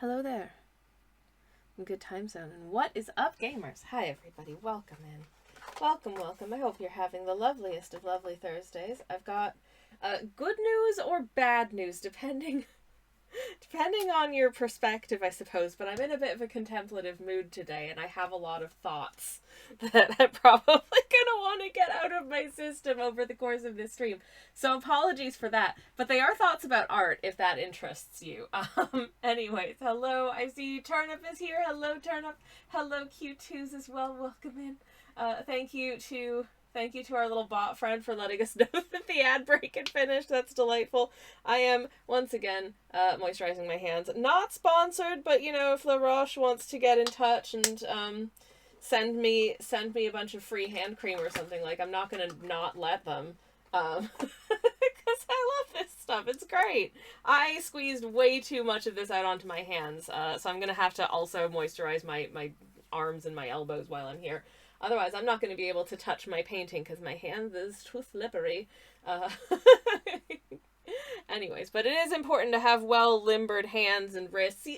Hello there. Good time zone. And what is up, gamers? Hi, everybody. Welcome in. Welcome. I hope you're having the loveliest of lovely Thursdays. I've got good news or bad news, depending on your perspective, I suppose. But I'm in a bit of a contemplative mood today, and I have a lot of thoughts that I'm probably going to want to get out of my system over the course of this stream. So apologies for that. But they are thoughts about art, if that interests you. Anyways, hello. I see Turnip is here. Hello, Turnip. Hello, Q2s as well. Welcome in. Thank you to our little bot friend for letting us know that the ad break had finished. That's delightful. I am, once again, moisturizing my hands. Not sponsored, but, if La Roche wants to get in touch and send me a bunch of free hand cream or something, I'm not going to not let them. Because I love this stuff. It's great. I squeezed way too much of this out onto my hands, so I'm going to have to also moisturize my arms and my elbows while I'm here. Otherwise, I'm not going to be able to touch my painting because my hand is too slippery. Anyways, but it is important to have well-limbered hands and wrists.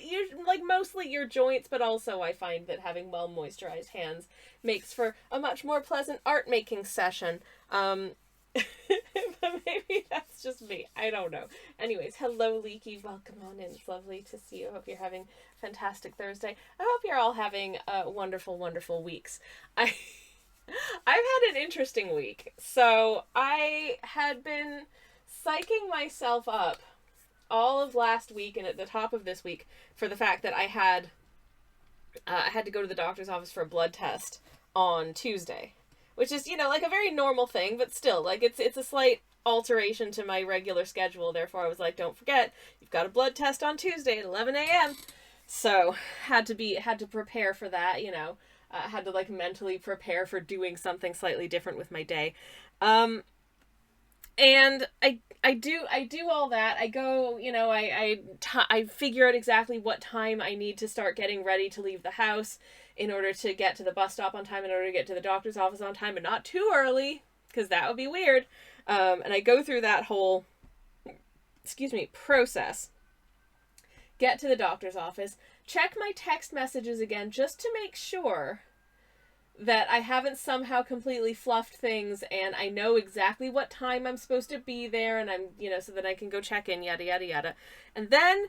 Mostly your joints, but also I find that having well-moisturized hands makes for a much more pleasant art-making session. But maybe that's just me. I don't know. Anyways, hello, Leaky. Welcome on in. It's lovely to see you. I hope you're having a fantastic Thursday. I hope you're all having wonderful, wonderful weeks. I've had an interesting week. So I had been psyching myself up all of last week and at the top of this week for the fact that I had to go to the doctor's office for a blood test on Tuesday. Which is, a very normal thing, but still, it's a slight alteration to my regular schedule. Therefore, I was like, don't forget, you've got a blood test on Tuesday at 11 a.m. So, had to prepare for that, had to, mentally prepare for doing something slightly different with my day. And I do all that. I go, I figure out exactly what time I need to start getting ready to leave the house in order to get to the bus stop on time, in order to get to the doctor's office on time, but not too early, because that would be weird. And I go through that whole, process. Get to the doctor's office, check my text messages again, just to make sure that I haven't somehow completely fluffed things, and I know exactly what time I'm supposed to be there, and I'm, so that I can go check in, yada, yada, yada. And then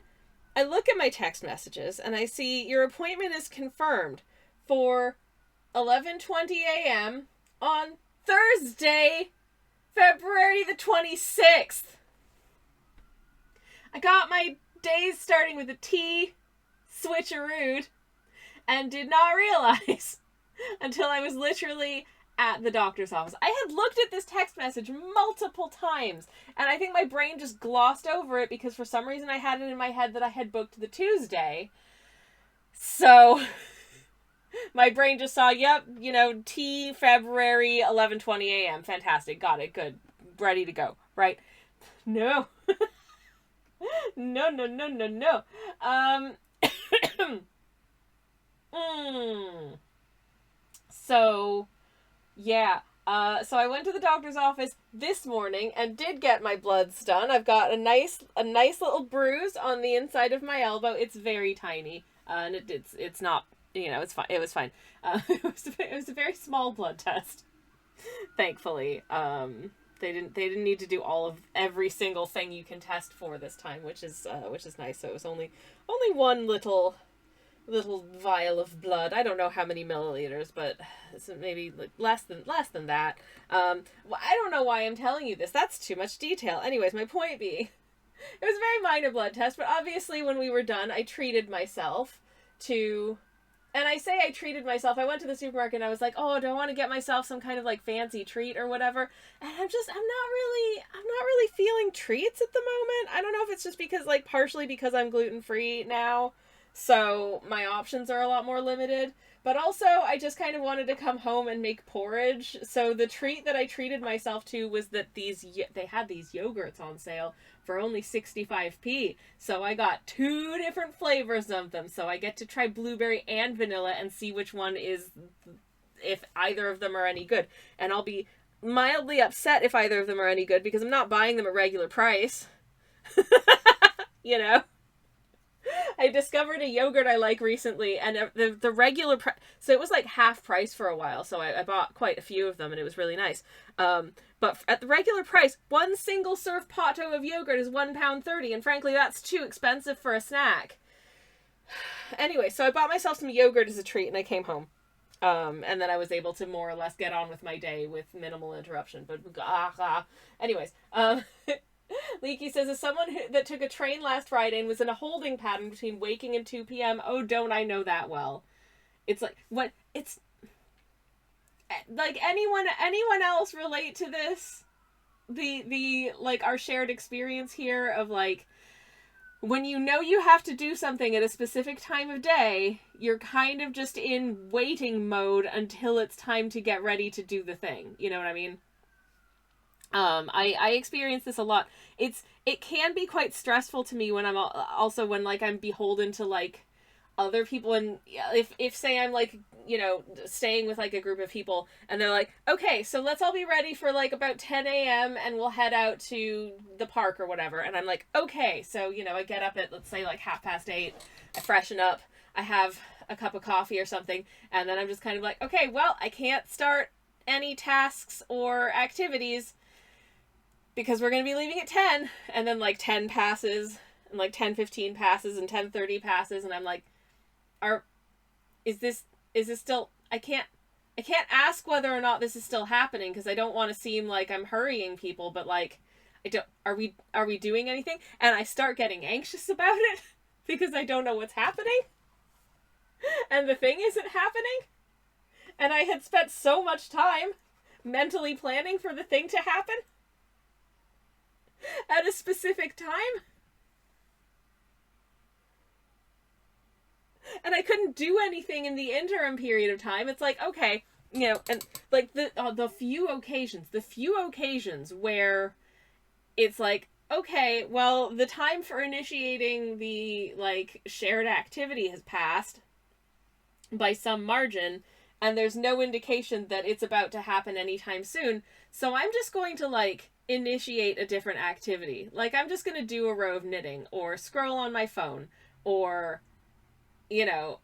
I look at my text messages, and I see your appointment is confirmed for 11:20 a.m. on Thursday, February the 26th. I got my days starting with a T, switcherooed, and did not realize until I was literally at the doctor's office. I had looked at this text message multiple times, and I think my brain just glossed over it because for some reason I had it in my head that I had booked the Tuesday. So my brain just saw, yep, T, February, 11:20 a.m. Fantastic. Got it. Good. Ready to go. Right? No. No. So, yeah. So I went to the doctor's office this morning and did get my bloods done. I've got a nice little bruise on the inside of my elbow. It's very tiny, and it's not, it's fine. It was fine. It was a very small blood test. Thankfully, they didn't need to do every single thing you can test for this time, which is nice. So it was only one little vial of blood. I don't know how many milliliters, but it's maybe less than that. I don't know why I'm telling you this. That's too much detail. Anyways, my point being, it was a very minor blood test, but obviously when we were done, I treated myself and I say I treated myself. I went to the supermarket and I was like, oh, do I want to get myself some kind of fancy treat or whatever? And I'm not really feeling treats at the moment. I don't know if it's just because partially because I'm gluten-free now. So my options are a lot more limited. But also, I just kind of wanted to come home and make porridge. So the treat that I treated myself to was that they had these yogurts on sale for only 65p. So I got 2 different flavors of them. So I get to try blueberry and vanilla and see which one if either of them are any good. And I'll be mildly upset if either of them are any good because I'm not buying them at regular price. I discovered a yogurt I like recently, and the regular price, so it was like half price for a while, so I bought quite a few of them, and it was really nice. But at the regular price, one single serve potto of yogurt is £1.30, and frankly, that's too expensive for a snack. Anyway, so I bought myself some yogurt as a treat, and I came home. And then I was able to more or less get on with my day with minimal interruption. But anyways, Leaky says, as someone that took a train last Friday and was in a holding pattern between waking and 2 p.m., oh, don't I know that well. It's like, when it's like, anyone else relate to this? The like, our shared experience here of like, when you know you have to do something at a specific time of day, you're kind of just in waiting mode until it's time to get ready to do the thing. You know what I mean? I experience this a lot. It can be quite stressful to me when I'm also when like I'm beholden to like other people, and if say I'm like, staying with like a group of people and they're like, okay, so let's all be ready for like about 10 a.m. and we'll head out to the park or whatever, and I'm like, okay, so I get up at, let's say, like 8:30, I freshen up, I have a cup of coffee or something, and then I'm just kind of like, okay, well, I can't start any tasks or activities because we're going to be leaving at 10, and then like 10 passes, and like 10:15 passes, and 10:30 passes, and I'm like, is this still, I can't ask whether or not this is still happening because I don't want to seem like I'm hurrying people, but like, are we doing anything? And I start getting anxious about it because I don't know what's happening and the thing isn't happening, and I had spent so much time mentally planning for the thing to happen at a specific time, and I couldn't do anything in the interim period of time. It's like, okay, and like the few occasions where it's like, okay, well, the time for initiating the like shared activity has passed by some margin, and there's no indication that it's about to happen anytime soon, so I'm just going to like initiate a different activity. Like, I'm just going to do a row of knitting or scroll on my phone or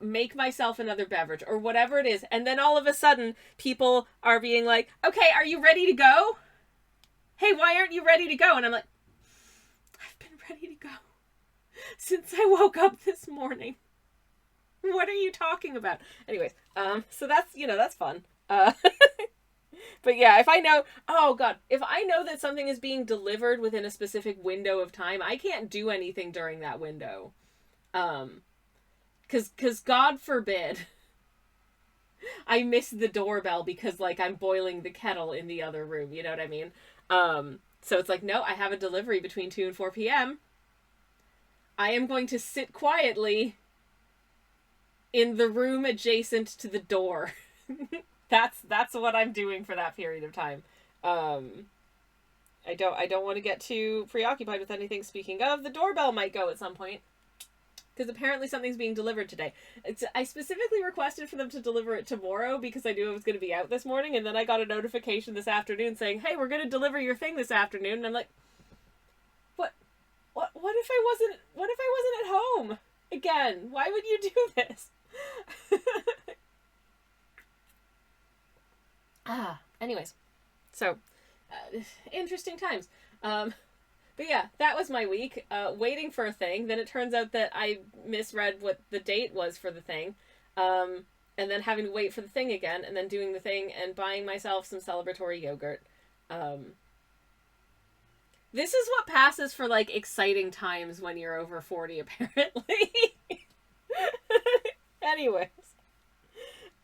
make myself another beverage or whatever it is. And then all of a sudden people are being like, okay, are you ready to go? Hey, why aren't you ready to go? And I'm like, I've been ready to go since I woke up this morning. What are you talking about? Anyways, so that's, that's fun. But yeah, if I know, oh God, if I know that something is being delivered within a specific window of time, I can't do anything during that window. Cause God forbid I miss the doorbell because like I'm boiling the kettle in the other room. You know what I mean? So it's like, no, I have a delivery between 2 and 4 p.m. I am going to sit quietly in the room adjacent to the door. That's what I'm doing for that period of time. I don't want to get too preoccupied with anything. Speaking of, the doorbell might go at some point, because apparently something's being delivered today. I specifically requested for them to deliver it tomorrow because I knew it was going to be out this morning, and then I got a notification this afternoon saying, hey, we're going to deliver your thing this afternoon, and I'm like, what if I wasn't at home? Again, why would you do this? Anyways, so, interesting times. But yeah, that was my week, waiting for a thing. Then it turns out that I misread what the date was for the thing, and then having to wait for the thing again, and then doing the thing and buying myself some celebratory yogurt. This is what passes for, like, exciting times when you're over 40, apparently. Anyways.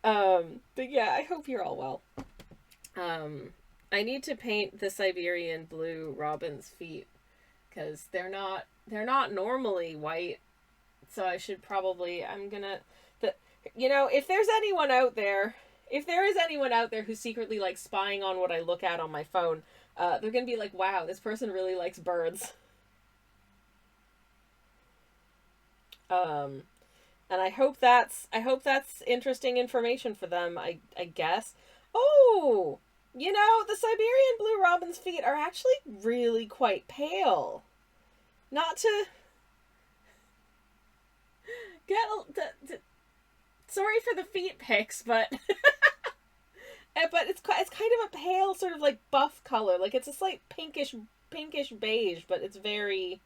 But yeah, I hope you're all well. I need to paint the Siberian blue robin's feet, because they're not normally white, so I should probably, if there's anyone out there, if there is anyone out there who's secretly, like, spying on what I look at on my phone, they're gonna be like, wow, this person really likes birds. And I hope that's interesting information for them, I guess. Oh! The Siberian blue robin's feet are actually really quite pale. Not to sorry for the feet pics, but it's kind of a pale sort of like buff color. Like it's a slight pinkish beige, but it's very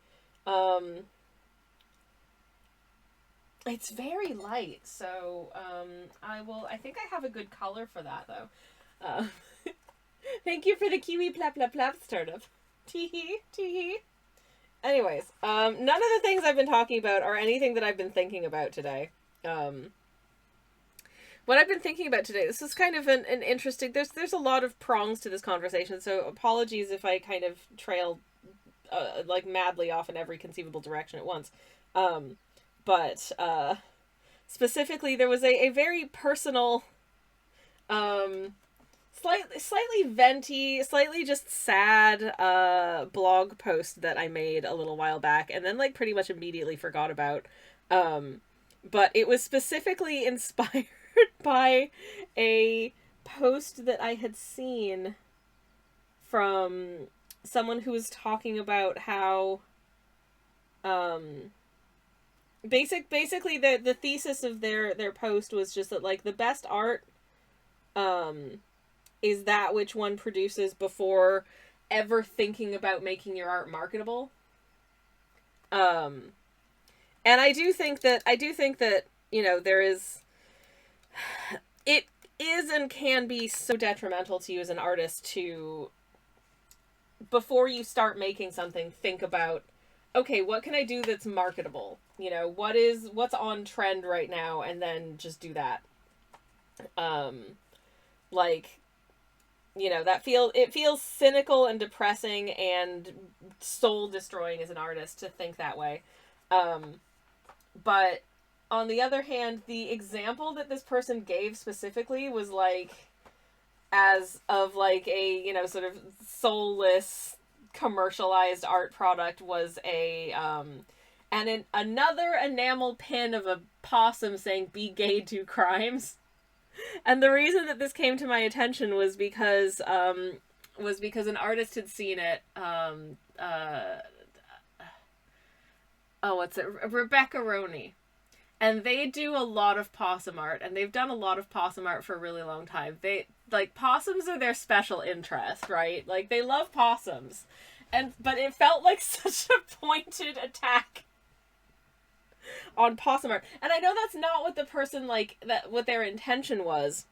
it's very light. So I think I have a good color for that though. Thank you for the kiwi plap plap plaps turnip. Tee hee. Anyways, none of the things I've been talking about are anything that I've been thinking about today. What I've been thinking about today, this is kind of an interesting, there's a lot of prongs to this conversation, so apologies if I kind of trail like madly off in every conceivable direction at once. But specifically, there was a very personal, slightly venti, slightly just sad blog post that I made a little while back, and then like pretty much immediately forgot about. But it was specifically inspired by a post that I had seen from someone who was talking about how basically the thesis of their post was just that like the best art is that which one produces before ever thinking about making your art marketable. And I do think that, you know, it is and can be so detrimental to you as an artist to, before you start making something, think about, okay, what can I do that's marketable? You know, what's on trend right now, and then just do that. Like, you know, it feels cynical and depressing and soul destroying as an artist to think that way. But on the other hand, the example that this person gave specifically was like, as of like a, you know, sort of soulless commercialized art product was another enamel pin of a possum saying "Be gay, do crimes." And the reason that this came to my attention was because an artist had seen it. Rebecca Roney. And they do a lot of possum art, and they've done a lot of possum art for a really long time. Like, possums are their special interest, right? Like, they love possums. But it felt like such a pointed attack on possum art. And I know that's not what the person, like, what their intention was.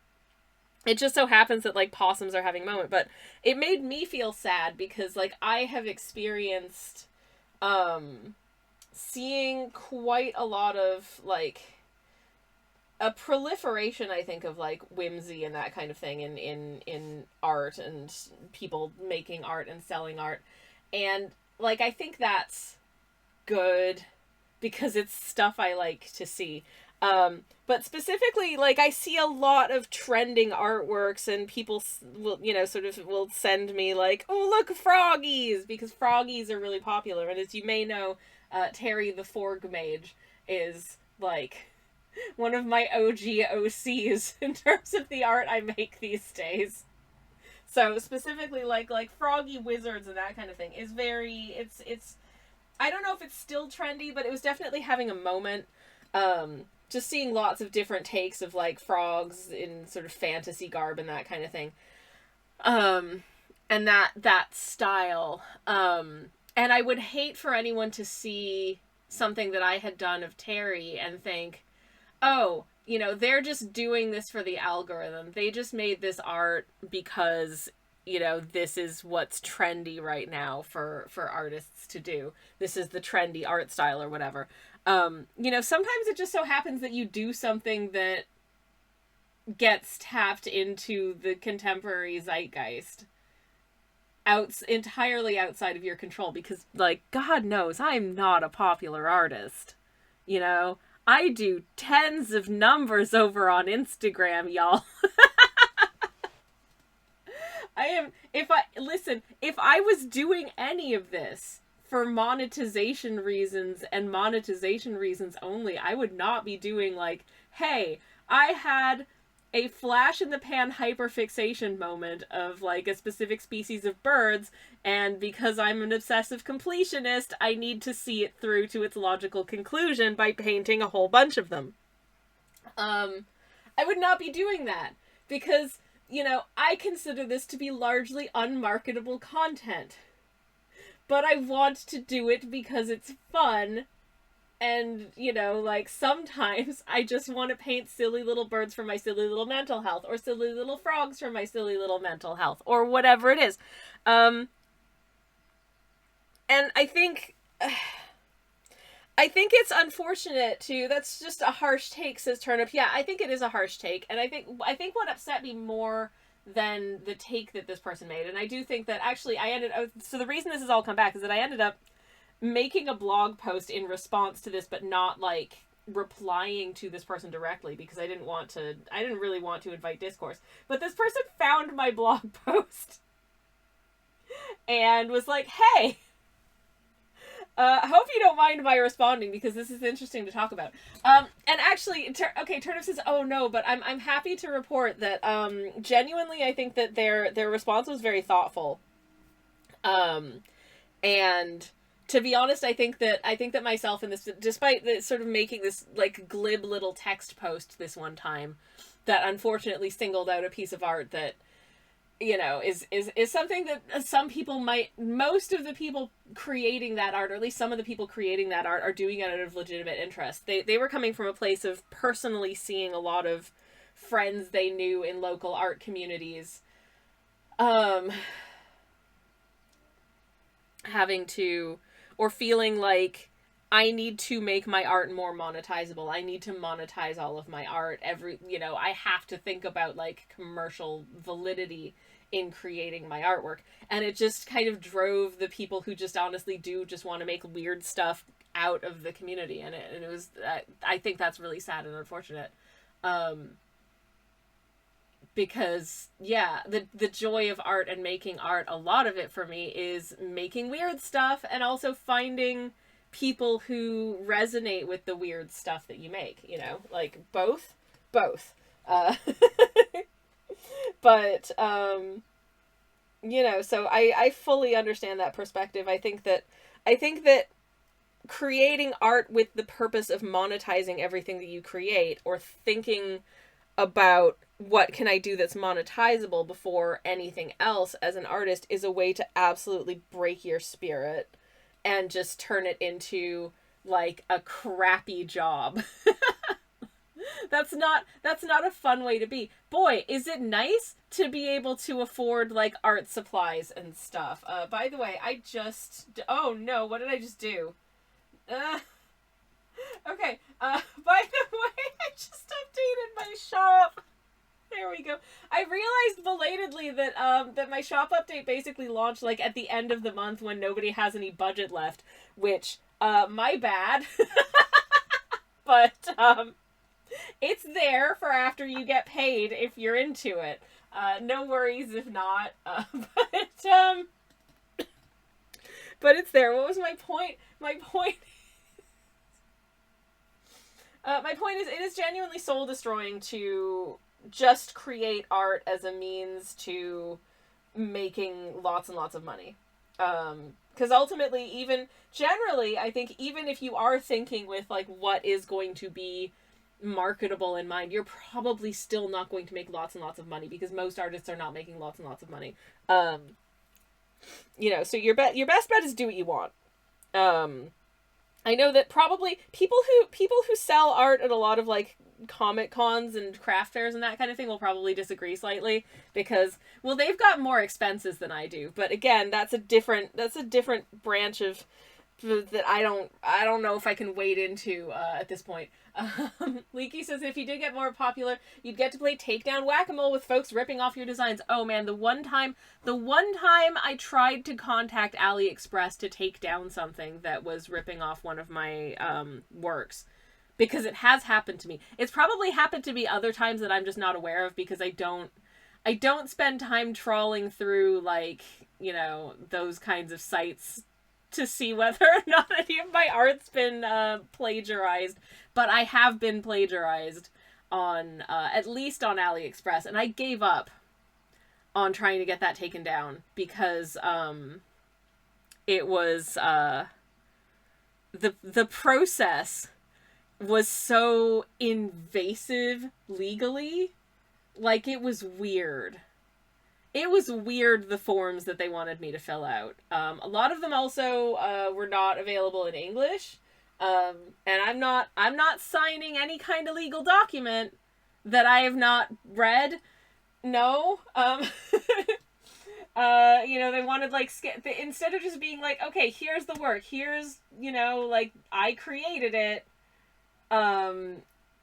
It just so happens that, like, possums are having a moment. But it made me feel sad because, like, I have experienced, seeing quite a lot of, like, a proliferation, I think, of, like, whimsy and that kind of thing in art and people making art and selling art. And, like, I think that's good because it's stuff I like to see. But specifically, like, I see a lot of trending artworks and people will, you know, sort of will send me, like, oh, look, froggies, because froggies are really popular. And as you may know, Terry the Forg Mage is, like, one of my OG OCs in terms of the art I make these days. So specifically, like froggy wizards and that kind of thing is very, it's I don't know if it's still trendy, but it was definitely having a moment. Just seeing lots of different takes of, like, frogs in sort of fantasy garb and that kind of thing. And that style. And I would hate for anyone to see something that I had done of Terry and think, oh, you know, they're just doing this for the algorithm. They just made this art because, you know, this is what's trendy right now for artists to do. This is the trendy art style or whatever. You know, sometimes it just so happens that you do something that gets tapped into the contemporary zeitgeist entirely outside of your control because, like, God knows I'm not a popular artist. You know, I do tens of numbers over on Instagram, y'all. If I was doing any of this for monetization reasons and monetization reasons only, I would not be doing, like, hey, I had a flash in the pan hyperfixation moment of like a specific species of birds, and because I'm an obsessive completionist, I need to see it through to its logical conclusion by painting a whole bunch of them. I would not be doing that because, you know, I consider this to be largely unmarketable content. But I want to do it because it's fun. And, you know, like, sometimes I just want to paint silly little birds for my silly little mental health, or silly little frogs for my silly little mental health, or whatever it is. And I think it's unfortunate too. That's just a harsh take, says Turnip. Yeah, I think it is a harsh take, and I think what upset me more than the take that this person made, and I do think that actually so the reason this has all come back is that I ended up making a blog post in response to this, but not like replying to this person directly because I didn't really want to invite discourse. But this person found my blog post and was like, hey, I hope you don't mind my responding because this is interesting to talk about. And actually, Turnip says, "Oh no," but I'm happy to report that genuinely I think that their response was very thoughtful. And to be honest, I think that myself in this, despite the sort of making this like glib little text post this one time, that unfortunately singled out a piece of art that, you know, is something that most of the people creating that art, or at least some of the people creating that art, are doing it out of legitimate interest. They were coming from a place of personally seeing a lot of friends they knew in local art communities having to, or feeling like, I need to make my art more monetizable. I need to monetize all of my art. I have to think about like commercial validity in creating my artwork. And it just kind of drove the people who just honestly do just want to make weird stuff out of the community. And it was, I think that's really sad and unfortunate. Because, yeah, the joy of art and making art, a lot of it for me is making weird stuff and also finding people who resonate with the weird stuff that you make, you know, like both. But, you know, so I fully understand that perspective. I think that creating art with the purpose of monetizing everything that you create, or thinking about what can I do that's monetizable before anything else as an artist, is a way to absolutely break your spirit and just turn it into like a crappy job. That's not a fun way to be. Boy, is it nice to be able to afford like art supplies and stuff. By the way, oh no, what did I just do? Okay, by the way, I just updated my shop. There we go. I realized belatedly that that my shop update basically launched like at the end of the month when nobody has any budget left, which my bad. But it's there for after you get paid if you're into it. No worries if not. But it's there. What was my point? My point is, it is genuinely soul destroying to just create art as a means to making lots and lots of money. Because ultimately, even generally, I think even if you are thinking with like what is going to be marketable in mind, you're probably still not going to make lots and lots of money because most artists are not making lots and lots of money. You know, so your best bet is do what you want. I know that probably people who sell art at a lot of like comic cons and craft fairs and that kind of thing will probably disagree slightly because, well, they've got more expenses than I do. But again, that's a different branch of that I don't know if I can wade into at this point. Leaky says, if you did get more popular, you'd get to play takedown whack-a-mole with folks ripping off your designs. Oh man, the one time I tried to contact AliExpress to take down something that was ripping off one of my works, because it has happened to me. It's probably happened to me other times that I'm just not aware of because I don't spend time trawling through like, you know, those kinds of sites to see whether or not any of my art's been plagiarized, but I have been plagiarized. on at least on AliExpress, and I gave up on trying to get that taken down because it was the process was so invasive legally. Like, it was weird. It was weird, the forms that they wanted me to fill out. A lot of them also were not available in English. And I'm not signing any kind of legal document that I have not read. No. You know, they wanted, like, instead of just being like, okay, here's the work, here's, you know, like, I created it,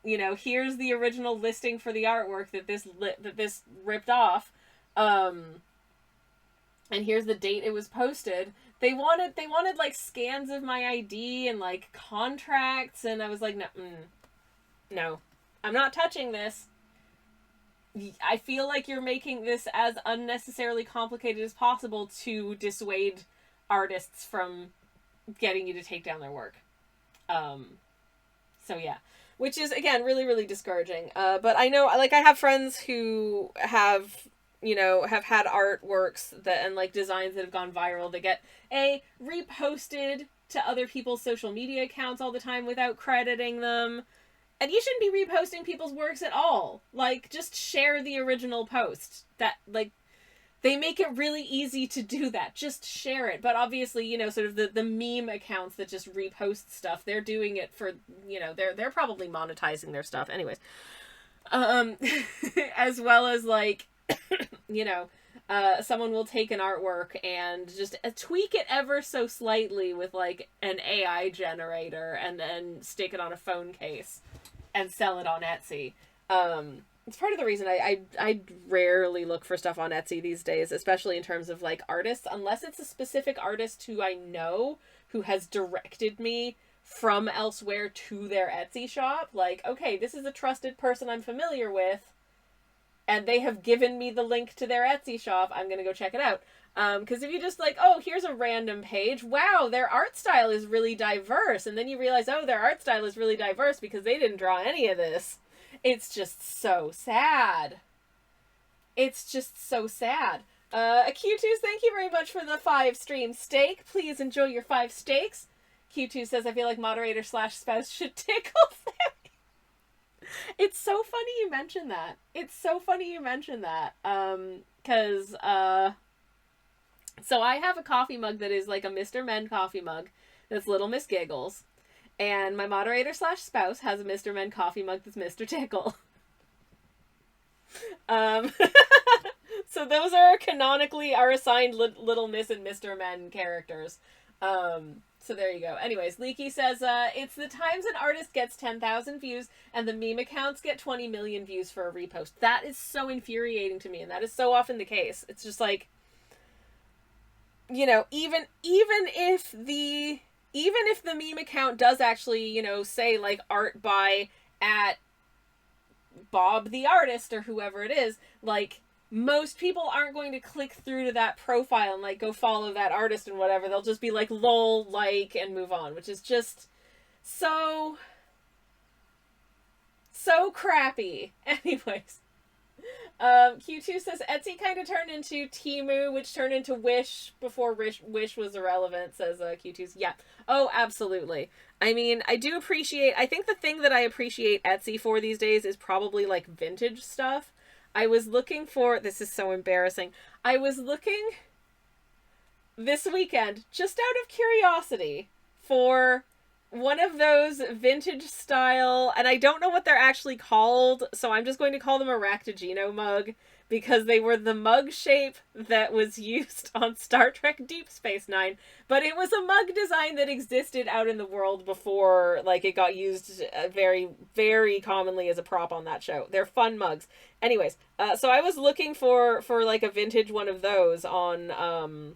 you know, here's the original listing for the artwork that this ripped off, and here's the date it was posted. They wanted like scans of my ID and like contracts, and I was like, no, I'm not touching this. I feel like you're making this as unnecessarily complicated as possible to dissuade artists from getting you to take down their work. So yeah, which is, again, really, really discouraging. But I know, like, I have friends who have, you know, have had artworks that, and like designs that have gone viral that get reposted to other people's social media accounts all the time without crediting them. And you shouldn't be reposting people's works at all. Like, just share the original post. That, like, they make it really easy to do that. Just share it. But obviously, you know, sort of the meme accounts that just repost stuff, they're doing it for, you know, they're probably monetizing their stuff. Anyways. As well as, like, you know, someone will take an artwork and just tweak it ever so slightly with, like, an AI generator and then stick it on a phone case and sell it on Etsy. It's part of the reason I rarely look for stuff on Etsy these days, especially in terms of, like, artists, unless it's a specific artist who I know, who has directed me from elsewhere to their Etsy shop. Like, okay, this is a trusted person I'm familiar with, and they have given me the link to their Etsy shop, I'm gonna go check it out. Because if you just, like, oh, here's a random page, wow, their art style is really diverse, and then you realize, oh, their art style is really diverse because they didn't draw any of this. It's just so sad. It's just so sad. Q2 thank you very much for the 5 stream steak. Please enjoy your 5 steaks. Q2 says, I feel like moderator / spouse should tickle Sammy. It's so funny you mention that. It's so funny you mention that. Because, so I have a coffee mug that is like a Mr. Men coffee mug that's Little Miss Giggles. And my moderator / spouse has a Mr. Men coffee mug that's Mr. Tickle. So those are canonically are assigned Little Miss and Mr. Men characters. So there you go. Anyways, Leaky says, it's the times an artist gets 10,000 views and the meme accounts get 20 million views for a repost. That is so infuriating to me, and that is so often the case. It's just like, you know, even if the meme account does actually, you know, say, like, art by @Bob the artist or whoever it is, like, most people aren't going to click through to that profile and, like, go follow that artist and whatever. They'll just be like, lol, like, and move on, which is just so crappy. Anyways. Q2 says, Etsy kind of turned into Temu, which turned into Wish before Wish was irrelevant, says Q2's. Yeah. Oh, absolutely. I mean, I think the thing that I appreciate Etsy for these days is probably, like, vintage stuff. I was looking for, this is so embarrassing, I was looking this weekend, just out of curiosity, for one of those vintage style, and I don't know what they're actually called, so I'm just going to call them a Raktajino mug, because they were the mug shape that was used on Star Trek Deep Space Nine, but it was a mug design that existed out in the world before, like, it got used very, very commonly as a prop on that show. They're fun mugs. Anyways, so I was looking for like a vintage one of those on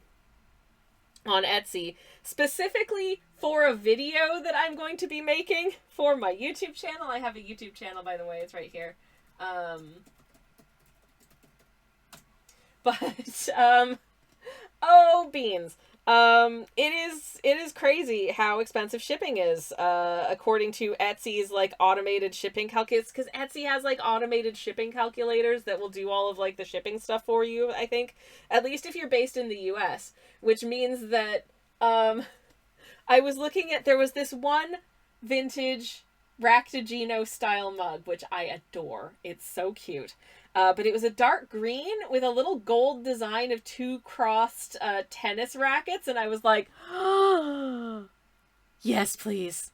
Etsy, specifically for a video that I'm going to be making for my YouTube channel. I have a YouTube channel, by the way, it's right here. But, oh, beans. It is crazy how expensive shipping is. According to Etsy's like automated shipping calculators, because Etsy has like automated shipping calculators that will do all of like the shipping stuff for you. I think, at least if you're based in the U.S., which means that I was looking at, there was this one vintage Ractigino style mug which I adore. It's so cute. But it was a dark green with a little gold design of two crossed tennis rackets, and I was like, oh, yes, please.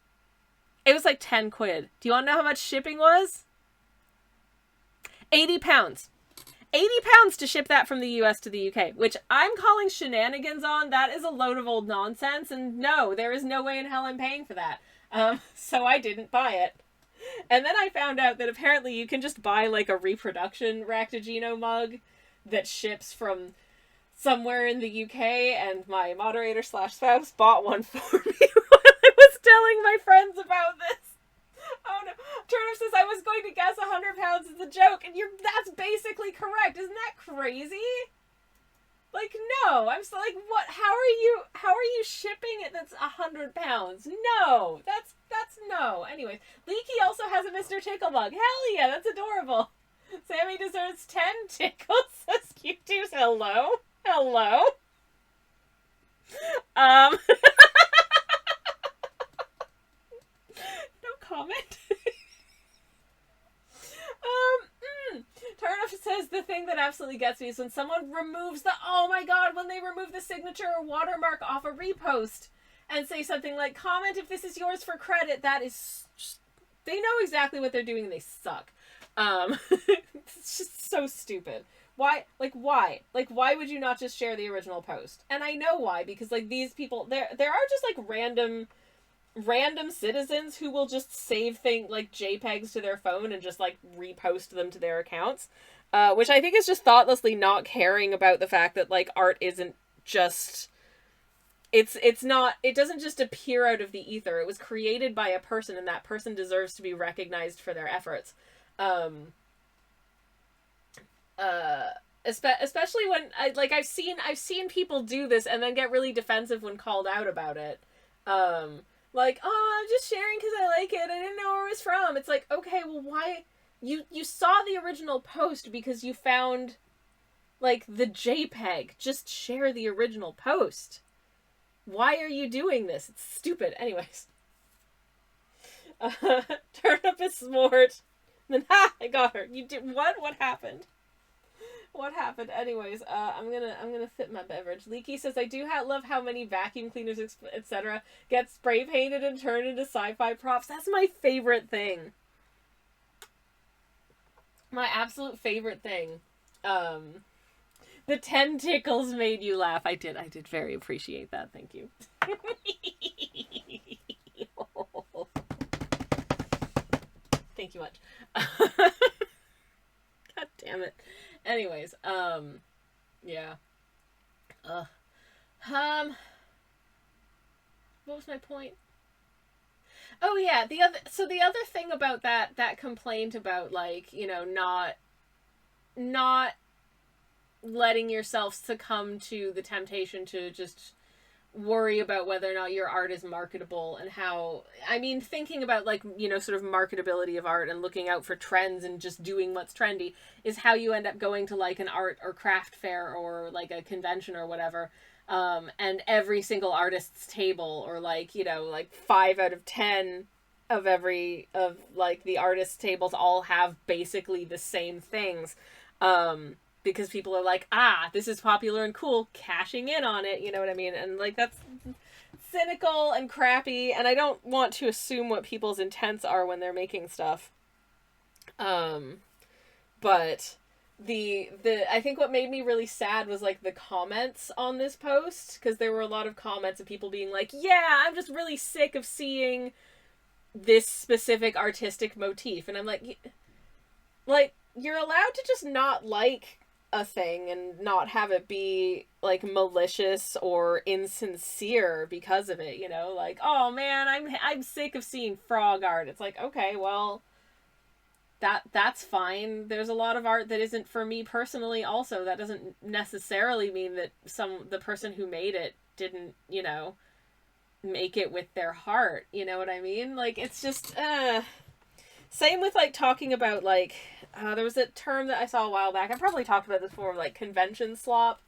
It was like 10 quid. Do you want to know how much shipping was? 80 pounds. 80 pounds to ship that from the US to the UK, which I'm calling shenanigans on. That is a load of old nonsense, and no, there is no way in hell I'm paying for that. So I didn't buy it. And then I found out that apparently you can just buy like a reproduction Ractigino mug that ships from somewhere in the UK, and my moderator slash spouse bought one for me when I was telling my friends about this. Oh no. Turnip says I was going to guess 100 pounds is a joke, and that's basically correct. Isn't that crazy? Like, no. I'm so like, what? How are you shipping it that's 100 pounds? No. That's no. Anyways, Leaky also has a Mr. Tickle mug. Hell yeah, that's adorable. Sammy deserves 10 tickles. Says Q2. Hello. Hello. No comment. Turnip says the thing that absolutely gets me is when someone removes when they remove the signature or watermark off a repost and say something like, comment if this is yours for credit. That is, they know exactly what they're doing and they suck. It's just so stupid. Why? Why would you not just share the original post? And I know why, because like these people, there are just like random citizens who will just save things like JPEGs to their phone and just like repost them to their accounts, which I think is just thoughtlessly not caring about the fact that like art isn't just, it doesn't just appear out of the ether. It was created by a person, and that person deserves to be recognized for their efforts. Especially when I've seen people do this and then get really defensive when called out about it. Like, oh, I'm just sharing because I like it. I didn't know where it was from. It's like, okay, well, why? You saw the original post because you found, like, the JPEG. Just share the original post. Why are you doing this? It's stupid. Anyways. Turnip is smart. Then, I got her. You did what? What happened? What happened? Anyways, I'm gonna sip my beverage. Leaky says, I do love how many vacuum cleaners, etc. get spray painted and turned into sci-fi props. That's my favorite thing. My absolute favorite thing. The 10 tickles made you laugh. I did very appreciate that. Thank you. Thank you much. God damn it. Anyways, yeah. What was my point? Oh yeah, the other thing about that complaint about, like, you know, not letting yourself succumb to the temptation to just worry about whether or not your art is marketable, and how, I mean, thinking about, like, you know, sort of marketability of art and looking out for trends and just doing what's trendy is how you end up going to like an art or craft fair or like a convention or whatever, and every single artist's table, or like, you know, like 5 out of 10 of like the artist's tables all have basically the same things, because people are like, this is popular and cool, cashing in on it, you know what I mean? And like, that's cynical and crappy, and I don't want to assume what people's intents are when they're making stuff. But I think what made me really sad was like the comments on this post, because there were a lot of comments of people being like, yeah, I'm just really sick of seeing this specific artistic motif. And I'm like, you're allowed to just not like a thing and not have it be like malicious or insincere because of it, you know, like, oh man, I'm sick of seeing frog art. It's like, okay, well, that's fine. There's a lot of art that isn't for me personally also. That doesn't necessarily mean that the person who made it didn't, you know, make it with their heart. You know what I mean? Like, it's just, same with, like, talking about, like, there was a term that I saw a while back. I probably talked about this before, like, convention slop,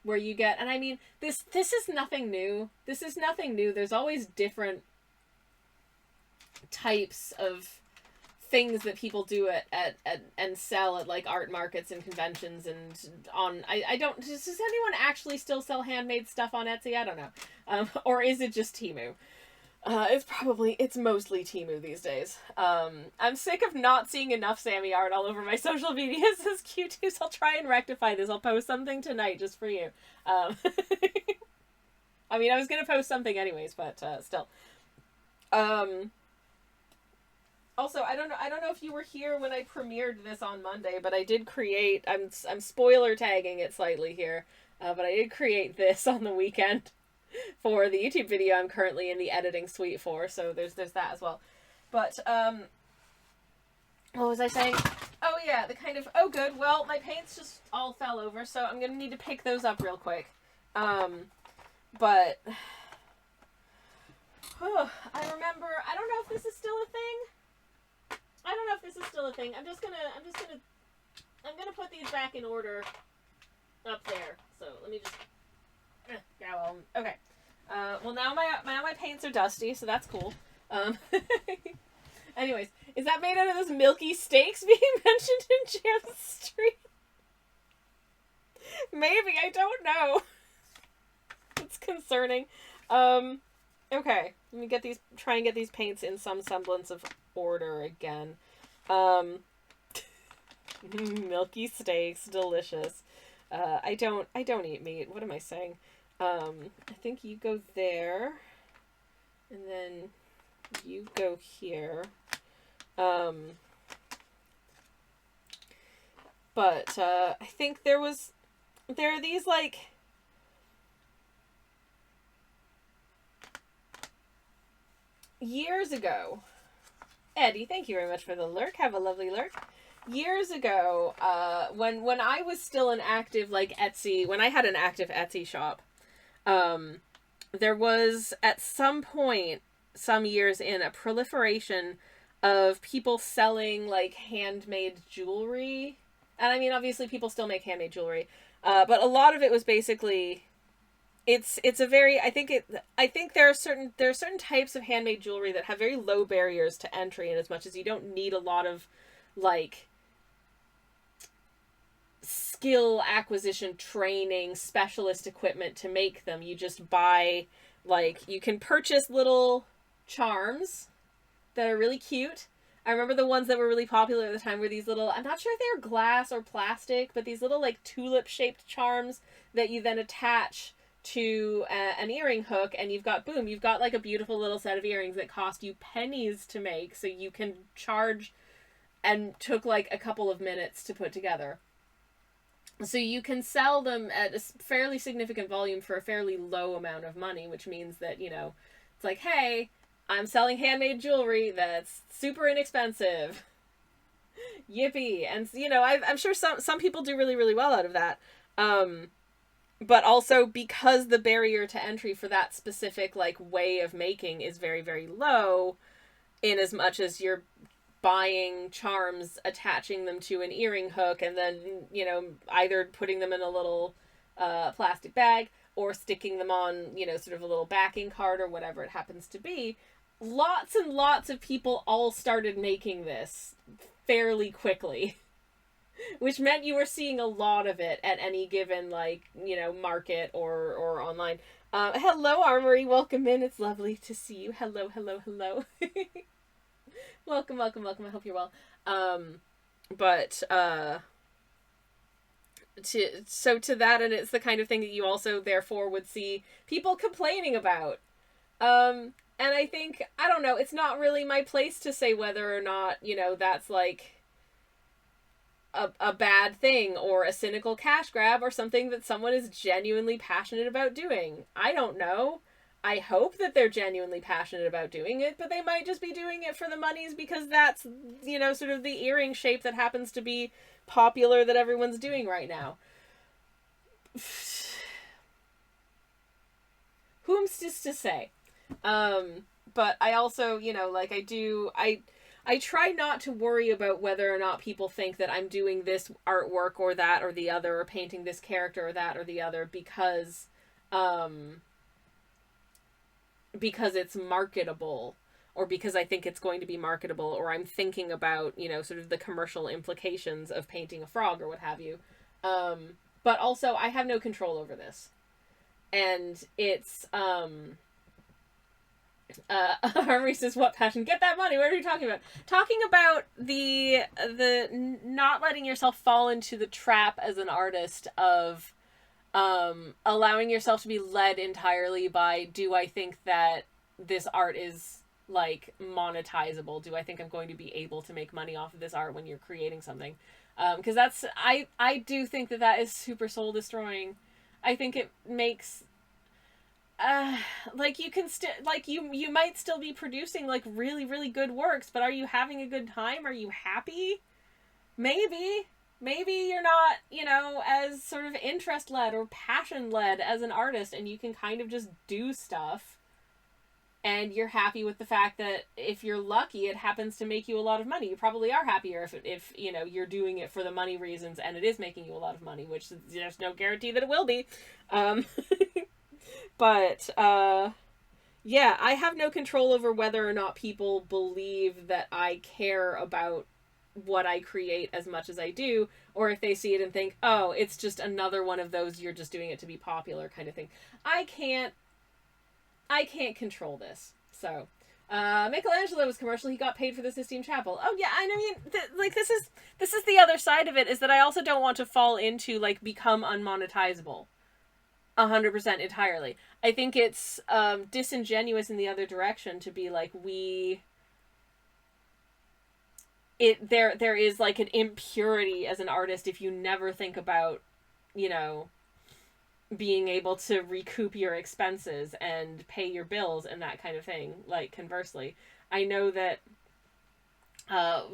where you get, and I mean, this is nothing new. This is nothing new. There's always different types of things that people do at and sell at, like, art markets and conventions and on, I don't, does anyone actually still sell handmade stuff on Etsy? I don't know. Or is it just Temu? It's mostly Temu these days. I'm sick of not seeing enough Sammy art all over my social media. This is cute too, so I'll try and rectify this. I'll post something tonight just for you. I mean, I was gonna post something anyways, but, still. Also, I don't know if you were here when I premiered this on Monday, but I did create, I'm spoiler tagging it slightly here, but I did create this on the weekend for the YouTube video I'm currently in the editing suite for, so there's that as well. But, what was I saying? Oh yeah, the kind of, oh good, well, my paints just all fell over, so I'm gonna need to pick those up real quick. But, I remember, I don't know if this is still a thing. I don't know if this is still a thing. I'm gonna put these back in order up there. So let me just, yeah, well, okay. Well, now my paints are dusty, so that's cool. Anyways, is that made out of those milky steaks being mentioned in Jam Street? Maybe, I don't know. It's concerning. Okay, let me try and get these paints in some semblance of order again. Milky steaks, delicious. I don't eat meat. What am I saying? I think you go there, and then you go here. But I think there are these, like, years ago. Eddie, thank you very much for the lurk. Have a lovely lurk. Years ago, when I was still an active, like, Etsy, when I had an active Etsy shop, there was, at some point, some years in, a proliferation of people selling, like, handmade jewelry. And I mean, obviously people still make handmade jewelry, but a lot of it was basically, it's a very, I think there are certain types of handmade jewelry that have very low barriers to entry, in as much as you don't need a lot of, like, skill acquisition, training, specialist equipment to make them. You just buy, like, you can purchase little charms that are really cute. I remember the ones that were really popular at the time were these little, I'm not sure if they were glass or plastic, but these little, like, tulip-shaped charms that you then attach to an earring hook, and you've got like a beautiful little set of earrings that cost you pennies to make, so you can charge, and took like a couple of minutes to put together. So you can sell them at a fairly significant volume for a fairly low amount of money, which means that, you know, it's like, hey, I'm selling handmade jewelry that's super inexpensive. Yippee. And, you know, I'm sure some people do really, really well out of that. But also, because the barrier to entry for that specific, like, way of making is very, very low, in as much as you're buying charms, attaching them to an earring hook, and then, you know, either putting them in a little plastic bag or sticking them on, you know, sort of a little backing card or whatever it happens to be. Lots and lots of people all started making this fairly quickly. Which meant you were seeing a lot of it at any given, like, you know, market or online. Hello, Armory. Welcome in. It's lovely to see you. Hello, hello, hello. Welcome, welcome, welcome. I hope you're well. To that, and it's the kind of thing that you also, therefore, would see people complaining about. And I think, I don't know, it's not really my place to say whether or not, you know, that's, like, a bad thing, or a cynical cash grab, or something that someone is genuinely passionate about doing. I don't know. I hope that they're genuinely passionate about doing it, but they might just be doing it for the monies because that's, you know, sort of the earring shape that happens to be popular that everyone's doing right now. whom's just to say? But I also, you know, like I try not to worry about whether or not people think that I'm doing this artwork or that or the other, or painting this character or that or the other, because it's marketable, or because I think it's going to be marketable, or I'm thinking about, you know, sort of the commercial implications of painting a frog or what have you. But also, I have no control over this. And it's, Harvey says, what passion? Get that money. What are you talking about? Talking about the not letting yourself fall into the trap as an artist of allowing yourself to be led entirely by, do I think that this art is like monetizable? Do I think I'm going to be able to make money off of this art when you're creating something? Because that's, I do think that that is super soul destroying. I think it makes, like you can still, like you might still be producing like really, really good works, but are you having a good time? Are you happy? Maybe. Maybe you're not, you know, as sort of interest led or passion led as an artist, and you can kind of just do stuff and you're happy with the fact that if you're lucky, it happens to make you a lot of money. You probably are happier if you know, you're doing it for the money reasons and it is making you a lot of money, which there's no guarantee that it will be. But yeah, I have no control over whether or not people believe that I care about what I create as much as I do, or if they see it and think, oh, it's just another one of those you're just doing it to be popular kind of thing. I can't control this. So Michelangelo's commercial, he got paid for the Sistine Chapel. Oh yeah, I mean, like this is the other side of it, is that I also don't want to fall into like become unmonetizable 100% entirely. I think it's disingenuous in the other direction to be like, there is like an impurity as an artist if you never think about, you know, being able to recoup your expenses and pay your bills and that kind of thing. Like, conversely, I know that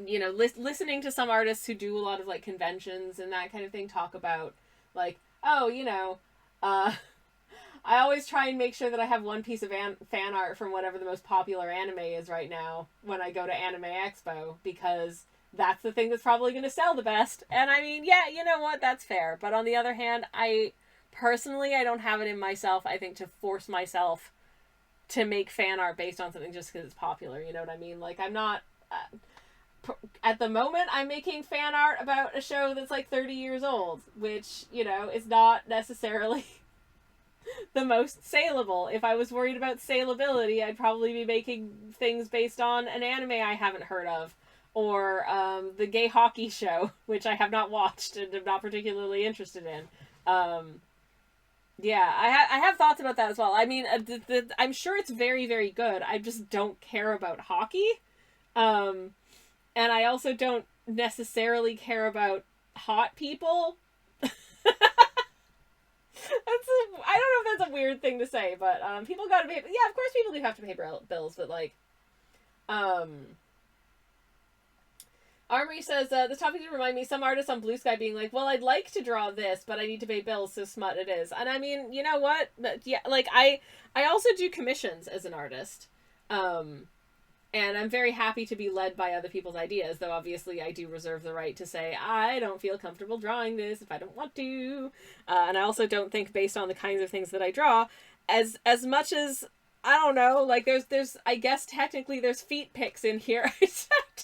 you know, listening to some artists who do a lot of like conventions and that kind of thing talk about like, oh, you know, I always try and make sure that I have one piece of fan art from whatever the most popular anime is right now when I go to Anime Expo, because that's the thing that's probably going to sell the best. And I mean, yeah, you know what? That's fair. But on the other hand, I don't have it in myself, I think, to force myself to make fan art based on something just because it's popular. You know what I mean? Like, I'm not... at the moment, I'm making fan art about a show that's like 30 years old, which, you know, is not necessarily the most saleable. If I was worried about saleability, I'd probably be making things based on an anime I haven't heard of, or the gay hockey show, which I have not watched and am not particularly interested in. Yeah, I have thoughts about that as well. I mean, I'm sure it's very, very good. I just don't care about hockey. And I also don't necessarily care about hot people. I don't know if that's a weird thing to say, but people gotta pay. Yeah, of course people do have to pay bills, but like, Armory says, this topic did remind me some artists on Blue Sky being like, well, I'd like to draw this, but I need to pay bills, so smut it is. And I mean, you know what? But yeah, like I also do commissions as an artist. And I'm very happy to be led by other people's ideas, though obviously I do reserve the right to say, I don't feel comfortable drawing this if I don't want to. And I also don't think, based on the kinds of things that I draw, as much as, I don't know, like there's I guess technically there's feet pics in here. I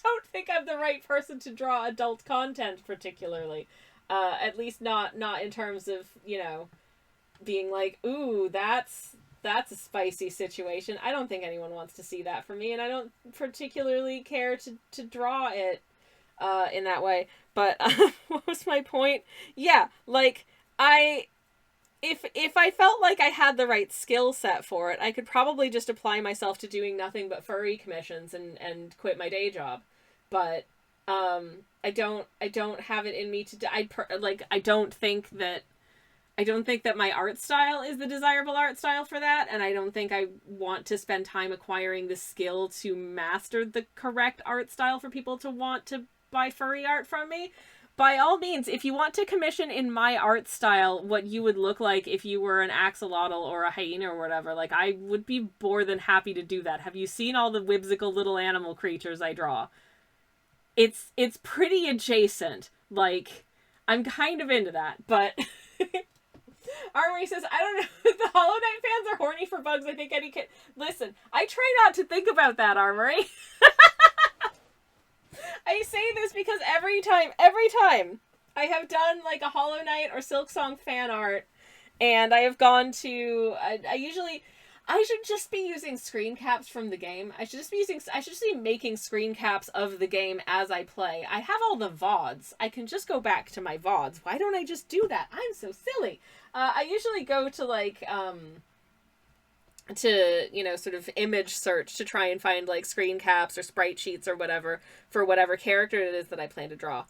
don't think I'm the right person to draw adult content particularly. At least not in terms of, you know, being like, ooh, that's a spicy situation. I don't think anyone wants to see that from me, and I don't particularly care to draw it in that way. But what was my point? Yeah, like, if I felt like I had the right skill set for it, I could probably just apply myself to doing nothing but furry commissions and quit my day job. But I don't have it in me to I don't think that my art style is the desirable art style for that, and I don't think I want to spend time acquiring the skill to master the correct art style for people to want to buy furry art from me. by all means, if you want to commission in my art style what you would look like if you were an axolotl or a hyena or whatever, like, I would be more than happy to do that. Have you seen all the whimsical little animal creatures I draw? It's pretty adjacent. Like, I'm kind of into that, but Armory says, I don't know if the Hollow Knight fans are horny for bugs. I think any kid... Listen, I try not to think about that, Armory. I say this because every time I have done, like, a Hollow Knight or Silksong fan art, and I have gone to... I should just be using screen caps from the game. I should just be making screen caps of the game as I play. I have all the VODs. I can just go back to my VODs. Why don't I just do that? I'm so silly. I usually go to, like, sort of image search to try and find, like, screen caps or sprite sheets or whatever for whatever character it is that I plan to draw.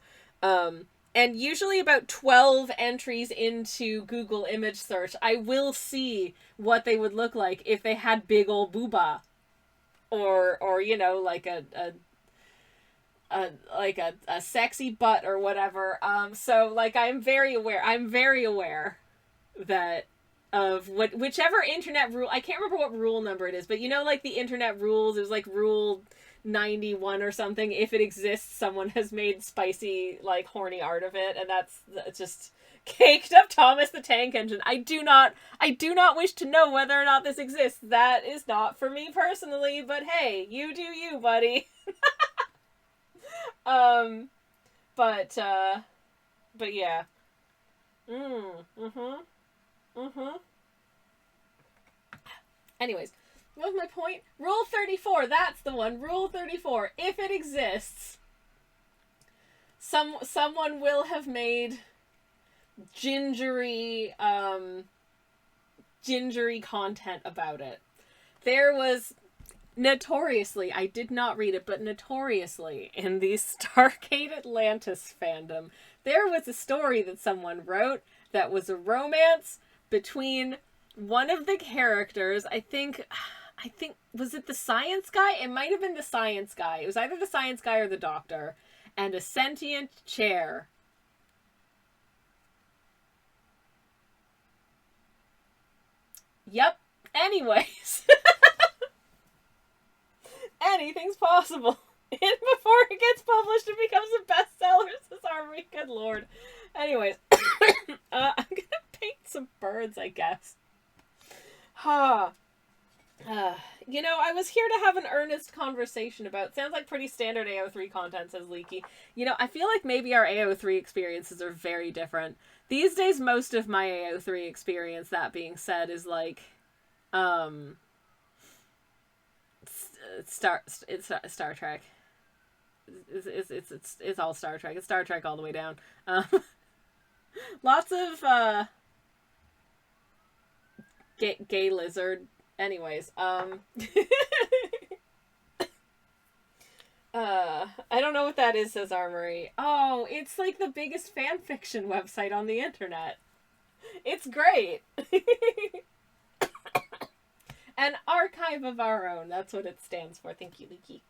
And usually about 12 entries into Google image search, I will see what they would look like if they had big ol' booba. Or like a sexy butt or whatever. So, like, I'm very aware that of whichever internet rule, I can't remember what rule number it is, but like the internet rules, it was like rule 91 or something. If it exists, someone has made spicy, like, horny art of it, and that's just caked up Thomas the Tank Engine. I do not wish to know whether or not this exists. That is not for me personally, but hey, you do you, buddy. But yeah. Anyways, what was my point? Rule 34, that's the one. Rule 34. If it exists, someone will have made gingery content about it. There was notoriously, I did not read it, but notoriously in the Stargate Atlantis fandom, there was a story that someone wrote that was a romance between one of the characters, I think, was it the science guy? It might have been the science guy. It was either the science guy or the doctor. And a sentient chair. Yep. Anyways. Anything's possible. And before it gets published, it becomes a bestseller, says Armory. Good lord. Anyways. I'm gonna paint some birds, I guess. I was here to have an earnest conversation about, sounds like pretty standard AO3 content, says Leaky. I feel like maybe our AO3 experiences are very different. These days, most of my AO3 experience, that being said, is like, Star Trek. It's all Star Trek. It's Star Trek all the way down. Lots of, gay lizard. Anyways, I don't know what that is, says Armory. Oh, it's like the biggest fan fiction website on the internet. It's great. An archive of our own. That's what it stands for. Thank you, Leaky.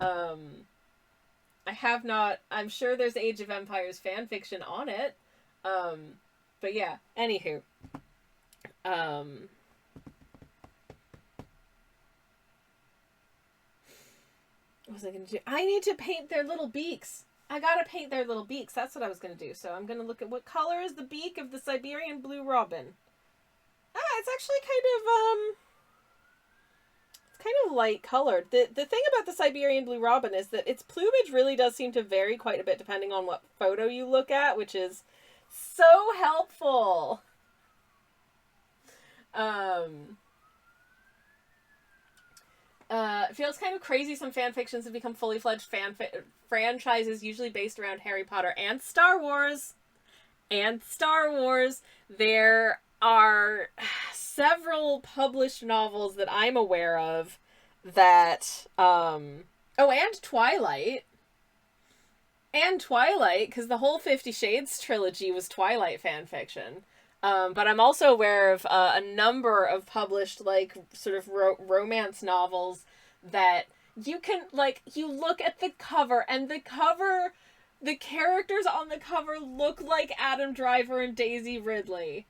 I have not... I'm sure there's Age of Empires fan fiction on it. But yeah, anywho. What was I going to do? I need to paint their little beaks. I gotta paint their little beaks. That's what I was going to do. So I'm going to look at what color is the beak of the Siberian blue robin. It's actually kind of light colored. The thing about the Siberian blue robin is that its plumage really does seem to vary quite a bit depending on what photo you look at, which is so helpful. It feels kind of crazy some fan fictions have become fully fledged franchises, usually based around Harry Potter and Star Wars. There are several published novels that I'm aware of that, and Twilight. And Twilight, because the whole 50 Shades trilogy was Twilight fan fiction. But I'm also aware of a number of published, like, sort of romance novels that you can, like, you look at the cover, and the cover the characters on the cover look like Adam Driver and Daisy Ridley.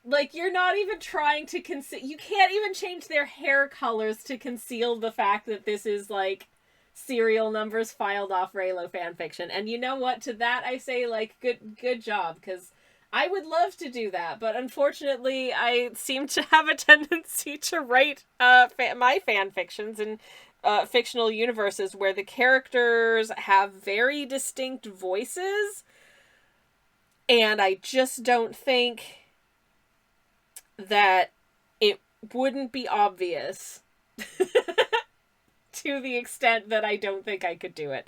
Like, you're not even trying to conceal... You can't even change their hair colors to conceal the fact that this is, like, serial numbers filed off Reylo fanfiction. And you know what? To that I say, like, good job, because I would love to do that, but unfortunately I seem to have a tendency to write my fanfictions in fictional universes where the characters have very distinct voices, and I just don't think that it wouldn't be obvious to the extent that I don't think I could do it.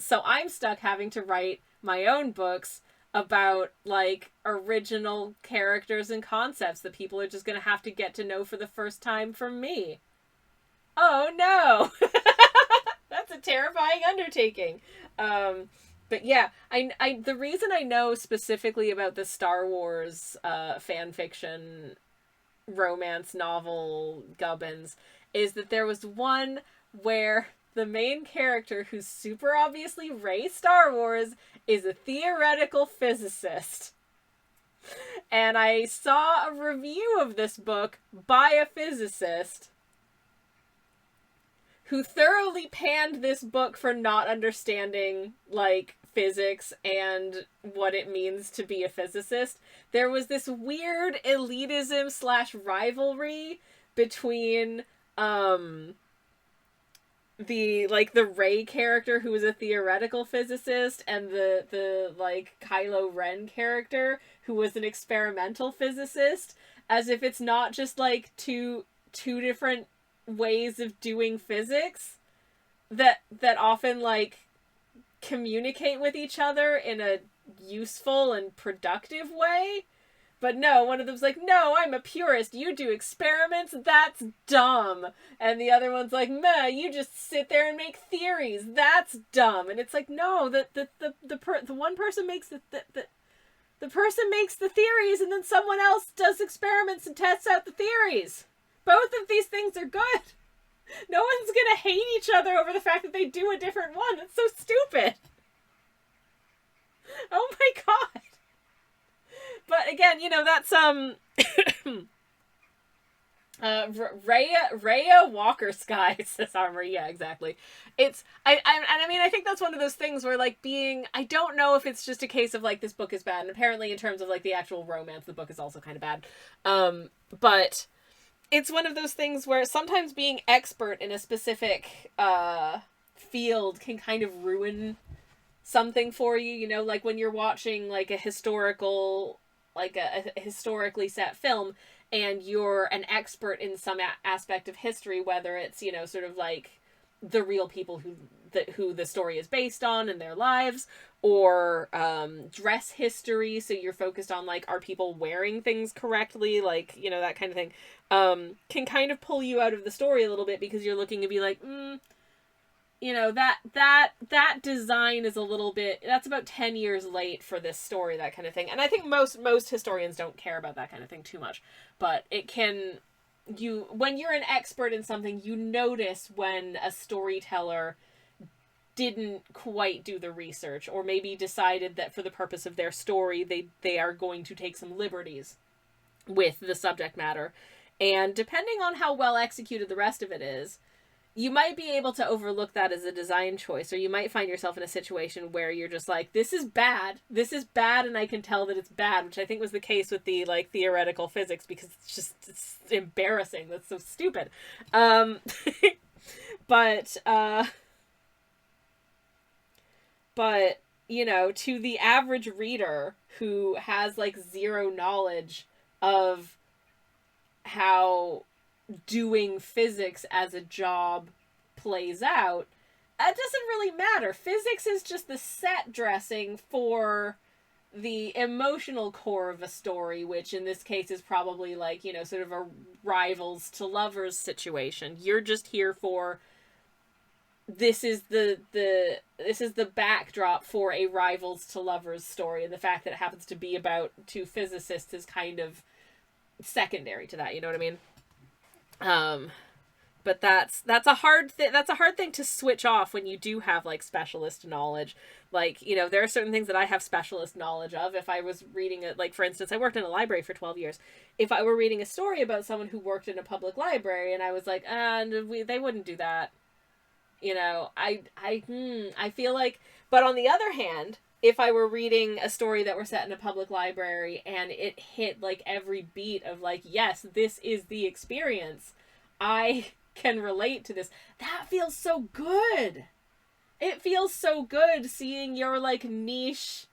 So I'm stuck having to write my own books about, like, original characters and concepts that people are just going to have to get to know for the first time from me. Oh, no! That's a terrifying undertaking. But yeah, I the reason I know specifically about the Star Wars fanfiction romance novel gubbins is that there was one where the main character, who's super obviously Rey Star Wars, is a theoretical physicist. And I saw a review of this book by a physicist who thoroughly panned this book for not understanding, like, physics and what it means to be a physicist. There was this weird elitism / rivalry between, the Rey character, who was a theoretical physicist, and the Kylo Ren character, who was an experimental physicist, as if it's not just, like, two different ways of doing physics that often, like, communicate with each other in a useful and productive way. But no, one of them's like, no, I'm a purist, you do experiments, that's dumb. And the other one's like, meh, you just sit there and make theories, that's dumb. And it's like, no, the one person makes the person makes the theories, and then someone else does experiments and tests out the theories. Both of these things are good. No one's gonna hate each other over the fact that they do a different one. That's so stupid. Oh my god. But again, you know, that's Rhea Walker Sky, says Armor. Yeah, exactly. I think that's one of those things where, like, I don't know if it's just a case of, like, this book is bad, and apparently in terms of, like, the actual romance, the book is also kind of bad. But it's one of those things where sometimes being expert in a specific field can kind of ruin something for you, you know, like when you're watching, like, a historical, like a historically set film, and you're an expert in some aspect of history, whether it's, you know, sort of like the real people who the story is based on and their lives, or dress history, so you're focused on, like, are people wearing things correctly, like, you know, that kind of thing, can kind of pull you out of the story a little bit, because you're looking to be like, you know, that design is a little bit, that's about 10 years late for this story, that kind of thing. And I think most historians don't care about that kind of thing too much, but it can, when you're an expert in something, you notice when a storyteller didn't quite do the research, or maybe decided that for the purpose of their story, they are going to take some liberties with the subject matter. And depending on how well executed the rest of it is, you might be able to overlook that as a design choice, or you might find yourself in a situation where you're just like, this is bad, and I can tell that it's bad, which I think was the case with the, like, theoretical physics, because it's embarrassing, that's so stupid. But, you know, to the average reader who has, like, zero knowledge of how doing physics as a job plays out, that doesn't really matter. Physics is just the set dressing for the emotional core of a story, which in this case is probably, like, you know, sort of a rivals to lovers situation. You're just here for, this is the backdrop for a rivals to lovers story, and the fact that it happens to be about two physicists is kind of secondary to that, you know what I mean? But that's a hard thing to switch off when you do have like specialist knowledge. Like, you know, there are certain things that I have specialist knowledge of. If I was reading it, like for instance, I worked in a library for 12 years. If I were reading a story about someone who worked in a public library and I was like, they wouldn't do that. You know, I feel like, but on the other hand, if I were reading a story that were set in a public library and it hit like every beat of like, yes, this is the experience, I can relate to this. That feels so good. It feels so good seeing your like niche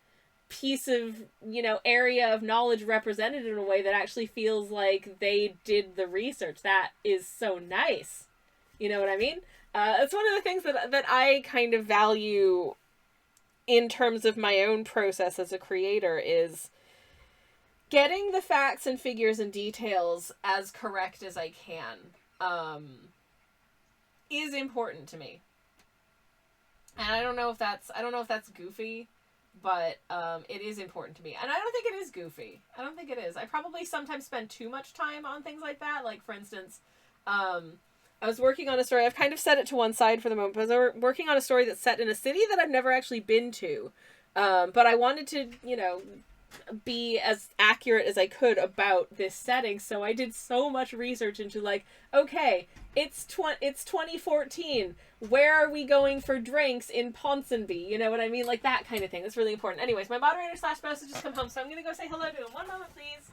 piece of, you know, area of knowledge represented in a way that actually feels like they did the research. That is so nice. You know what I mean? It's one of the things that I kind of value in terms of my own process as a creator is getting the facts and figures and details as correct as I can. Is important to me. And I don't know if that's goofy, but it is important to me. And I don't think it is goofy. I don't think it is. I probably sometimes spend too much time on things like that. Like, for instance, I was working on a story. I've kind of set it to one side for the moment, but I was working on a story that's set in a city that I've never actually been to. But I wanted to, you know, be as accurate as I could about this setting, so I did so much research into like, okay, it's 2014. Where are we going for drinks in Ponsonby? You know what I mean? Like that kind of thing. That's really important. Anyways, my moderator / spouse has just come home, so I'm gonna go say hello to him. One moment, please.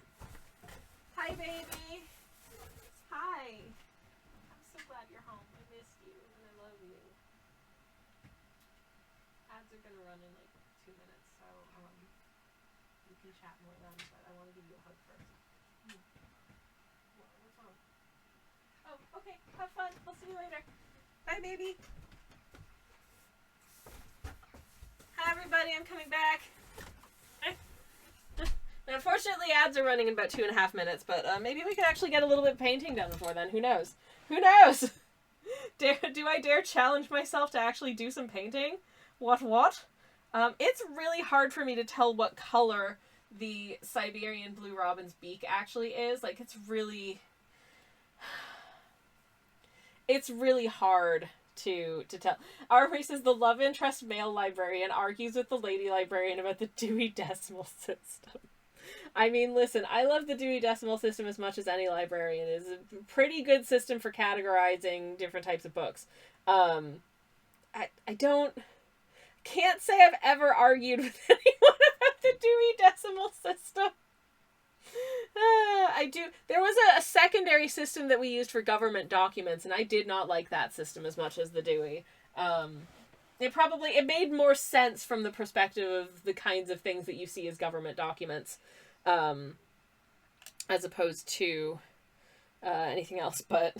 Hi, baby. Hi. I'm so glad you're home. I missed you, and I love you. Ads are gonna run in like 2 minutes, so we can chat more then, but I want to give you a hug first. What's wrong? Oh, okay. Have fun. I'll see you later. Bye, baby. Hi, everybody. I'm coming back. Now, unfortunately, ads are running in about 2.5 minutes, but maybe we could actually get a little bit of painting done before then. Who knows? Who knows? Do I dare challenge myself to actually do some painting? What? It's really hard for me to tell what color the Siberian blue robin's beak actually is. Like, it's really hard to tell. Armory says the love interest male librarian argues with the lady librarian about the Dewey Decimal System. I mean, listen, I love the Dewey Decimal System as much as any librarian. It is a pretty good system for categorizing different types of books. I can't say I've ever argued with anyone about the Dewey Decimal System. I do. There was a secondary system that we used for government documents, and I did not like that system as much as the Dewey. It made more sense from the perspective of the kinds of things that you see as government documents, as opposed to anything else, but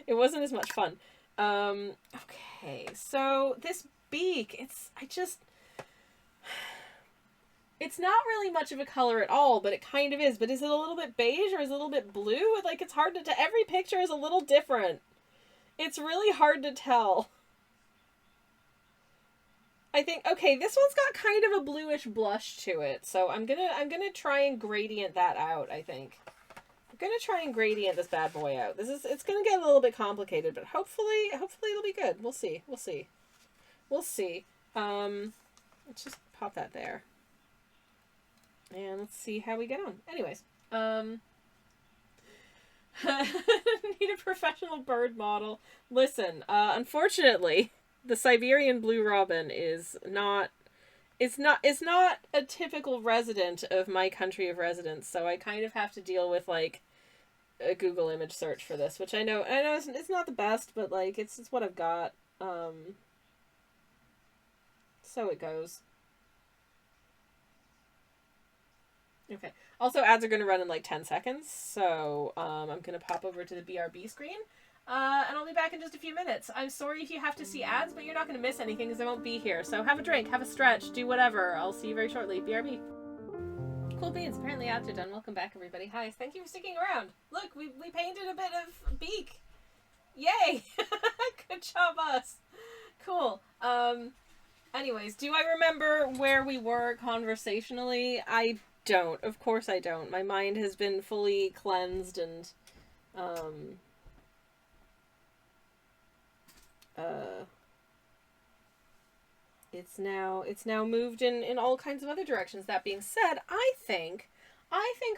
it wasn't as much fun. Okay, so this beak, it's not really much of a color at all, but it kind of is. But is it a little bit beige or is it a little bit blue? Like, it's hard to tell. Every picture is a little different. It's really hard to tell. I think, okay, this one's got kind of a bluish blush to it. So I'm gonna try and gradient that out, I think. I'm gonna try and gradient this bad boy out. It's gonna get a little bit complicated, but hopefully it'll be good. We'll see. Let's just pop that there. And let's see how we get on. Anyways, need a professional bird model. Listen, unfortunately, the Siberian blue robin is not a typical resident of my country of residence, so I kind of have to deal with like a Google image search for this, which I know it's not the best, but like it's what I've got. So it goes. Okay. Also, ads are going to run in like 10 seconds, so I'm going to pop over to the BRB screen, and I'll be back in just a few minutes. I'm sorry if you have to see ads, but you're not going to miss anything because I won't be here. So have a drink, have a stretch, do whatever. I'll see you very shortly. BRB. Cool beans. Apparently ads are done. Welcome back, everybody. Hi. Thank you for sticking around. Look, we painted a bit of beak. Yay! Good job, us. Cool. Anyways, do I remember where we were conversationally? I don't. Of course I don't. My mind has been fully cleansed and it's now moved in all kinds of other directions. That being said, I think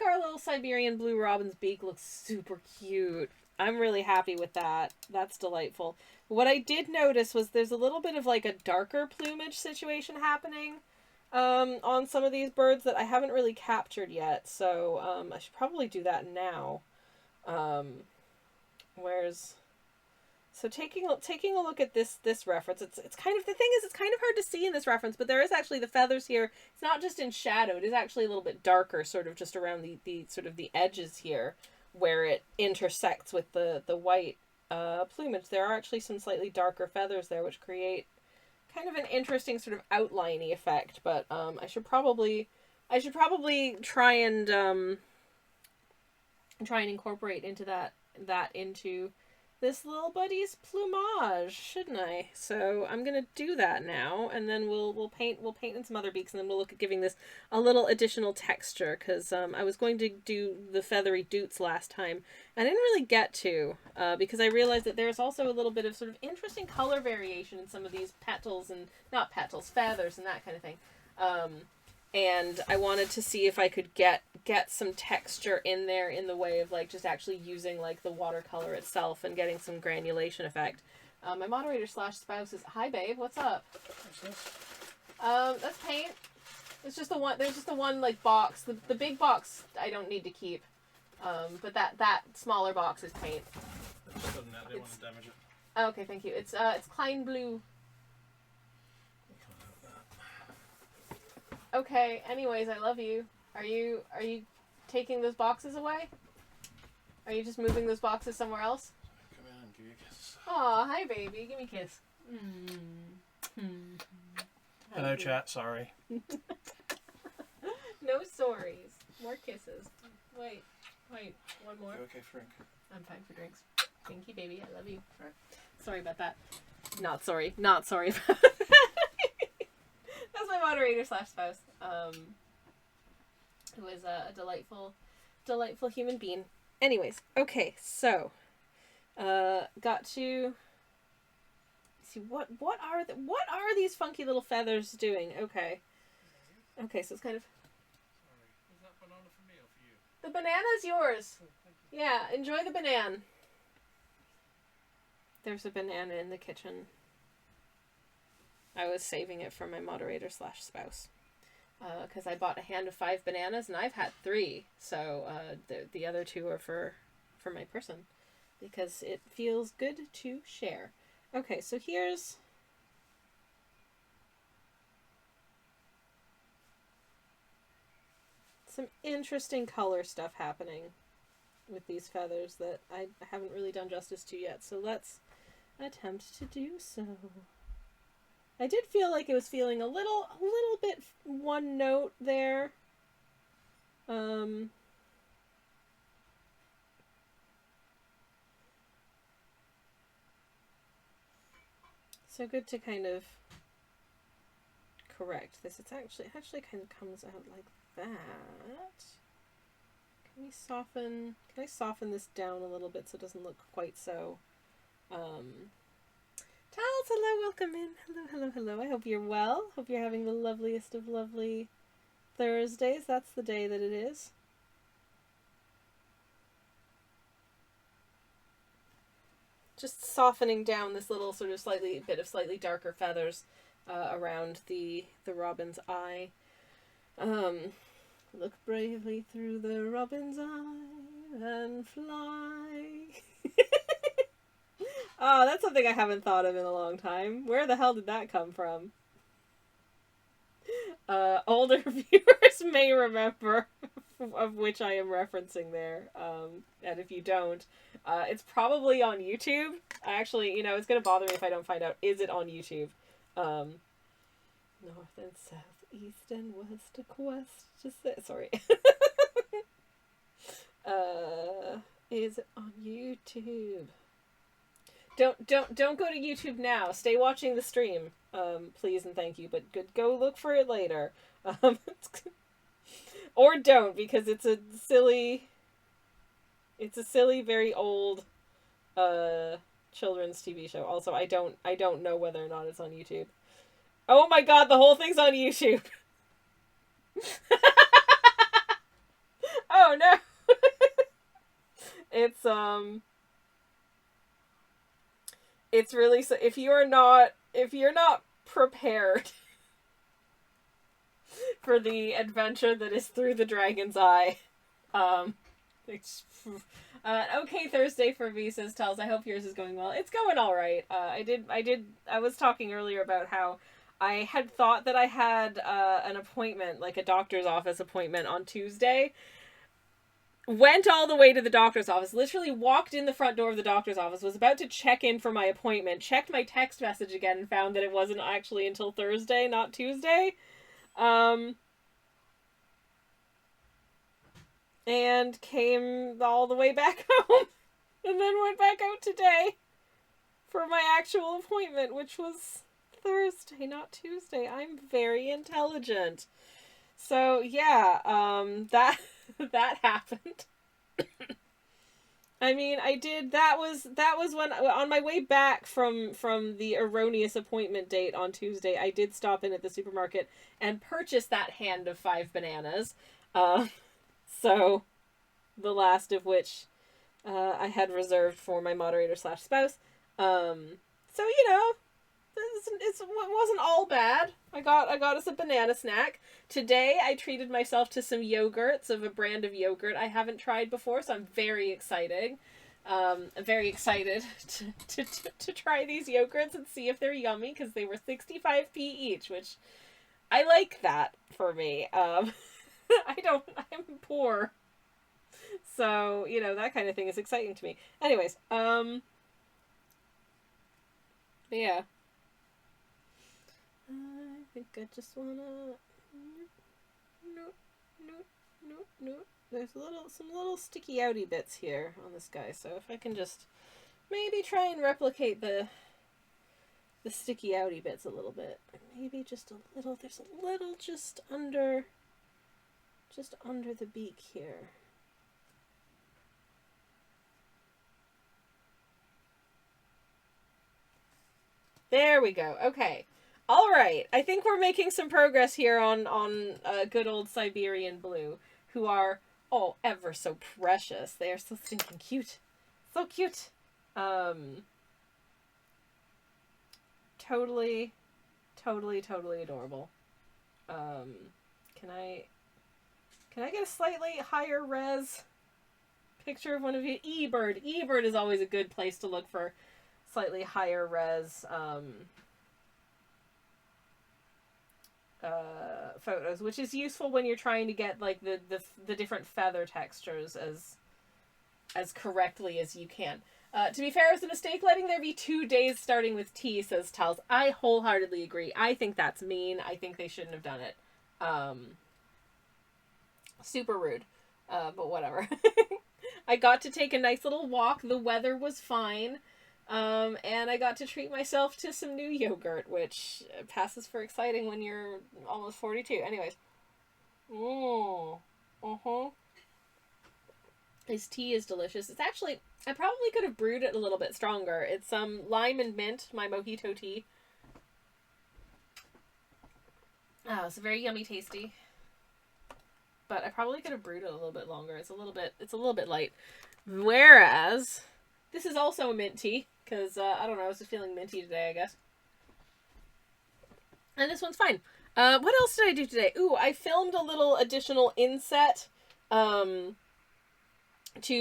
our little Siberian blue robin's beak looks super cute. I'm really happy with that. That's delightful. What I did notice was there's a little bit of like a darker plumage situation happening on some of these birds that I haven't really captured yet. So I should probably do that now. Where's So taking a look at this reference, it's kind of, the thing is, it's kind of hard to see in this reference, but there is actually the feathers here. It's not just in shadow; it is actually a little bit darker, sort of just around the sort of the edges here, where it intersects with the white plumage. There are actually some slightly darker feathers there, which create kind of an interesting sort of outliney effect. But I should probably try and incorporate into that into this little buddy's plumage, shouldn't I? So I'm gonna do that now, and then we'll paint in some other beaks, and then we'll look at giving this a little additional texture, because I was going to do the feathery doots last time. I didn't really get to, because I realized that there's also a little bit of sort of interesting color variation in some of these petals, and not petals, feathers, and that kind of thing. And I wanted to see if I could get some texture in there in the way of like just actually using like the watercolor itself and getting some granulation effect. My moderator / spouse is, hi babe, what's up? What's this? That's paint. It's just the one. There's just the one like box. The big box I don't need to keep. But that smaller box is paint. Just doesn't that, they want to damage it. Okay, thank you. It's Klein Blue. Okay, anyways, I love you. Are you taking those boxes away? Are you just moving those boxes somewhere else? Come in and give you a kiss. Aw, hi baby. Give me a kiss. Hello chat, sorry. No sorries. More kisses. Wait, one more. You okay for drink? I'm fine for drinks. Thank you, baby. I love you. Right. Sorry about that. Not sorry about that. That's my moderator / spouse. Who is a delightful human being. Anyways, okay, so got to see what are these funky little feathers doing? Okay, so it's kind of. Sorry. Is that banana for me or for you? The banana's yours. Oh, thank you. Yeah, enjoy the banana. There's a banana in the kitchen. I was saving it for my moderator / spouse. Because I bought a hand of 5 bananas, and I've had 3. So the other 2 are for my person. Because it feels good to share. Okay, so here's... some interesting color stuff happening with these feathers that I haven't really done justice to yet. So let's attempt to do so. I did feel like it was feeling a little bit one note there. So good to kind of correct this. It actually kind of comes out like that. Can I soften this down a little bit so it doesn't look quite so Tals, hello, welcome in. Hello. I hope you're well. Hope you're having the loveliest of lovely Thursdays. That's the day that it is. Just softening down this little sort of slightly darker feathers around the robin's eye. Look bravely through the robin's eye and fly. Oh, that's something I haven't thought of in a long time. Where the hell did that come from? Older viewers may remember of which I am referencing there. And if you don't, it's probably on YouTube. Actually, it's going to bother me if I don't find out. Is it on YouTube? North and south, east and west, a quest to say... Sorry. Is it on YouTube? Don't go to YouTube now. Stay watching the stream, please and thank you. But go look for it later, or don't, because it's a silly, very old, children's TV show. Also, I don't know whether or not it's on YouTube. Oh my god, the whole thing's on YouTube. Oh no. It's really, so if you're not prepared for the adventure that is Through the Dragon's Eye, it's okay Thursday for me, says Tells. I hope yours is going well. It's going all right. I was talking earlier about how I had thought that I had an appointment, like a doctor's office appointment on Tuesday. Went all the way to the doctor's office, literally walked in the front door of the doctor's office, was about to check in for my appointment, checked my text message again, and found that it wasn't actually until Thursday, not Tuesday. And came all the way back home, and then went back out today for my actual appointment, which was Thursday, not Tuesday. I'm very intelligent. So, yeah, that happened. I mean, that was when, on my way back from the erroneous appointment date on Tuesday, I did stop in at the supermarket and purchase that hand of 5 bananas. So, the last of which I had reserved for my moderator/spouse. So, you know, it wasn't all bad. I got us a banana snack. Today, I treated myself to some yogurts of a brand of yogurt I haven't tried before, so I'm very excited. I'm very excited to try these yogurts and see if they're yummy, because they were 65p each, which I like that for me. I'm poor. So, you know, that kind of thing is exciting to me. Anyways, yeah. I think I just wanna... No. There's some little sticky outy bits here on this guy, so if I can just maybe try and replicate the sticky outy bits a little bit. Maybe just a little, there's a little just under the beak here. There we go. Okay. All right. I think we're making some progress here on good old Siberian Blue, who are, oh, ever so precious. They are so stinking cute. So cute. Totally adorable. Can I get a slightly higher res picture of one of you? eBird. eBird is always a good place to look for slightly higher res photos, which is useful when you're trying to get like the different feather textures as correctly as you can. To be fair, it's a mistake letting there be 2 days starting with T, says Tells. I wholeheartedly agree. I think that's mean. I think they shouldn't have done it. Super rude. But whatever. I got to take a nice little walk. The weather was fine. And I got to treat myself to some new yogurt, which passes for exciting when you're almost 42. Anyways. His tea is delicious. It's actually, I probably could have brewed it a little bit stronger. It's lime and mint, my mojito tea. Oh, it's very yummy tasty. But I probably could have brewed it a little bit longer. It's a little bit light. Whereas this is also a mint tea, because I don't know, I was just feeling minty today, I guess. And this one's fine. What else did I do today? Ooh, I filmed a little additional inset to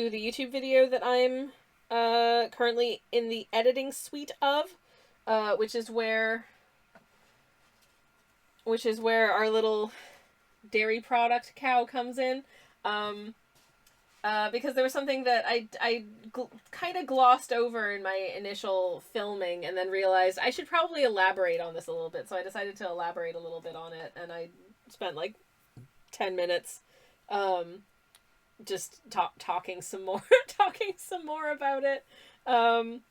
the YouTube video that I'm currently in the editing suite of, which is where our little dairy product cow comes in. Because there was something that I kind of glossed over in my initial filming, and then realized I should probably elaborate on this a little bit, so I decided to elaborate a little bit on it, and I spent like 10 minutes just talking some more about it, you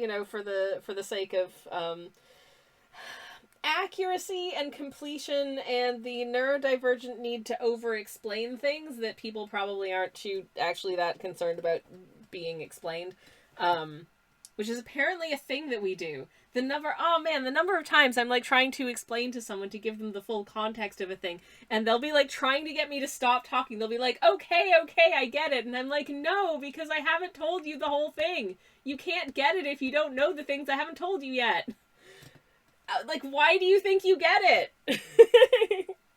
know, for the sake of accuracy and completion and the neurodivergent need to over-explain things that people probably aren't actually that concerned about being explained. which is apparently a thing that we do. The number of times I'm like trying to explain to someone to give them the full context of a thing, and they'll be like trying to get me to stop talking. They'll be like, okay, I get it. And I'm like, no, because I haven't told you the whole thing. You can't get it if you don't know the things I haven't told you yet. Like, why do you think you get it?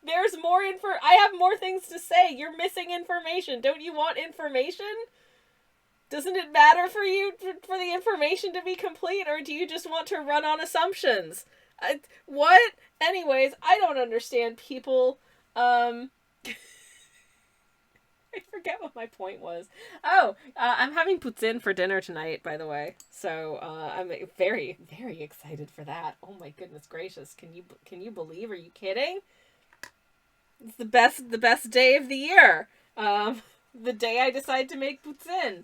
There's more I have more things to say. You're missing information. Don't you want information? Doesn't it matter for you for the information to be complete, or do you just want to run on assumptions? What? Anyways, I don't understand people. I forget what my point was. Oh, I'm having poutine for dinner tonight, by the way. So I'm very, very excited for that. Oh my goodness gracious! Can you believe? Are you kidding? It's the best day of the year. The day I decide to make poutine.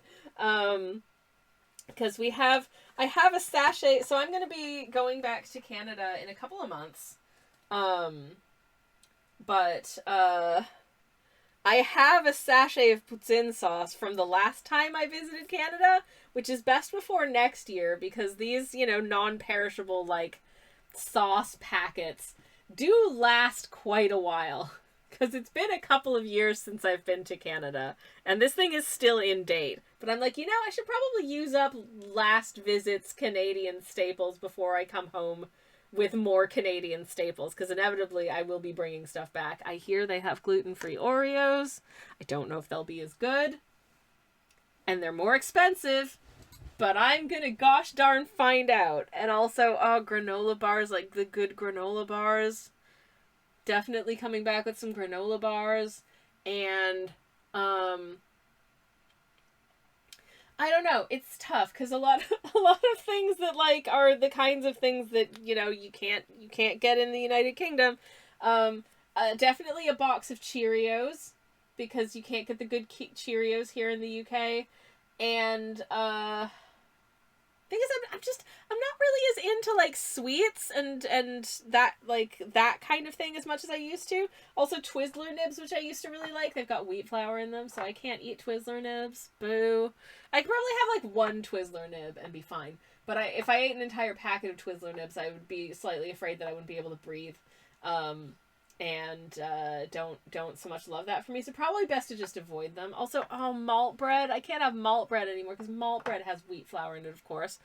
Because I have a sachet, so I'm going to be going back to Canada in a couple of months. But I have a sachet of poutine sauce from the last time I visited Canada, which is best before next year, because these, non-perishable, like, sauce packets do last quite a while. Because it's been a couple of years since I've been to Canada, and this thing is still in date. But I'm like, I should probably use up last visit's Canadian staples before I come home with more Canadian staples, because inevitably I will be bringing stuff back. I hear they have gluten-free Oreos. I don't know if they'll be as good. And they're more expensive, but I'm gonna gosh darn find out. And also, granola bars, like the good granola bars. Definitely coming back with some granola bars, and I don't know, it's tough because a lot of things that like are the kinds of things that you can't get in the United Kingdom. Definitely a box of Cheerios, because you can't get the good Cheerios here in the UK, and thing is, I'm not really as into like sweets and that kind of thing as much as I used to. Also, Twizzler nibs, which I used to really like, they've got wheat flour in them, so I can't eat Twizzler nibs. Boo. I could probably have like one Twizzler nib and be fine. But if I ate an entire packet of Twizzler nibs, I would be slightly afraid that I wouldn't be able to breathe. And don't so much love that for me, so probably best to just avoid them. Also, malt bread. I can't have malt bread anymore because malt bread has wheat flour in it, of course.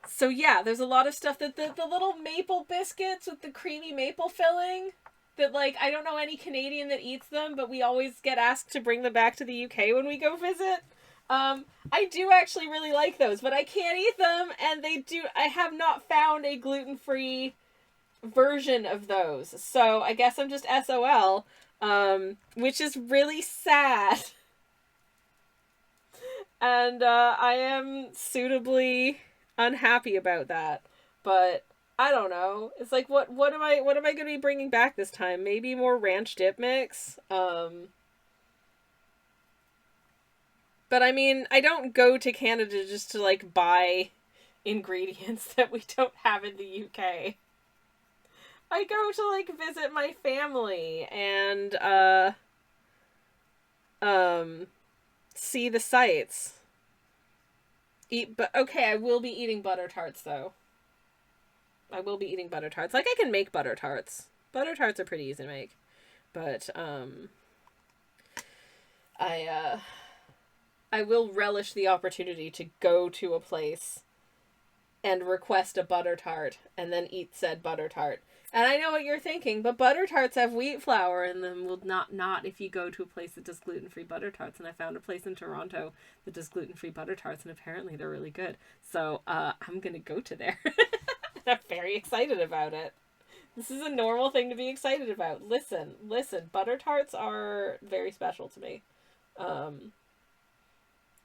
So yeah, there's a lot of stuff that the little maple biscuits with the creamy maple filling that, like, I don't know any Canadian that eats them, but we always get asked to bring them back to the UK when we go visit. I do actually really like those, but I can't eat them, and I have not found a gluten-free version of those, so I guess I'm just SOL, which is really sad. And I am suitably unhappy about that. But I don't know. It's like, what am I going to be bringing back this time? Maybe more ranch dip mix. But I mean, I don't go to Canada just to like buy ingredients that we don't have in the UK. I go to like visit my family and see the sights. I will be eating butter tarts though. I will be eating butter tarts. Like, I can make butter tarts. Butter tarts are pretty easy to make. But I will relish the opportunity to go to a place and request a butter tart and then eat said butter tart. And I know what you're thinking, but butter tarts have wheat flour in them. Well, not if you go to a place that does gluten-free butter tarts. And I found a place in Toronto that does gluten-free butter tarts, and apparently they're really good. So I'm going to go to there. I'm very excited about it. This is a normal thing to be excited about. Listen, butter tarts are very special to me.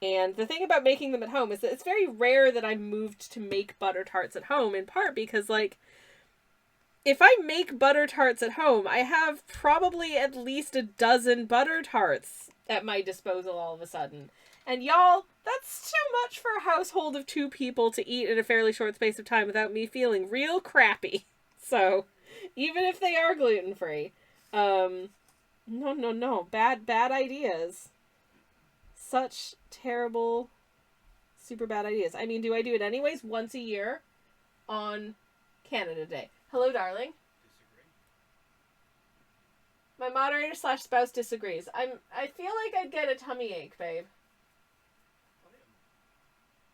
And the thing about making them at home is that it's very rare that I moved to make butter tarts at home, in part because, like, if I make butter tarts at home, I have probably at least a dozen butter tarts at my disposal all of a sudden. And y'all, that's too much for a household of 2 people to eat in a fairly short space of time without me feeling real crappy. So, even if they are gluten-free. No. Bad ideas. Such terrible super bad ideas. I mean, do I do it anyways once a year on Canada Day? Hello, darling. Disagree. My moderator slash spouse disagrees. I feel like I'd get a tummy ache, babe.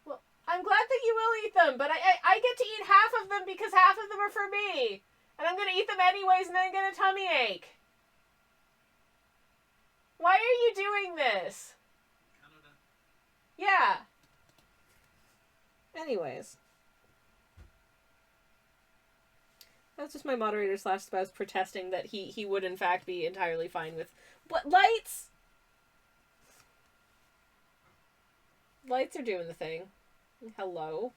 Well, I'm glad that you will eat them, but I get to eat half of them because half of them are for me. And I'm going to eat them anyways and then get a tummy ache. Why are you doing this? Canada. Yeah. Anyways. That's just my moderator slash spouse protesting that he would in fact be entirely fine with... What? Lights? Lights are doing the thing. Hello?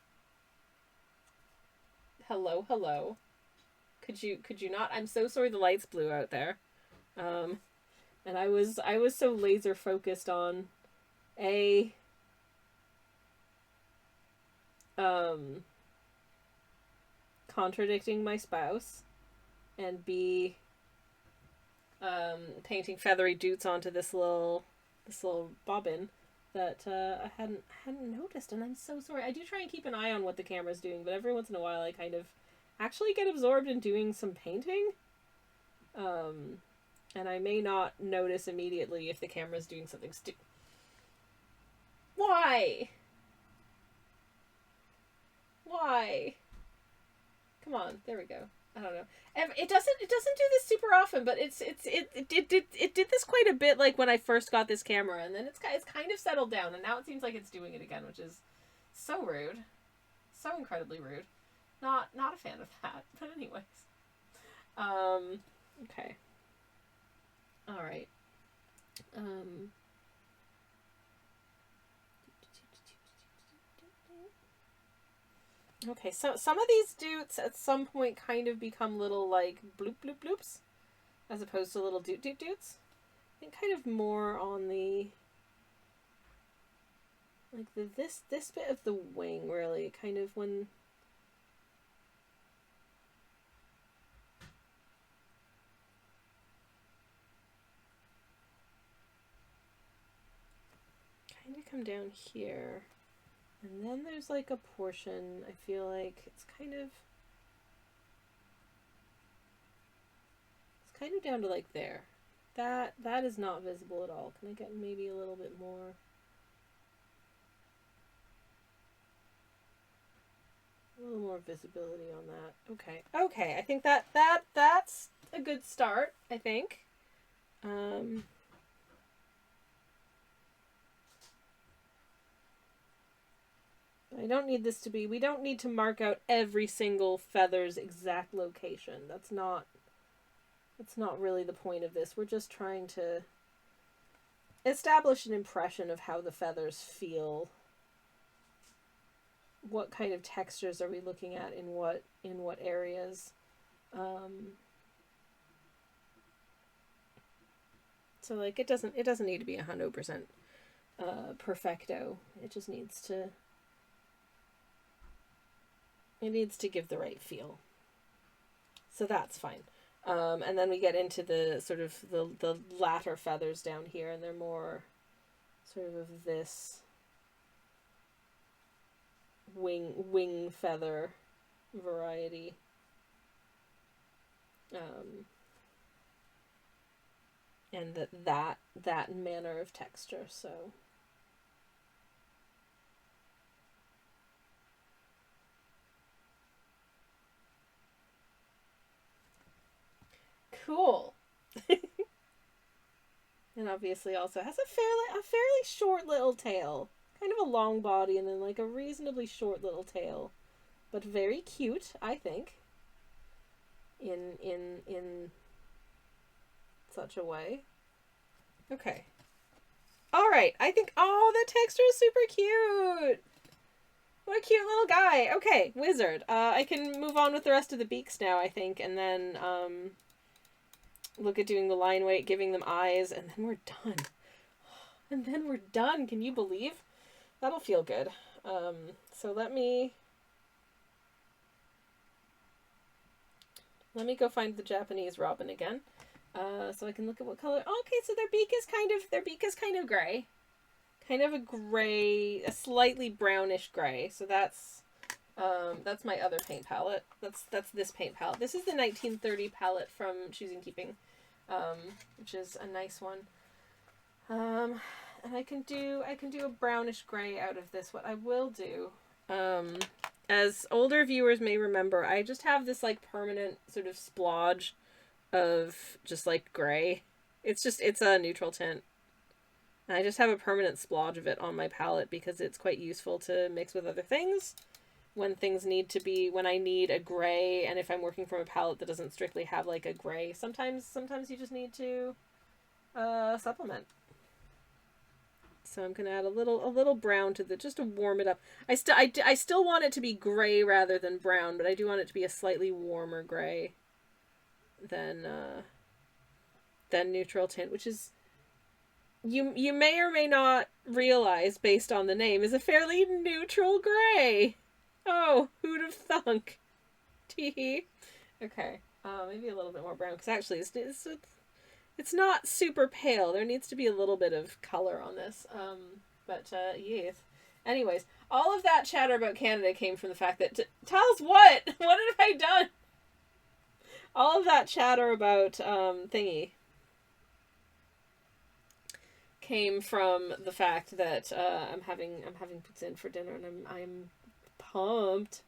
Hello, hello. Could you not? I'm so sorry the lights blew out there. And I was so laser focused on contradicting my spouse, and B, painting feathery doots onto this little bobbin that I hadn't noticed, and I'm so sorry. I do try and keep an eye on what the camera's doing, but every once in a while I kind of actually get absorbed in doing some painting. And I may not notice immediately if the camera's doing something stupid. Why? Why? Come on, there we go. I don't know. It doesn't do this super often, but it did this quite a bit, like when I first got this camera, and then it's kind of settled down, and now it seems like it's doing it again, which is so rude, so incredibly rude. Not a fan of that, but anyways. Okay. All right. Okay, so some of these doots at some point kind of become little, like, bloop bloop bloops, as opposed to little doot doot doots. I think kind of more on the, like, this bit of the wing, really, kind of when... kind of come down here. And then there's like a portion, I feel like it's kind of down to like there. That is not visible at all. Can I get maybe a little bit more? A little more visibility on that. Okay. Okay, I think that's a good start, I think. I don't need this to be... We don't need to mark out every single feather's exact location. That's not really the point of this. We're just trying to establish an impression of how the feathers feel. What kind of textures are we looking at in what areas? So like it doesn't need to be 100% perfecto. It just needs to... It needs to give the right feel. So that's fine. And then we get into the sort of the latter feathers down here, and they're more sort of this wing feather variety. And that manner of texture, so... Cool. And obviously also has a fairly short little tail. Kind of a long body and then like a reasonably short little tail. But very cute, I think. In such a way. Okay. Alright, I think... Oh, the texture is super cute! What a cute little guy! Okay, wizard. I can move on with the rest of the beaks now, I think, and then, look at doing the line weight, giving them eyes, and then we're done. And then we're done. Can you believe? That'll feel good. So let me go find the Japanese robin again. So I can look at what color. Oh, okay, so their beak is kind of gray. kind of a gray, a slightly brownish gray. So that's my other paint palette. That's this paint palette. This is the 1930 palette from Choosing Keeping, which is a nice one. And I can do a brownish gray out of this. What I will do, as older viewers may remember, I just have this like permanent sort of splodge of just like gray. It's a neutral tint. And I just have a permanent splodge of it on my palette because it's quite useful to mix with other things when I need a gray, and if I'm working from a palette that doesn't strictly have like a gray, sometimes you just need to supplement. So I'm gonna add a little brown to just to warm it up. I still want it to be gray rather than brown, but I do want it to be a slightly warmer gray than neutral tint, which is, you may or may not realize based on the name, is a fairly neutral gray. Oh, who'd have thunk? Tee. Okay, maybe a little bit more brown, because actually it's not super pale. There needs to be a little bit of color on this. But yes. Anyways, all of that chatter about Canada came from the fact that Tals, what? What have I done? All of that chatter about thingy came from the fact that I'm having poutine for dinner, and I'm pumped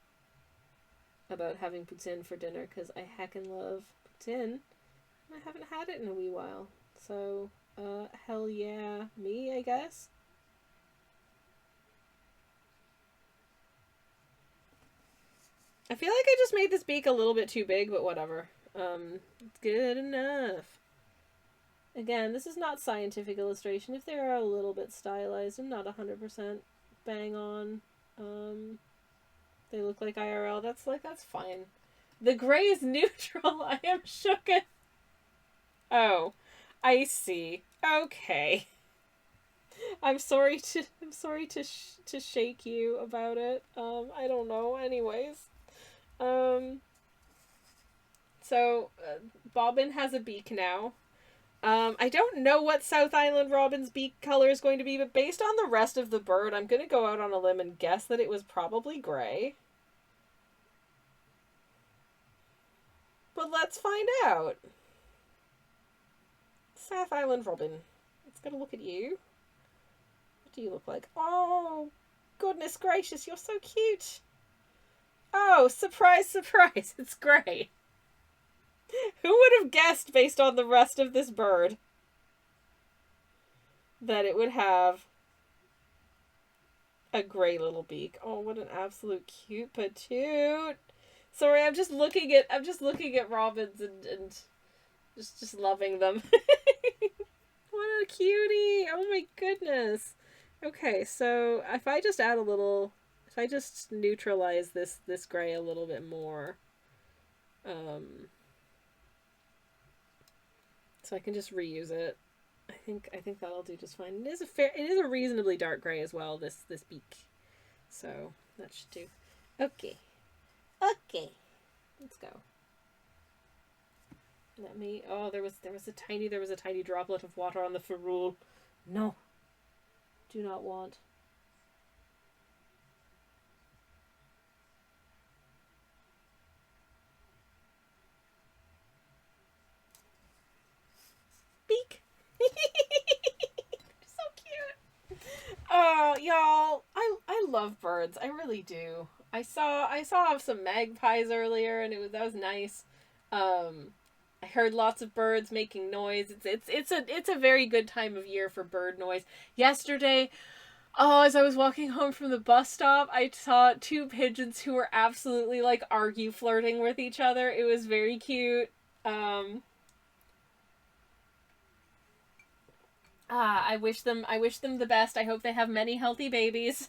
about having poutine for dinner because I heckin' love poutine. I haven't had it in a wee while, so hell yeah, me, I guess. I feel like I just made this beak a little bit too big, but whatever. It's good enough. Again, this is not scientific illustration. If they are a little bit stylized and not 100% bang on, they look like IRL. That's fine. The gray is neutral. I am shooketh. Oh, I see. Okay. I'm sorry to shake you about it. I don't know. Anyways, so Bobbin has a beak now. I don't know what South Island Robin's beak color is going to be, but based on the rest of the bird, I'm going to go out on a limb and guess that it was probably gray. But let's find out. South Island Robin. Let's get a look at you. What do you look like? Oh, goodness gracious, you're so cute. Oh, surprise, surprise, it's gray. Who would have guessed, based on the rest of this bird, that it would have a gray little beak? Oh, what an absolute cute patoot. Sorry, I'm just looking at robins and just loving them. What a cutie. Oh my goodness. Okay, so if I just add if I just neutralize this gray a little bit more, so I can just reuse it. I think that'll do just fine. It is a reasonably dark gray as well, this beak. So that should do. Okay. Let's go. Oh, there was a tiny droplet of water on the ferrule. No. Do not want. Beak. So cute. Oh, y'all, I love birds. I really do. I saw some magpies earlier, and that was nice. I heard lots of birds making noise. It's a very good time of year for bird noise. Yesterday, as I was walking home from the bus stop, I saw two pigeons who were absolutely like flirting with each other. It was very cute. I wish them the best. I hope they have many healthy babies.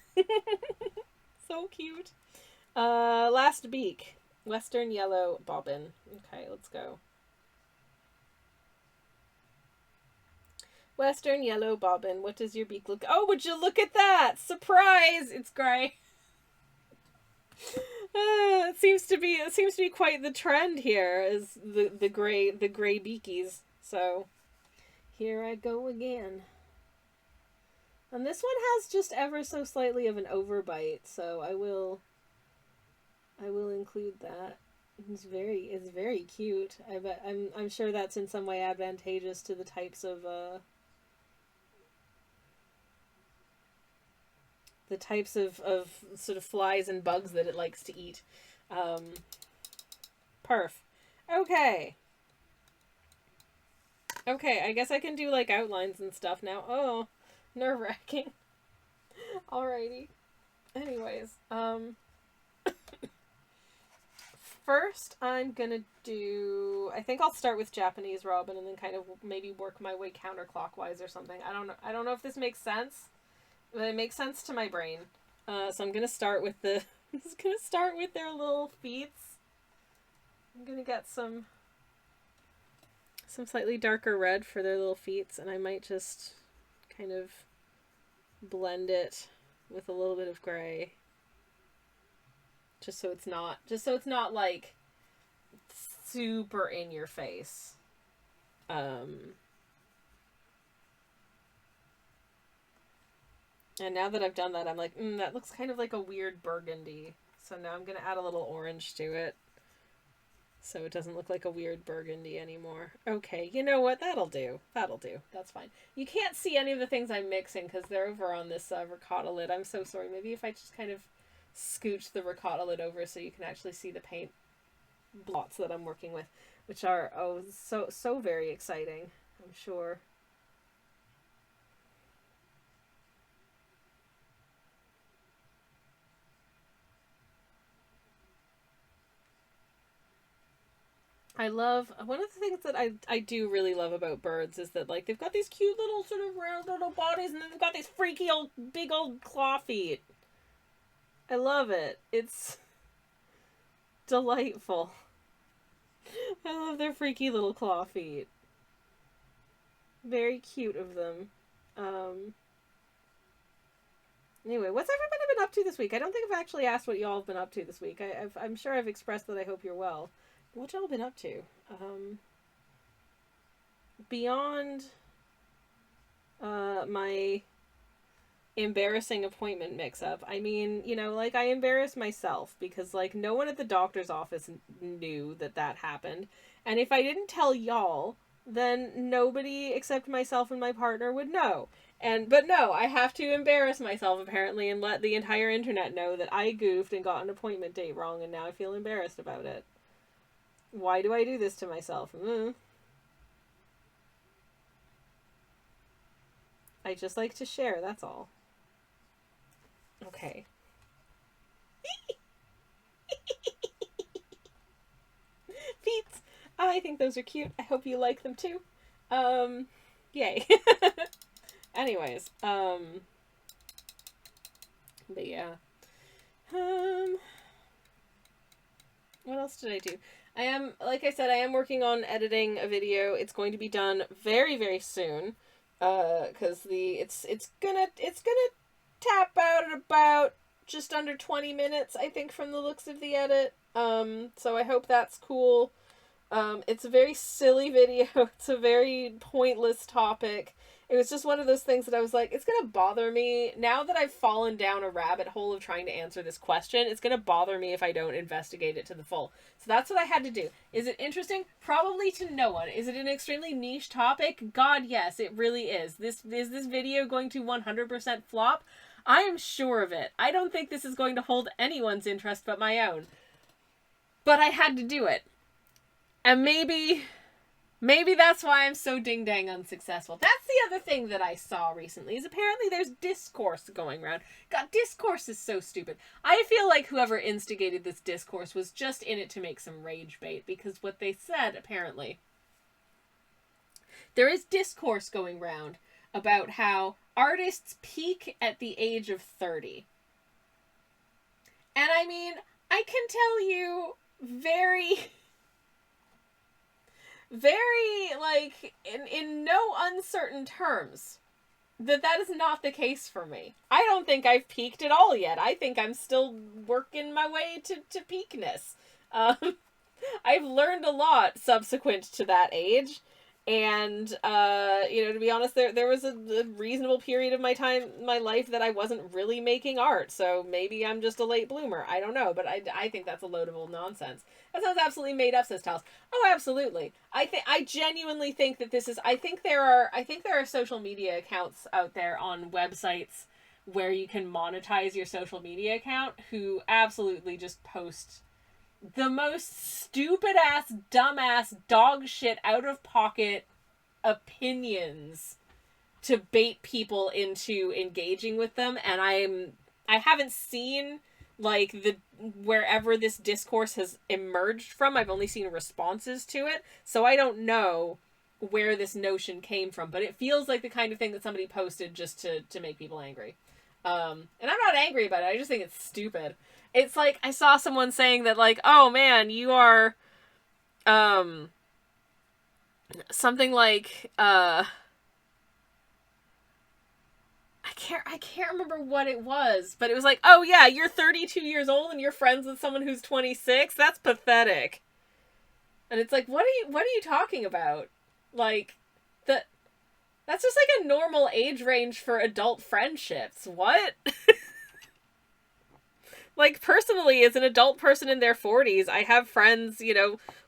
So cute. Last beak. Western yellow bobbin. Okay, let's go. Western yellow bobbin. What does your beak look? Oh, would you look at that? Surprise! It's gray. It seems to be quite the trend here, is the gray beakies. So here I go again. And this one has just ever so slightly of an overbite, so I will include that. It's very cute. I'm sure that's in some way advantageous to the types of sort of flies and bugs that it likes to eat. Perf. Okay. Okay, I guess I can do like outlines and stuff now. Oh, nerve-wracking. Alrighty. Anyways, first I'm gonna do, I think I'll start with Japanese Robin and then kind of maybe work my way counterclockwise or something. I don't know if this makes sense, but it makes sense to my brain. So I'm gonna start with the I'm just gonna start with their little feet. I'm gonna get some slightly darker red for their little feet, and I might just kind of blend it with a little bit of gray. Just so it's not like super in your face. And now that I've done that, I'm like, that looks kind of like a weird burgundy. So now I'm going to add a little orange to it. So it doesn't look like a weird burgundy anymore. Okay, you know what? That'll do. That'll do. That's fine. You can't see any of the things I'm mixing because they're over on this ricotta lid. I'm so sorry. Maybe if I just kind of scooch the ricotta lid over so you can actually see the paint blots that I'm working with, which are, oh, so very exciting, I'm sure. I love, one of the things that I do really love about birds is that, like, they've got these cute little sort of round little bodies and then they've got these freaky old, big old claw feet. I love it. It's delightful. I love their freaky little claw feet. Very cute of them. Anyway, what's everybody been up to this week? I don't think I've actually asked what y'all have been up to this week. I'm sure I've expressed that I hope you're well. What y'all been up to? Beyond my embarrassing appointment mix-up, I mean, you know, like, I embarrassed myself because, like, no one at the doctor's office knew that happened. And if I didn't tell y'all, then nobody except myself and my partner would know. But no, I have to embarrass myself, apparently, and let the entire internet know that I goofed and got an appointment date wrong, and now I feel embarrassed about it. Why do I do this to myself? I just like to share, that's all. Okay. Feet! I think those are cute. I hope you like them too. Yay. Anyways, but yeah. What else did I do? Like I said, I am working on editing a video. It's going to be done very, very soon. Cause it's gonna tap out at about just under 20 minutes, I think, from the looks of the edit. So I hope that's cool. It's a very silly video. It's a very pointless topic. It was just one of those things that I was like, it's gonna bother me. Now that I've fallen down a rabbit hole of trying to answer this question, it's gonna bother me if I don't investigate it to the full. So that's what I had to do. Is it interesting? Probably to no one. Is it an extremely niche topic? God, yes, it really is. Is this video going to 100% flop? I am sure of it. I don't think this is going to hold anyone's interest but my own. But I had to do it. And maybe that's why I'm so ding-dang unsuccessful. That's the other thing that I saw recently, is apparently there's discourse going around. God, discourse is so stupid. I feel like whoever instigated this discourse was just in it to make some rage bait, because what they said, apparently, there is discourse going around about how artists peak at the age of 30. And I mean, I can tell you very, like, in no uncertain terms, that is not the case for me. I don't think I've peaked at all yet. I think I'm still working my way to peakness. I've learned a lot subsequent to that age, And, to be honest, there was a reasonable period of my life that I wasn't really making art. So maybe I'm just a late bloomer. I don't know, but I think that's a load of old nonsense. That sounds absolutely made up, says Talis. Oh, absolutely. I genuinely think that this is, I think there are social media accounts out there on websites where you can monetize your social media account who absolutely just post the most stupid ass, dumbass, dog shit, out of pocket opinions to bait people into engaging with them. And I haven't seen like the wherever this discourse has emerged from. I've only seen responses to it, so I don't know where this notion came from, but it feels like the kind of thing that somebody posted just to make people angry. And I'm not angry about it. I just think it's stupid. It's like I saw someone saying that like, oh man, you are something like I can't remember what it was, but it was like, oh yeah, you're 32 years old and you're friends with someone who's 26. That's pathetic. And it's like, what are you talking about? Like that's just like a normal age range for adult friendships. What? Like, personally, as an adult person in their 40s, I have friends,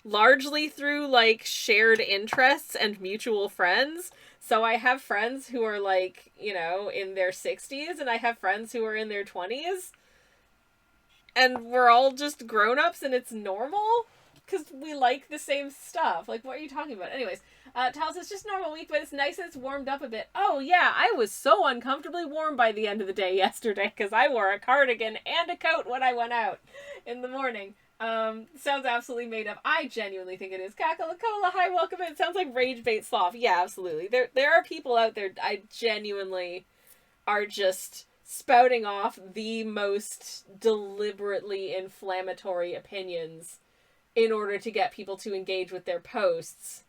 largely through, like, shared interests and mutual friends. So I have friends who are, like, in their 60s, and I have friends who are in their 20s. And we're all just grown-ups, and it's normal? Because we like the same stuff. Like, what are you talking about? Anyways, Talis, it's just a normal week, but it's nice that it's warmed up a bit. Oh, yeah, I was so uncomfortably warm by the end of the day yesterday, because I wore a cardigan and a coat when I went out in the morning. Sounds absolutely made up. I genuinely think it is. Kakalakola, hi, welcome in. It sounds like Rage Bait Sloth. Yeah, absolutely. There are people out there, I genuinely are just spouting off the most deliberately inflammatory opinions in order to get people to engage with their posts,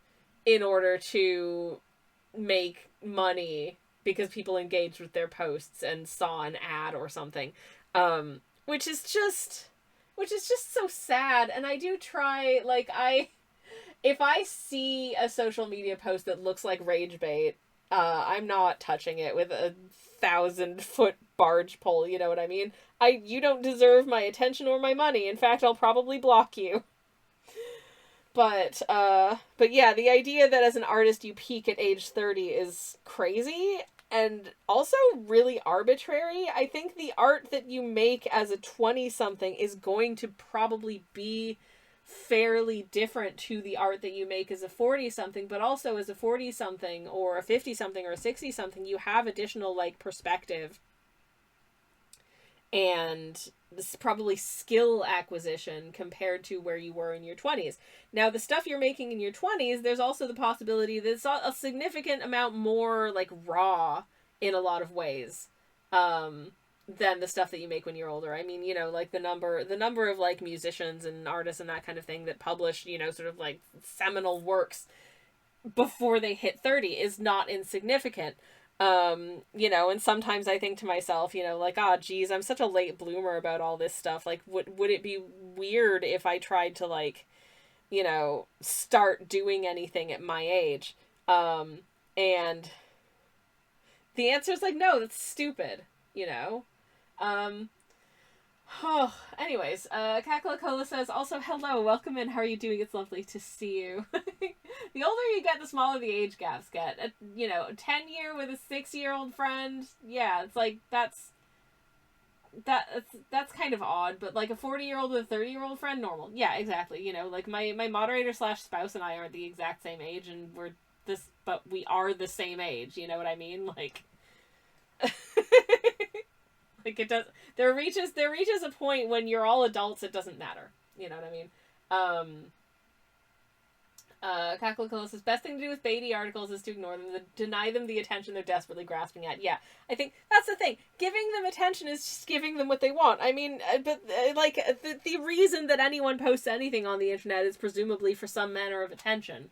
in order to make money because people engaged with their posts and saw an ad or something. Which is just so sad. And I do try, like, if I see a social media post that looks like rage bait, I'm not touching it with a 1,000-foot barge pole, you know what I mean? You don't deserve my attention or my money. In fact, I'll probably block you. But yeah, the idea that as an artist you peak at age 30 is crazy and also really arbitrary. I think the art that you make as a 20-something is going to probably be fairly different to the art that you make as a 40-something, but also as a 40-something or a 50-something or a 60-something, you have additional, like, perspective and this is probably skill acquisition compared to where you were in your 20s. Now, the stuff you're making in your 20s, there's also the possibility that it's a significant amount more, like, raw in a lot of ways than the stuff that you make when you're older. I mean, like, the number of, like, musicians and artists and that kind of thing that publish, sort of, like, seminal works before they hit 30 is not insignificant. And sometimes I think to myself, like, geez, I'm such a late bloomer about all this stuff. Like, would it be weird if I tried to, like, start doing anything at my age? And the answer is like, no, that's stupid, Oh, anyways, Kakalakola says, also, hello, welcome in, how are you doing? It's lovely to see you. The older you get, the smaller the age gaps get. A 10-year with a 6-year-old friend, yeah, it's like, that's kind of odd, but like a 40-year-old with a 30-year-old friend, normal. Yeah, exactly, like my moderator / spouse and I aren't the exact same age, and but we are the same age, you know what I mean? Like... Like, it does. There reaches a point when you're all adults, it doesn't matter. You know what I mean? Kakalakola says, best thing to do with baity articles is to ignore them, deny them the attention they're desperately grasping at. Yeah, I think that's the thing. Giving them attention is just giving them what they want. I mean, the reason that anyone posts anything on the internet is presumably for some manner of attention.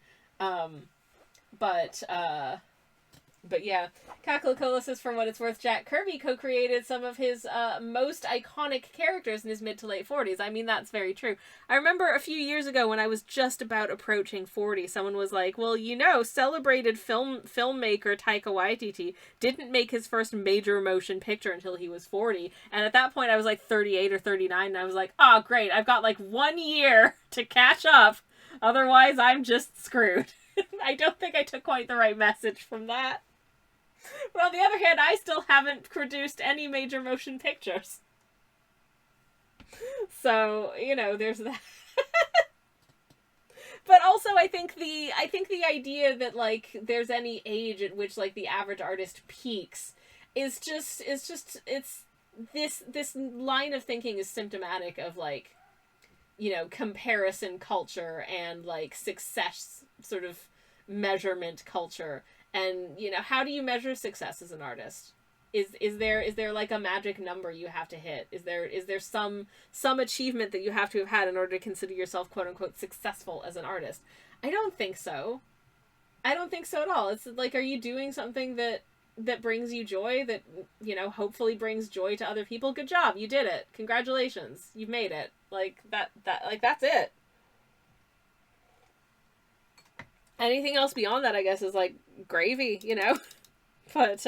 But yeah, Caculacola says, for what it's worth, Jack Kirby co-created some of his most iconic characters in his mid to late 40s. I mean, that's very true. I remember a few years ago when I was just about approaching 40, someone was like, well, you know, celebrated filmmaker Taika Waititi didn't make his first major motion picture until he was 40. And at that point, I was like 38 or 39, and I was like, oh, great, I've got like 1 year to catch up. Otherwise, I'm just screwed. I don't think I took quite the right message from that. But on the other hand, I still haven't produced any major motion pictures. So, you know, there's that. But also I think the idea that like there's any age at which like the average artist peaks is just it's this line of thinking is symptomatic of like, you know, comparison culture and like success sort of measurement culture. And, you know, how do you measure success as an artist? Is there like a magic number you have to hit? Is there some achievement that you have to have had in order to consider yourself quote unquote successful as an artist? I don't think so. I don't think so at all. It's like, are you doing something that brings you joy, that, you know, hopefully brings joy to other people? Good job. You did it. Congratulations. You've made it. Like that's it. Anything else beyond that, I guess, is like gravy, you know? But,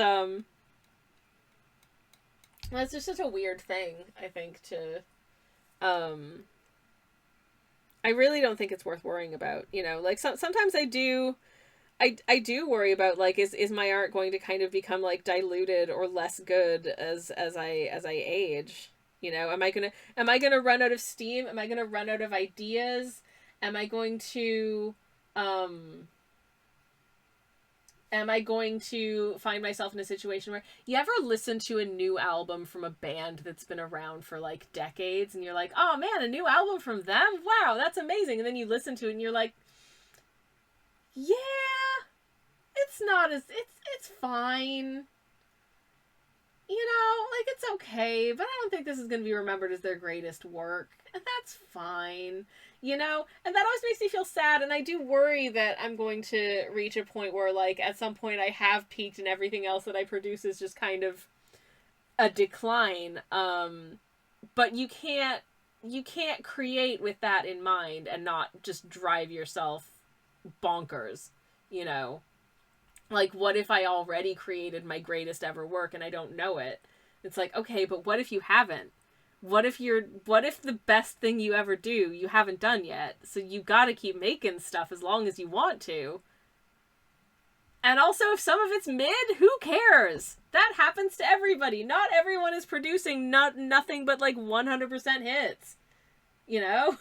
that's just such a weird thing, I think, to, I really don't think it's worth worrying about, you know? Like, sometimes I do worry about, like, is my art going to kind of become, like, diluted or less good as I age? You know, am I gonna run out of steam? Am I gonna run out of ideas? Am I going to find myself in a situation where you ever listen to a new album from a band that's been around for like decades and you're like, oh man, a new album from them? Wow, that's amazing. And then you listen to it and you're like, yeah, it's not as, it's fine. You know, like, it's okay, but I don't think this is going to be remembered as their greatest work, and that's fine, you know? And that always makes me feel sad, and I do worry that I'm going to reach a point where, like, at some point I have peaked and everything else that I produce is just kind of a decline, but you can't create with that in mind and not just drive yourself bonkers, you know? Like, what if I already created my greatest ever work and I don't know it? It's like, okay, but what if you haven't? What if the best thing you ever do, you haven't done yet? So you gotta keep making stuff as long as you want to. And also, if some of it's mid, who cares? That happens to everybody. Not everyone is producing nothing but, like, 100% hits. You know?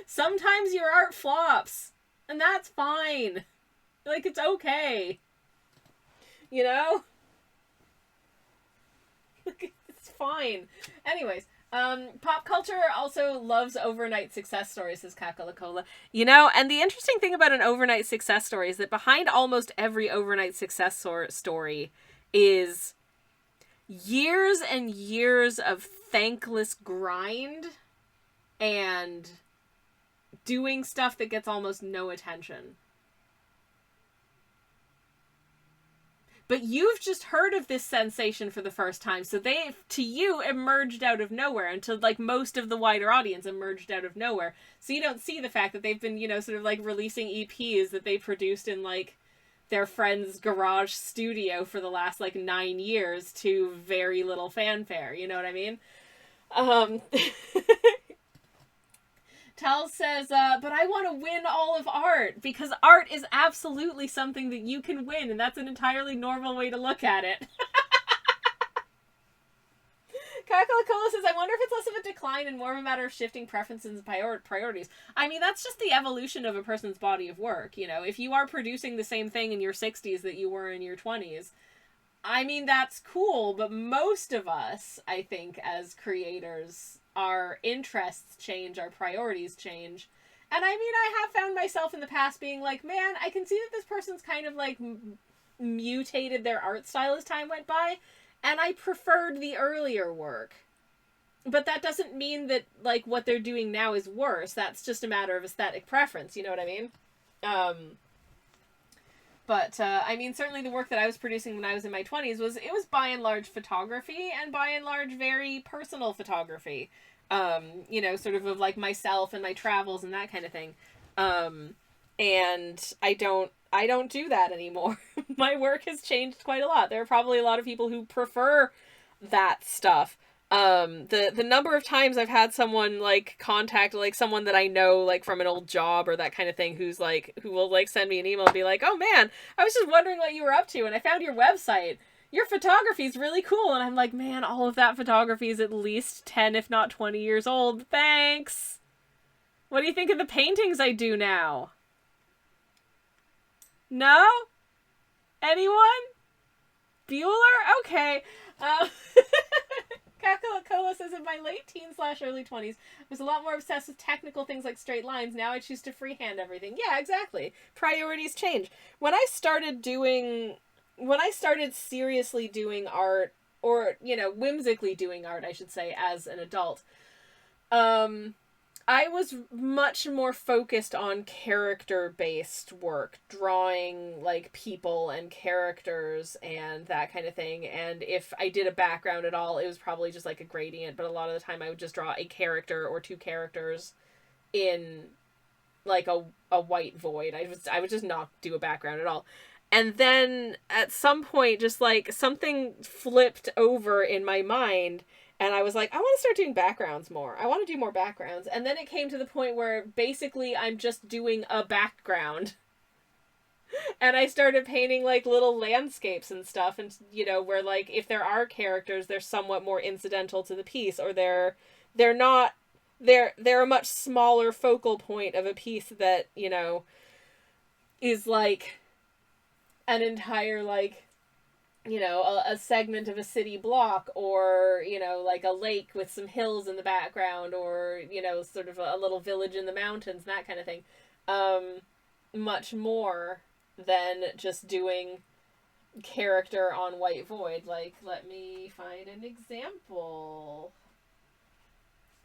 Sometimes your art flops. And that's fine. Like, it's okay. You know? It's fine. Anyways, pop culture also loves overnight success stories, says Caculacola. You know, and the interesting thing about an overnight success story is that behind almost every overnight success story is years and years of thankless grind and doing stuff that gets almost no attention. But you've just heard of this sensation for the first time, so they, to you, emerged out of nowhere, and to, like, most of the wider audience emerged out of nowhere. So you don't see the fact that they've been, you know, sort of, like, releasing EPs that they produced in, like, their friend's garage studio for the last, like, 9 years to very little fanfare, you know what I mean? Tal says, but I want to win all of art, because art is absolutely something that you can win, and that's an entirely normal way to look at it. Caculacola says, I wonder if it's less of a decline and more of a matter of shifting preferences and priorities. I mean, that's just the evolution of a person's body of work, you know? If you are producing the same thing in your 60s that you were in your 20s, I mean, that's cool, but most of us, I think, as creators, our interests change, our priorities change. And I mean, I have found myself in the past being like, man, I can see that this person's kind of like mutated their art style as time went by, and I preferred the earlier work. But that doesn't mean that, like, what they're doing now is worse. That's just a matter of aesthetic preference, you know what I mean? But, I mean, certainly the work that I was producing when I was in my 20s was by and large photography, and by and large very personal photography. You know, sort of like myself and my travels and that kind of thing. And I don't do that anymore. My work has changed quite a lot. There are probably a lot of people who prefer that stuff. The number of times I've had someone like contact like someone that I know like from an old job or that kind of thing who will like send me an email and be like, "Oh man, I was just wondering what you were up to and I found your website. Your photography is really cool." And I'm like, "Man, all of that photography is at least 10 if not 20 years old. Thanks. What do you think of the paintings I do now?" No? Anyone? Bueller? Okay. Coca-Cola says, in my late teens/early 20s, I was a lot more obsessed with technical things like straight lines. Now I choose to freehand everything. Yeah, exactly. Priorities change. When I started seriously doing art, or, you know, whimsically doing art, I should say, as an adult, I was much more focused on character-based work, drawing, like, people and characters and that kind of thing, and if I did a background at all, it was probably just, like, a gradient, but a lot of the time I would just draw a character or two characters in, like, a white void. I would just not do a background at all. And then, at some point, just, like, something flipped over in my mind, and I was like, I want to start doing backgrounds more. I want to do more backgrounds. And then it came to the point where basically I'm just doing a background. And I started painting like little landscapes and stuff. And, you know, where like if there are characters, they're somewhat more incidental to the piece, or they're a much smaller focal point of a piece that, you know, is like an entire like, you know, a segment of a city block, or, you know, like a lake with some hills in the background, or, you know, sort of a little village in the mountains, that kind of thing. Much more than just doing character on white void. Like, let me find an example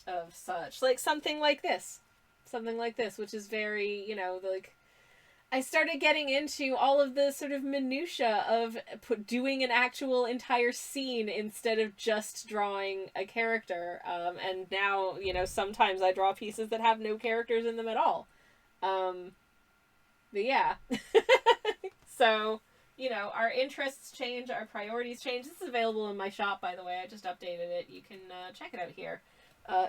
of such. Like, something like this. Something like this, which is very, you know, like, I started getting into all of the sort of minutia of doing an actual entire scene instead of just drawing a character. And now, you know, sometimes I draw pieces that have no characters in them at all. But yeah. So, you know, our interests change, our priorities change. This is available in my shop, by the way. I just updated it. You can check it out here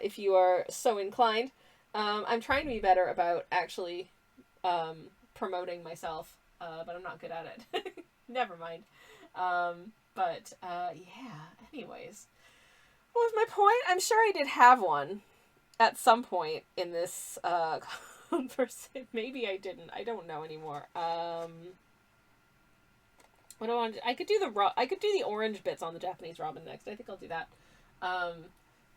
if you are so inclined. I'm trying to be better about actually promoting myself, but I'm not good at it. Never mind. Yeah, anyways. What was my point? I'm sure I did have one at some point in this conversation. Maybe I didn't. I don't know anymore. What do I want to do? I could do the orange bits on the Japanese robin next. I think I'll do that.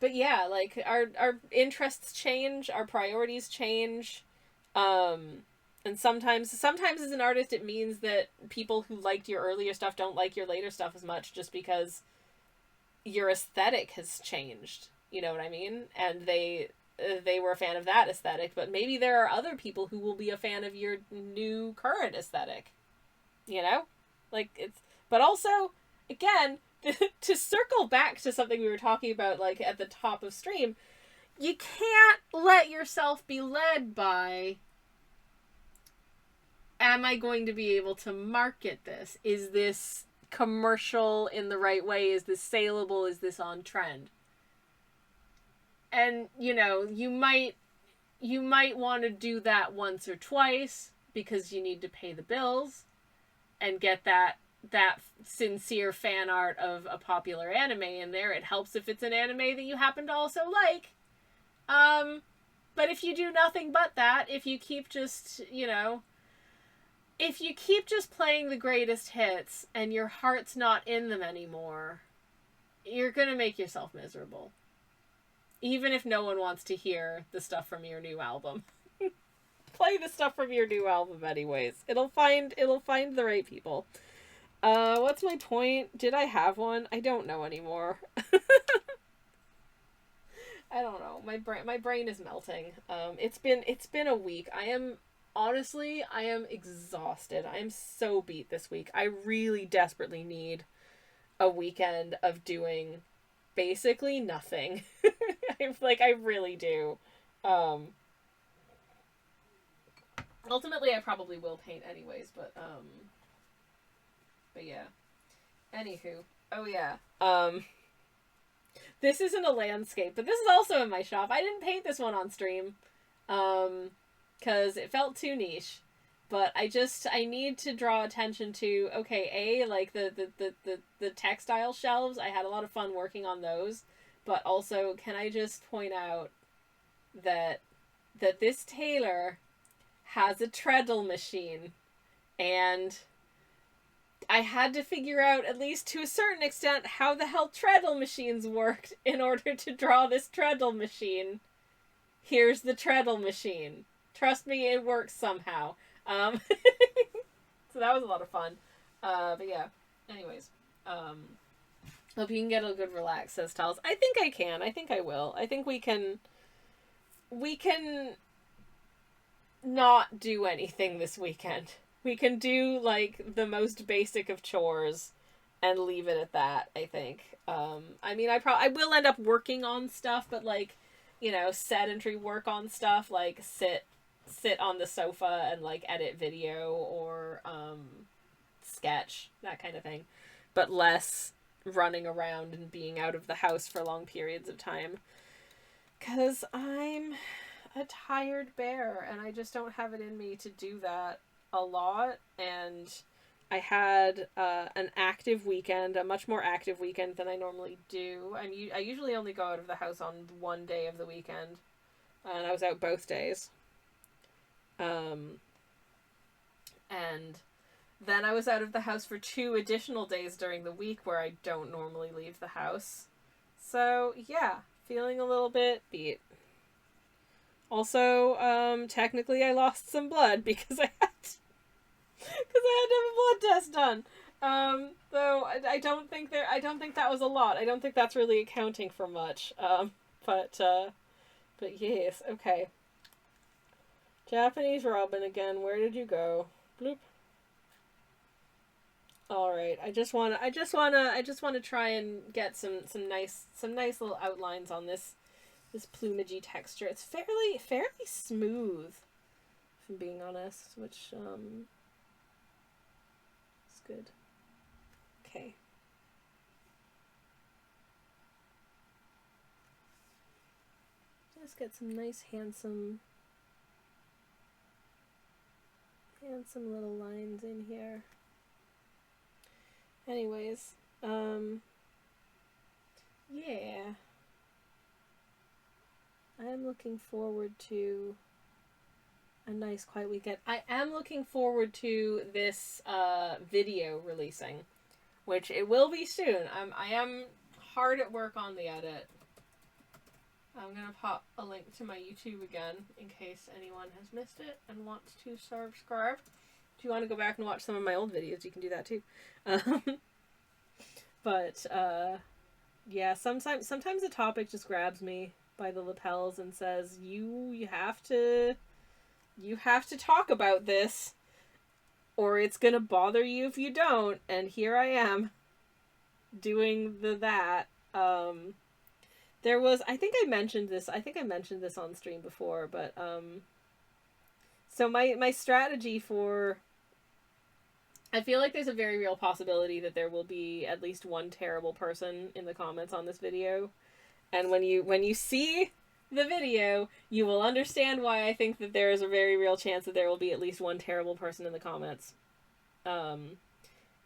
But yeah, like our interests change, our priorities change. And sometimes as an artist, it means that people who liked your earlier stuff don't like your later stuff as much, just because your aesthetic has changed. You know what I mean? And they were a fan of that aesthetic, but maybe there are other people who will be a fan of your new current aesthetic. You know? Like, it's... But also, again, to circle back to something we were talking about, like, at the top of stream, you can't let yourself be led by... Am I going to be able to market this? Is this commercial in the right way? Is this saleable? Is this on trend? And, you know, you might want to do that once or twice because you need to pay the bills and get that sincere fan art of a popular anime in there. It helps if it's an anime that you happen to also like. But if you do nothing but that, if you keep just, you know... If you keep just playing the greatest hits and your heart's not in them anymore, you're going to make yourself miserable. Even if no one wants to hear the stuff from your new album. Play the stuff from your new album anyways. It'll find the right people. What's my point? Did I have one? I don't know anymore. I don't know. My brain is melting. It's been a week. I am honestly, I am exhausted. I am so beat this week. I really desperately need a weekend of doing basically nothing. I really do. Um, Ultimately, I probably will paint anyways, but yeah. Anywho, oh yeah. This isn't a landscape, but this is also in my shop. I didn't paint this one on stream, because it felt too niche. But I need to draw attention to, okay, like the textile shelves. I had a lot of fun working on those, but also can I just point out that this tailor has a treadle machine, and I had to figure out, at least to a certain extent, how the hell treadle machines worked in order to draw this treadle machine. Here's the treadle machine. Trust me, it works somehow. So that was a lot of fun. But yeah. Anyways. Hope you can get a good relax, says Tals. I think I can. I think I will. I think we can not do anything this weekend. We can do, like, the most basic of chores and leave it at that, I think. I mean, I will end up working on stuff, but, like, you know, sedentary work on stuff, like sit on the sofa and, like, edit video or sketch, that kind of thing. But less running around and being out of the house for long periods of time. 'Cause I'm a tired bear and I just don't have it in me to do that a lot. And I had an active weekend, a much more active weekend than I normally do. I usually only go out of the house on one day of the weekend, and I was out both days. And then I was out of the house for 2 additional days during the week where I don't normally leave the house. So yeah, feeling a little bit beat. Also, technically I lost some blood because I had to have a blood test done. Though I don't think that was a lot. I don't think that's really accounting for much. But yes, okay. Japanese Robin again. Where did you go? Bloop. All right. I just wanna try and get some nice little outlines on this plumagey texture. It's fairly smooth, if I'm being honest, which is good. Okay. Just get some nice handsome little lines in here. Anyways, yeah. I am looking forward to a nice quiet weekend. I am looking forward to this video releasing, which it will be soon. I am hard at work on the edit. I'm gonna pop a link to my YouTube again in case anyone has missed it and wants to subscribe. If you want to go back and watch some of my old videos, you can do that too. But yeah, sometimes the topic just grabs me by the lapels and says, you have to talk about this or it's gonna bother you if you don't. And here I am doing that. There was, I think I mentioned this on stream before, but so my strategy for, I feel like there's a very real possibility that there will be at least one terrible person in the comments on this video. And when you see the video, you will understand why I think that there is a very real chance that there will be at least one terrible person in the comments. And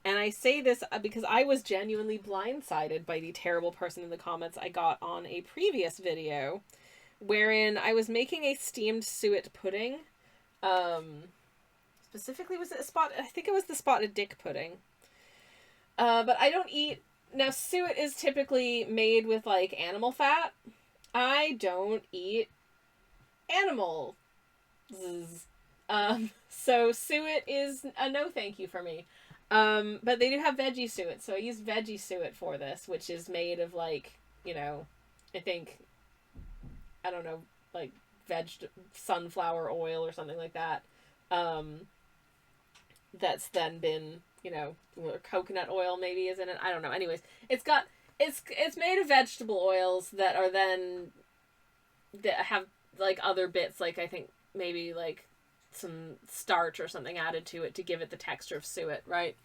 I say this because I was genuinely blindsided by the terrible person in the comments I got on a previous video, wherein I was making a steamed suet pudding. Specifically, was it I think it was the spotted dick pudding. But I don't eat... Now, suet is typically made with, like, animal fat. I don't eat animal. So suet is a no thank you for me. But they do have veggie suet, so I use veggie suet for this, which is made of, like, you know, I don't know, like, sunflower oil or something like that. That's then been, you know, coconut oil maybe is in it. I don't know. Anyways, it's made of vegetable oils that are then, that have like other bits, like I think maybe like some starch or something added to it to give it the texture of suet, right?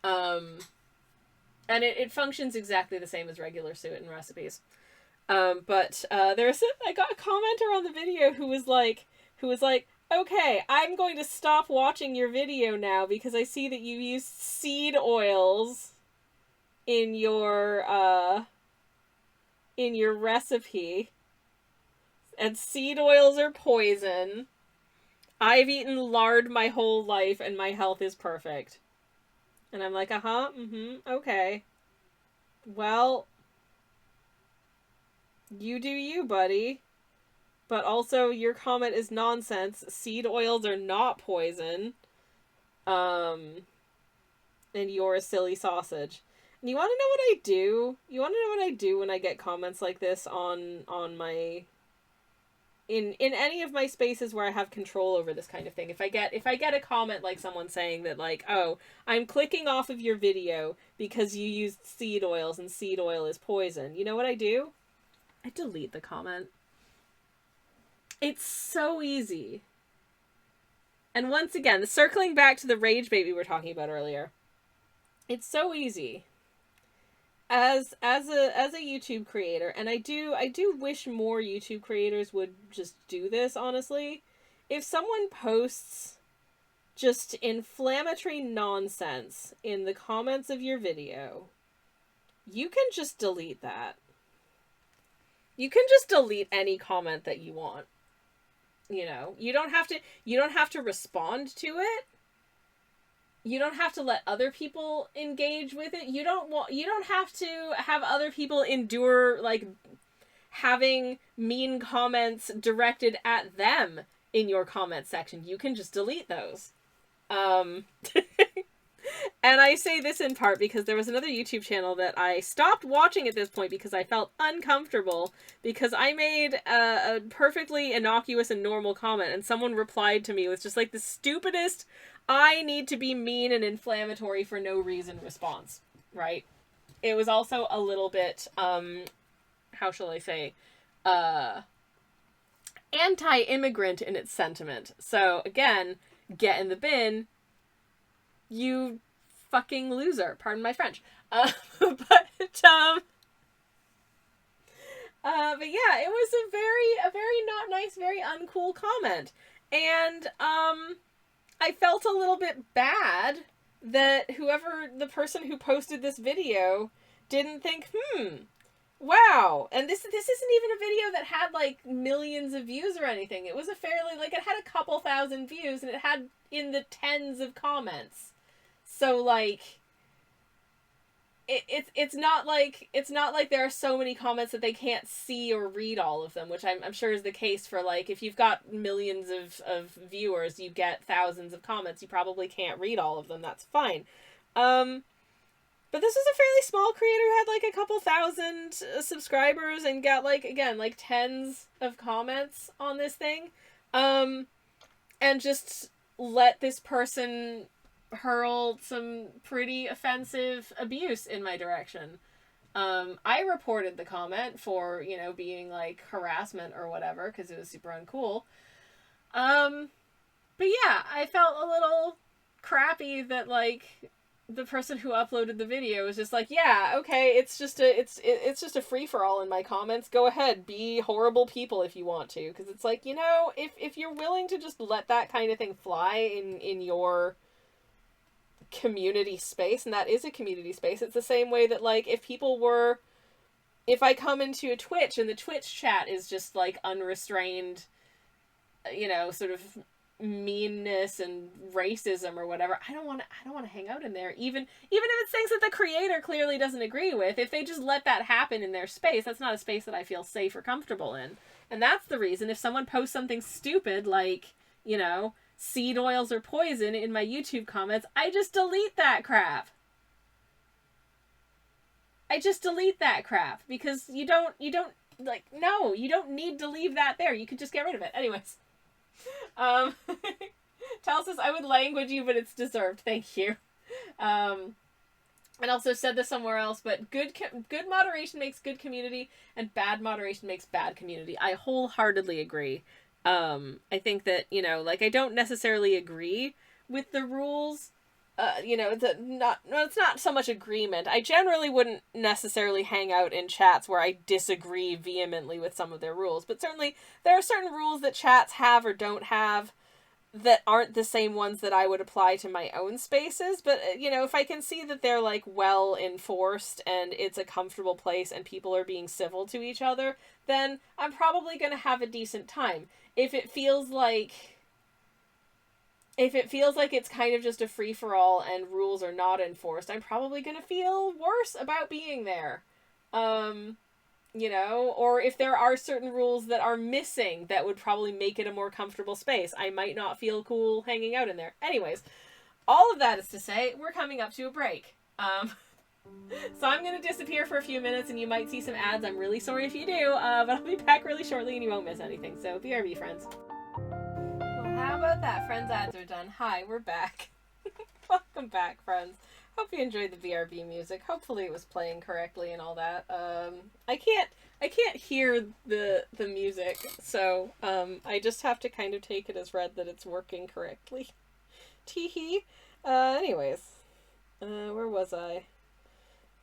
And it functions exactly the same as regular suet in recipes. But I got a commenter on the video who was like, okay, I'm going to stop watching your video now because I see that you use seed oils in your recipe, and seed oils are poison. I've eaten lard my whole life and my health is perfect. And I'm like, okay. Well, you do you, buddy. But also, your comment is nonsense. Seed oils are not poison. And you're a silly sausage. And you want to know what I do? You want to know what I do when I get comments like this on my... In any of my spaces where I have control over this kind of thing. If I get a comment like someone saying that, like, oh, I'm clicking off of your video because you used seed oils and seed oil is poison. You know what I do? I delete the comment. It's so easy. And once again, circling back to the rage bait we were talking about earlier. It's so easy. As a YouTube creator, and I do wish more YouTube creators would just do this, honestly. If someone posts just inflammatory nonsense in the comments of your video, you can just delete that. You can just delete any comment that you want. You know, you don't have to respond to it. You don't have to let other people engage with it. You don't have to have other people endure, like, having mean comments directed at them in your comment section. You can just delete those. And I say this in part because there was another YouTube channel that I stopped watching at this point because I felt uncomfortable because I made a perfectly innocuous and normal comment and someone replied to me with just like the stupidest I need to be mean and inflammatory for no reason response, right? It was also a little bit, how shall I say, anti-immigrant in its sentiment. So again, get in the bin, you fucking loser. Pardon my French. But yeah, it was a very not nice, very uncool comment. And, I felt a little bit bad that the person who posted this video didn't think, wow. And this isn't even a video that had, like, millions of views or anything. It was a fairly, like, it had a couple thousand views, and it had in the tens of comments. So, like, it's not like there are so many comments that they can't see or read all of them, which I'm sure is the case for, like, if you've got millions of viewers, you get thousands of comments, you probably can't read all of them, that's fine. But this was a fairly small creator who had, like, a couple thousand subscribers and got, like, again, like, tens of comments on this thing. And just let this person hurl some pretty offensive abuse in my direction. I reported the comment for, you know, being, like, harassment or whatever, because it was super uncool. But yeah, I felt a little crappy that, like, the person who uploaded the video was just like, yeah, okay, it's just a free-for-all in my comments. Go ahead, be horrible people if you want to. Because it's like, you know, if you're willing to just let that kind of thing fly in your community space, and that is a community space, it's the same way that, like, if I come into a Twitch and the Twitch chat is just, like, unrestrained, you know, sort of meanness and racism or whatever, I don't want to hang out in there, even if it's things that the creator clearly doesn't agree with. If they just let that happen in their space, that's not a space that I feel safe or comfortable in. And that's the reason if someone posts something stupid like, you know, seed oils are poison in my YouTube comments, I just delete that crap. Because you don't like, no, you don't need to leave that there. You could just get rid of it. Anyways. Tell says, I would language you, but it's deserved. Thank you. And also said this somewhere else, but good moderation makes good community, and bad moderation makes bad community. I wholeheartedly agree. I think that, you know, like, I don't necessarily agree with the rules. You know, it's not so much agreement. I generally wouldn't necessarily hang out in chats where I disagree vehemently with some of their rules, but certainly there are certain rules that chats have or don't have that aren't the same ones that I would apply to my own spaces. But, you know, if I can see that they're, like, well enforced and it's a comfortable place and people are being civil to each other, then I'm probably going to have a decent time. If it feels like it's kind of just a free-for-all and rules are not enforced, I'm probably going to feel worse about being there. You know, or if there are certain rules that are missing that would probably make it a more comfortable space, I might not feel cool hanging out in there. Anyways, all of that is to say, we're coming up to a break. So I'm going to disappear for a few minutes and you might see some ads. I'm really sorry if you do, but I'll be back really shortly and you won't miss anything. So BRB, friends. Well, how about that? Friends, ads are done. Hi, we're back. Welcome back, friends. Hope you enjoyed the BRB music. Hopefully it was playing correctly and all that. I can't hear the music, so I just have to kind of take it as read that it's working correctly. Teehee. Anyways, where was I?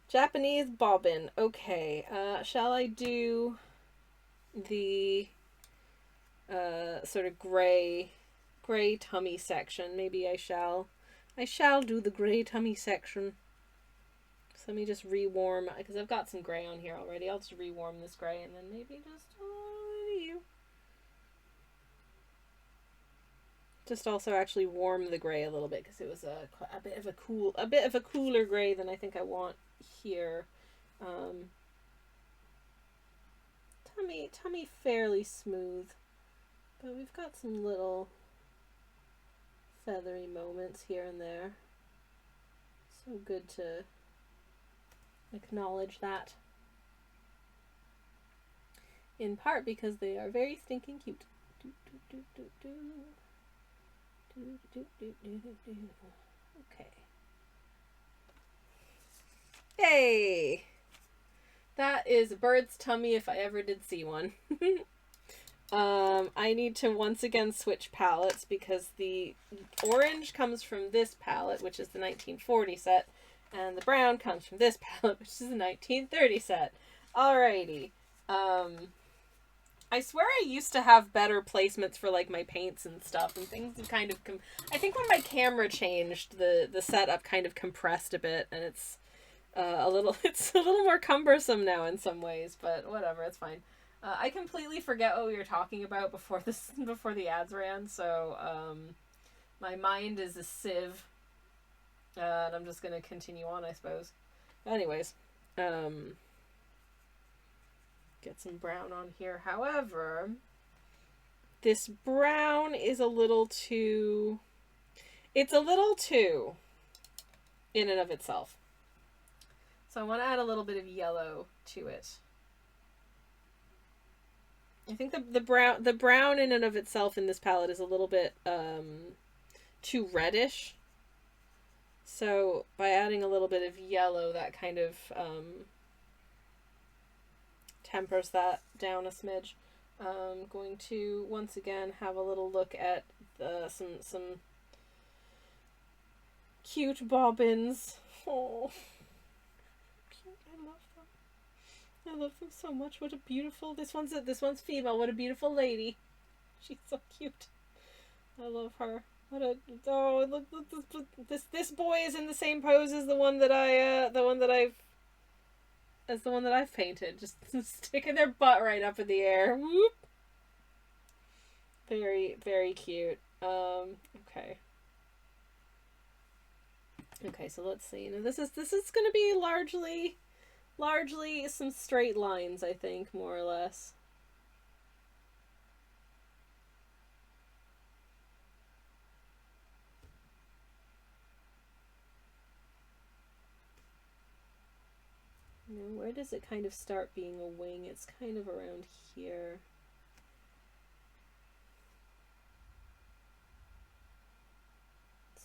Japanese bobbin. Okay. Shall I do the sort of gray tummy section? Maybe I shall do the gray tummy section. So let me just rewarm, because I've got some gray on here already. I'll just rewarm this gray and then maybe just you. Just also actually warm the gray a little bit because it was a bit of a cooler gray than I think I want here. Tummy fairly smooth, but we've got some little feathery moments here and there. So good to acknowledge that. In part because they are very stinking cute. Okay. Hey! That is a bird's tummy if I ever did see one. I need to once again switch palettes because the orange comes from this palette, which is the 1940 set, and the brown comes from this palette, which is the 1930 set. Alrighty. I swear I used to have better placements for, like, my paints and stuff, and things have kind of I think when my camera changed, the setup kind of compressed a bit, and it's a little more cumbersome now in some ways, but whatever, it's fine. I completely forget what we were talking about before the ads ran, so my mind is a sieve, and I'm just gonna continue on, I suppose. Anyways, get some brown on here. However, this brown is a little too... It's a little too in and of itself. So I want to add a little bit of yellow to it. I think the brown in and of itself in this palette is a little bit too reddish. So by adding a little bit of yellow, that kind of tempers that down a smidge. I'm going to once again have a little look at some cute bobbins. Oh, I love them so much. What a beautiful... This one's female. What a beautiful lady. She's so cute. I love her. What a... Oh, look this boy is in the same pose as the one that I've painted. Just sticking their butt right up in the air. Whoop. Very, very cute. Okay. Okay, so let's see. Now this is going to be largely some straight lines, I think, more or less. Now, where does it kind of start being a wing? It's kind of around here.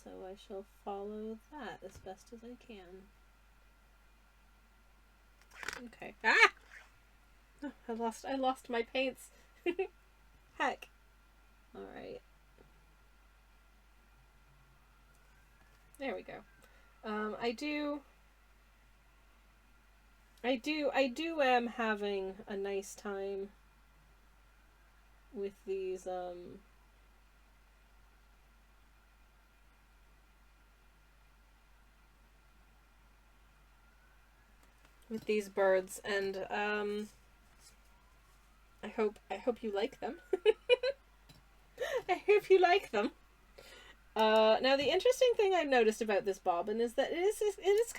so I shall follow that as best as I can. Okay. Ah! Oh, I lost my paints. Heck. Alright. There we go. I do am having a nice time with these, with these birds, and, I hope you like them. I hope you like them. Now the interesting thing I've noticed about this bobbin is that it's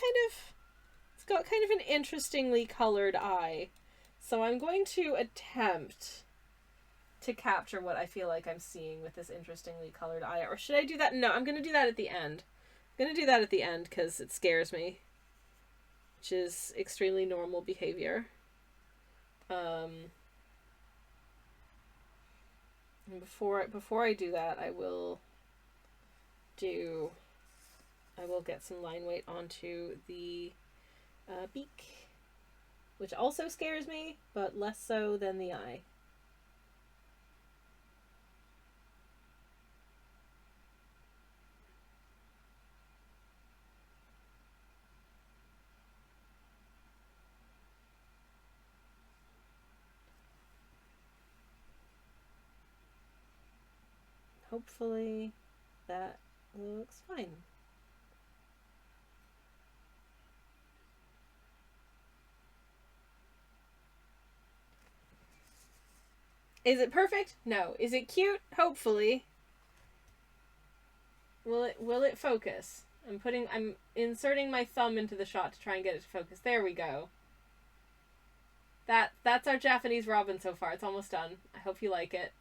got kind of an interestingly colored eye. So I'm going to attempt to capture what I feel like I'm seeing with this interestingly colored eye. Or should I do that? No, I'm going to do that at the end. I'm going to do that at the end because it scares me. Which is extremely normal behavior. And before I do that, I will get some line weight onto the beak, which also scares me, but less so than the eye. Hopefully that looks fine. Is it perfect? No. Is it cute? Hopefully. Will it focus? I'm inserting my thumb into the shot to try and get it to focus. There we go. That's our Japanese robin so far. It's almost done. I hope you like it.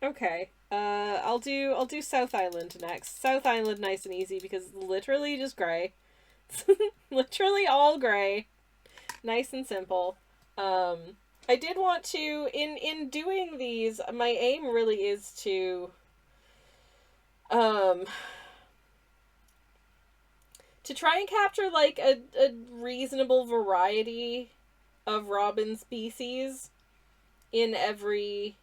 Okay. I'll do South Island next. South Island nice and easy because it's literally just gray. Literally all gray. Nice and simple. I did want to, in doing these, my aim really is to try and capture, like, a reasonable variety of robin species in every,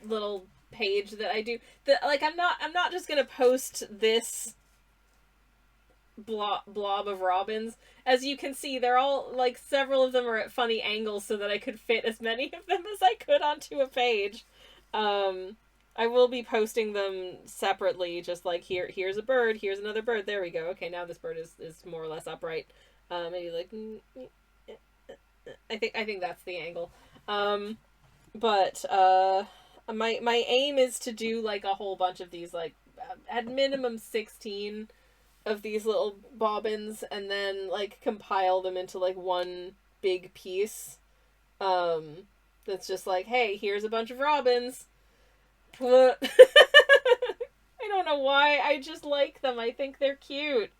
little page that I do. Like, I'm not just gonna post this blob of robins. As you can see, they're all, like, several of them are at funny angles so that I could fit as many of them as I could onto a page. I will be posting them separately, just like, here's a bird, here's another bird, there we go. Okay, now this bird is more or less upright. Maybe like, I think that's the angle. But my aim is to do, like, a whole bunch of these, like, at minimum 16 of these little bobbins, and then, like, compile them into, like, one big piece. That's just like, hey, here's a bunch of robins. I don't know why, I just like them. I think they're cute.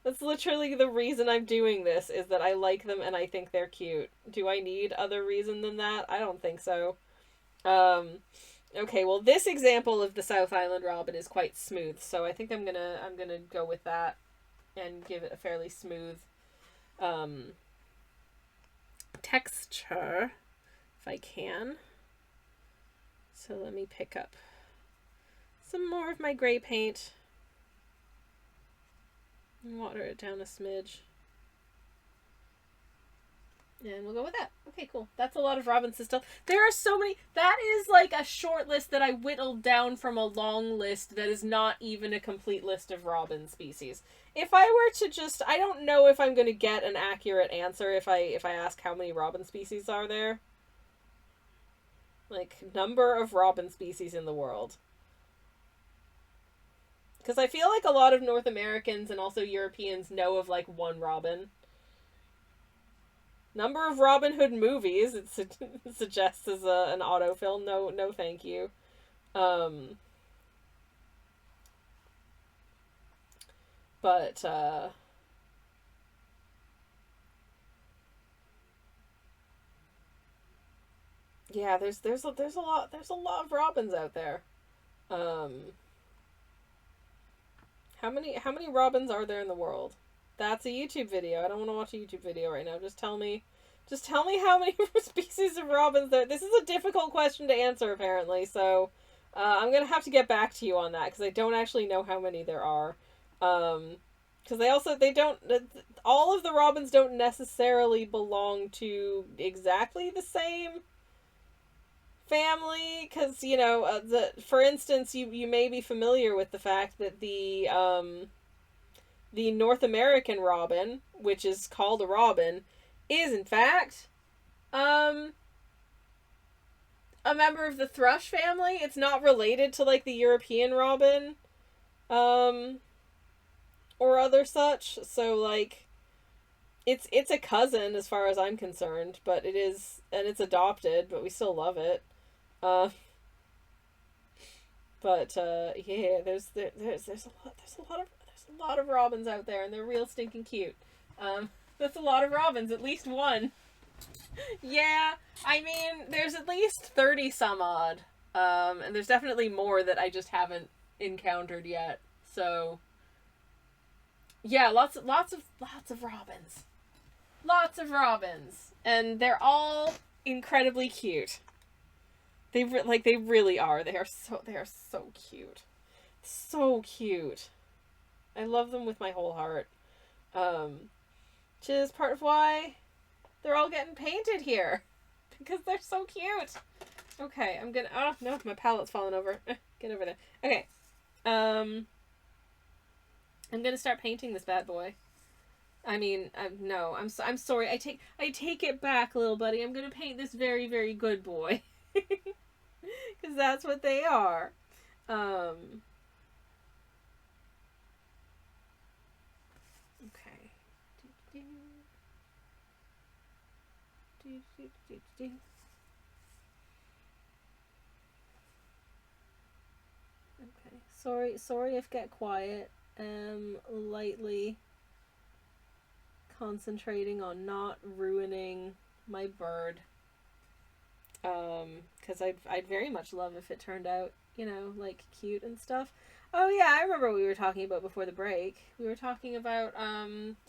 That's literally the reason I'm doing this, is that I like them and I think they're cute. Do I need other reason than that? I don't think so. Okay, well, this example of the South Island robin is quite smooth, so I think I'm gonna go with that and give it a fairly smooth texture, if I can. So let me pick up some more of my gray paint and water it down a smidge. And we'll go with that. Okay, cool. That's a lot of robins still. There are so many. That is like a short list that I whittled down from a long list that is not even a complete list of robin species. If I were to just, I don't know if I'm going to get an accurate answer if I ask how many robin species are there. Like, number of robin species in the world. Because I feel like a lot of North Americans and also Europeans know of, like, one robin. Number of Robin Hood movies, it suggests as an autofill. No thank you. But, Yeah, there's a lot of robins out there. Um, how many robins are there in the world? That's a YouTube video. I don't want to watch a YouTube video right now. Just tell me how many species of robins there. This is a difficult question to answer apparently. So, I'm gonna have to get back to you on that because I don't actually know how many there are. Because they don't all of the robins don't necessarily belong to exactly the same family, because for instance, you may be familiar with the fact that the North American robin, which is called a robin, is in fact um a member of the thrush family. It's not related to like the European robin um or other such. So like it's a cousin as far as I'm concerned, but it is, and it's adopted, but we still love it. Uh But yeah, there's a lot of robins out there, and they're real stinking cute. That's a lot of robins, at least one. Yeah, I mean, there's at least 30 some odd, and there's definitely more that I just haven't encountered yet. So yeah, lots of robins, and they're all incredibly cute. They really are. They are so cute. So cute. I love them with my whole heart. Which is part of why they're all getting painted here. Because they're so cute. Okay, I'm gonna, oh no, my palette's falling over. Get over there. Okay. I'm gonna start painting this bad boy. I mean, no, I'm sorry. I take it back, little buddy. I'm gonna paint this very, very good boy. Because that's what they are. Okay. Okay. Sorry if get quiet. Lightly concentrating on not ruining my bird. Because I'd very much love if it turned out, like cute and stuff. Oh yeah, I remember what we were talking about before the break. We were talking about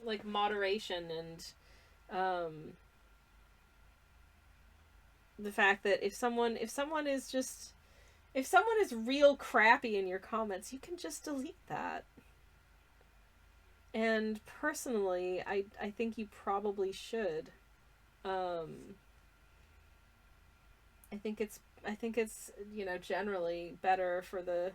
like moderation and the fact that if someone is real crappy in your comments, you can just delete that. And personally, I think you probably should. I think it's generally better for the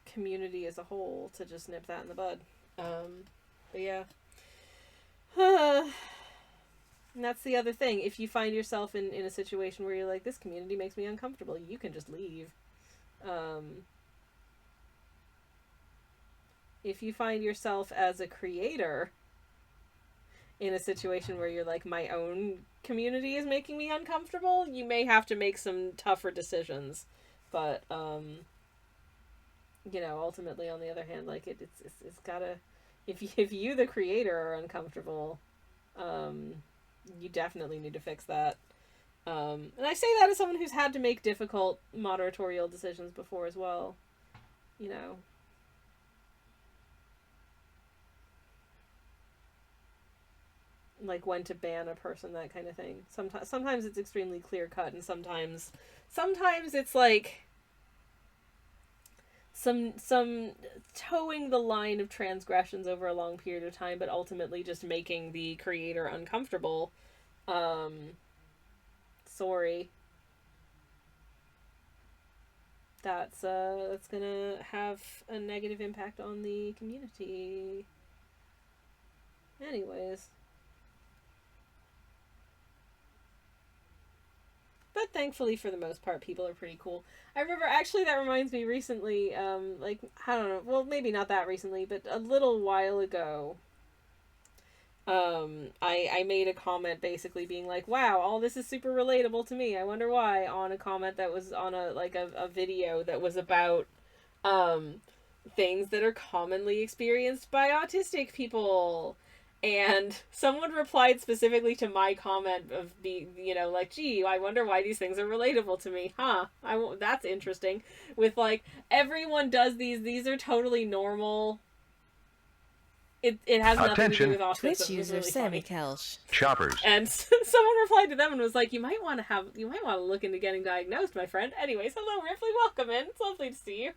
community as a whole to just nip that in the bud. But yeah. And that's the other thing. If you find yourself in a situation where you're like, this community makes me uncomfortable, you can just leave. If you find yourself as a creator in a situation where you're like, my own community is making me uncomfortable, you may have to make some tougher decisions. But ultimately, on the other hand, like it's gotta, if you the creator are uncomfortable, you definitely need to fix that. And I say that as someone who's had to make difficult moderatorial decisions before as well. Like when to ban a person, that kind of thing. Sometimes it's extremely clear cut, and sometimes it's like some towing the line of transgressions over a long period of time, but ultimately just making the creator uncomfortable. Sorry. That's gonna have a negative impact on the community. Anyways. But thankfully, for the most part, people are pretty cool. I remember, actually, that reminds me recently, like, I don't know, well, maybe not that recently, but a little while ago, I made a comment basically being like, wow, all this is super relatable to me. I wonder why, on a comment that was on a video that was about, things that are commonly experienced by autistic people. And someone replied specifically to my comment of like, gee, I wonder why these things are relatable to me. Huh. That's interesting. With like, everyone does these. These are totally normal. It has nothing to do with autism. Twitch user really Sammy Kelch. Choppers. And someone replied to them and was like, you might want to look into getting diagnosed, my friend. Anyways, hello Ripley, welcome in. It's lovely to see you.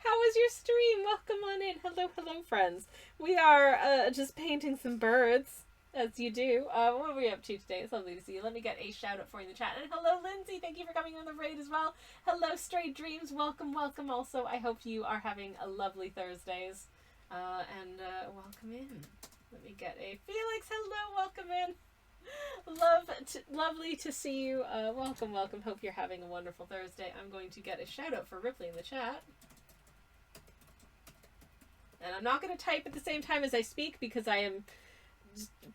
How was your stream? Welcome on in. Hello, friends. We are just painting some birds, as you do. What are we up to today? It's lovely to see you. Let me get a shout out for you in the chat. And hello, Lindsay. Thank you for coming on the raid as well. Hello, Stray Dreams. Welcome also. I hope you are having a lovely Thursdays. And welcome in. Let me get a Felix. Hello, welcome in. Lovely to see you. Welcome. Hope you're having a wonderful Thursday. I'm going to get a shout out for Ripley in the chat. And I'm not going to type at the same time as I speak because I am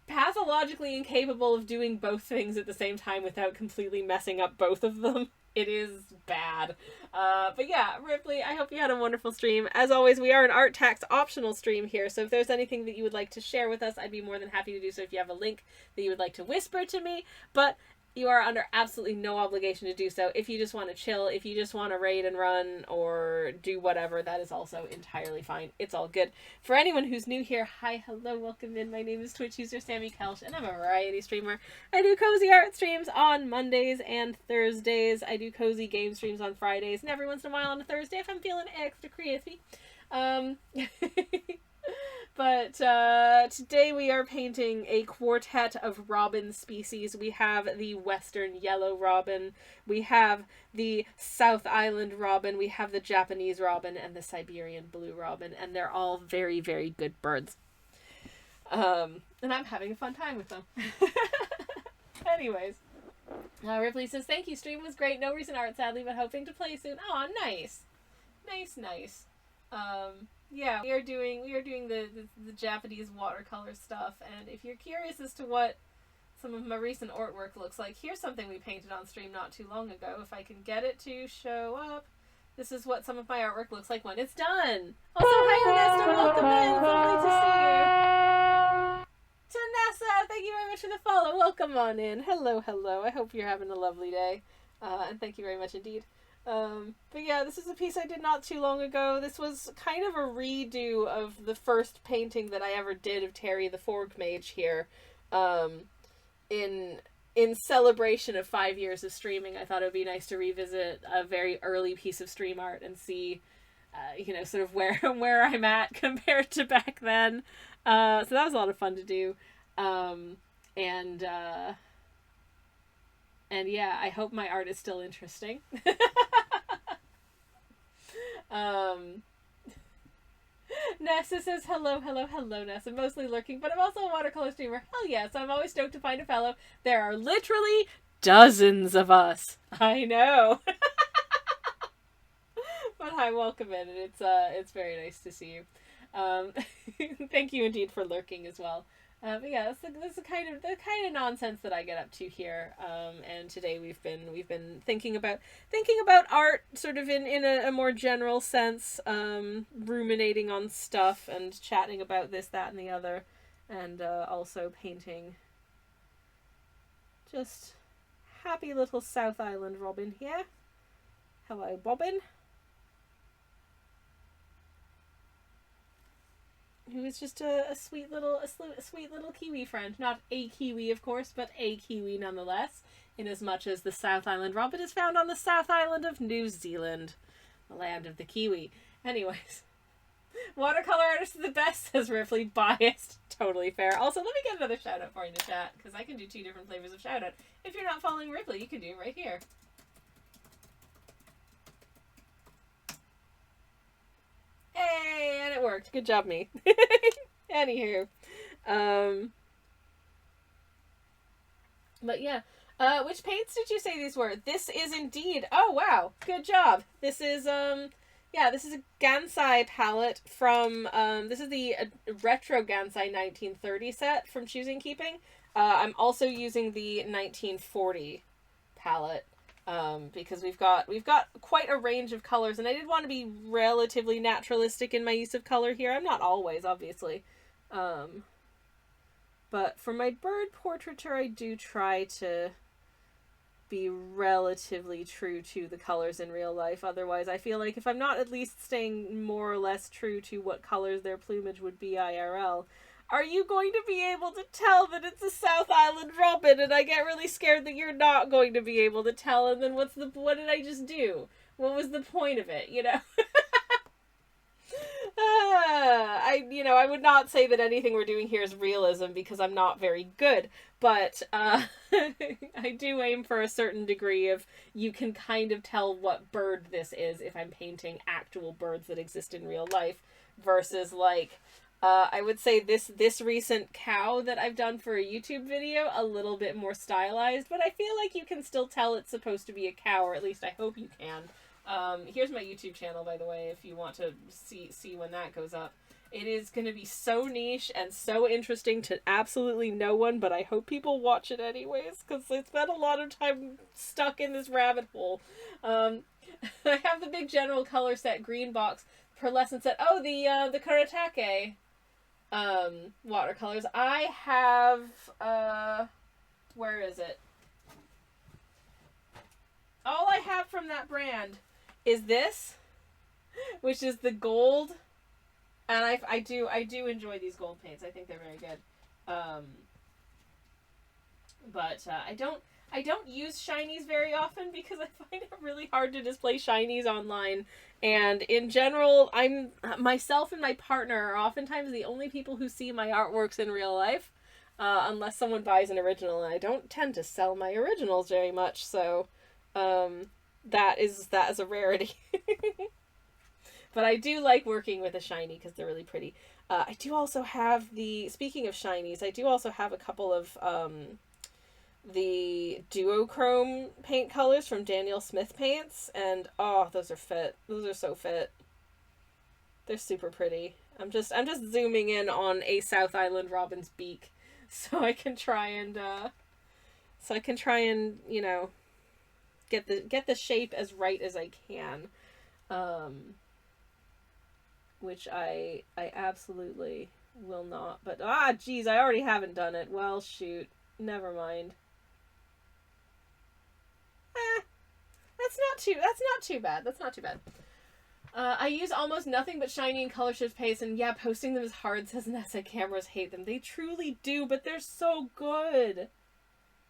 pathologically incapable of doing both things at the same time without completely messing up both of them. It is bad. But yeah, Ripley, I hope you had a wonderful stream. As always, we are an art tax optional stream here, so if there's anything that you would like to share with us, I'd be more than happy to do so if you have a link that you would like to whisper to me. But you are under absolutely no obligation to do so. If you just want to chill, if you just want to raid and run or do whatever, that is also entirely fine. It's all good. For anyone who's new here, hi, hello, welcome in. My name is Twitch user Sammy Kelch, and I'm a variety streamer. I do cozy art streams on Mondays and Thursdays. I do cozy game streams on Fridays, and every once in a while on a Thursday if I'm feeling extra creative. But today we are painting a quartet of robin species. We have the western yellow robin, we have the South Island robin, we have the Japanese robin, and the Siberian blue robin, and they're all very, very good birds. And I'm having a fun time with them. Anyways, Ripley says, thank you, stream was great, no recent art sadly, but hoping to play soon. Aw, nice. Nice. Yeah, we are doing the Japanese watercolor stuff, and if you're curious as to what some of my recent artwork looks like, here's something we painted on stream not too long ago. If I can get it to show up, this is what some of my artwork looks like when it's done. Also, hi Ernesto, welcome in. It's lovely to see you. Tanessa, thank you very much for the follow. Welcome on in. Hello. I hope you're having a lovely day, and thank you very much indeed. But yeah, this is a piece I did not too long ago. This was kind of a redo of the first painting that I ever did of Terry the Forg Mage here. In celebration of 5 years of streaming, I thought it would be nice to revisit a very early piece of stream art and see, sort of where I'm at compared to back then. So that was a lot of fun to do. And yeah, I hope my art is still interesting. Nessa says, hello, Nessa. Mostly lurking, but I'm also a watercolor streamer. Hell yes, I'm always stoked to find a fellow. There are literally dozens of us. I know. But hi, welcome in, and it's very nice to see you. Thank you indeed for lurking as well. But yeah, that's the kind of nonsense that I get up to here. And today we've been thinking about art sort of in a more general sense, ruminating on stuff and chatting about this, that, and the other, and also painting just happy little South Island robin here. Hello, Bobbin. Who is just a sweet little Kiwi friend. Not a Kiwi, of course, but a Kiwi nonetheless, inasmuch as the South Island robin is found on the South Island of New Zealand, the land of the Kiwi. Anyways, watercolor artist is the best, says Ripley. Biased. Totally fair. Also, let me get another shout out for you in the chat, because I can do 2 different flavors of shout out. If you're not following Ripley, you can do it right here. Hey, and it worked. Good job, me. Anywho. But yeah. Which paints did you say these were? This is indeed... Oh, wow. Good job. This is, this is a Gansai palette from, this is the Retro Gansai 1930 set from Choosing Keeping. I'm also using the 1940 palette. Because we've got quite a range of colors, and I did want to be relatively naturalistic in my use of color here. I'm not always, obviously. But for my bird portraiture, I do try to be relatively true to the colors in real life. Otherwise, I feel like if I'm not at least staying more or less true to what colors their plumage would be IRL, are you going to be able to tell that it's a South Island robin? And I get really scared that you're not going to be able to tell, and then what did I just do? What was the point of it, you know? I would not say that anything we're doing here is realism because I'm not very good, but I do aim for a certain degree of you can kind of tell what bird this is if I'm painting actual birds that exist in real life versus like I would say this recent cow that I've done for a YouTube video a little bit more stylized, but I feel like you can still tell it's supposed to be a cow, or at least I hope you can. Here's my YouTube channel, by the way, if you want to see when that goes up. It is going to be so niche and so interesting to absolutely no one, but I hope people watch it anyways, because I spent a lot of time stuck in this rabbit hole. I have the big general color set green box pearlescent set. Oh, the Karatake watercolors. I have, where is it? All I have from that brand is this, which is the gold, and I do enjoy these gold paints. I think they're very good. But I don't use shinies very often because I find it really hard to display shinies online. And in general, myself and my partner are oftentimes the only people who see my artworks in real life, unless someone buys an original, and I don't tend to sell my originals very much, so that is a rarity. But I do like working with a shiny because they're really pretty. I do also have speaking of shinies, I do also have a couple of the duochrome paint colors from Daniel Smith Paints, and oh, those are fit. Those are so fit. They're super pretty. I'm just zooming in on a South Island robin's beak so I can try and you know, get the shape as right as I can. Which I absolutely will not. But geez, I already haven't done it. Well, shoot. Never mind. That's not too bad. That's not too bad. I use almost nothing but shiny and color shift paste, and yeah, posting them is hard, says Nessa. Cameras hate them. They truly do, but they're so good.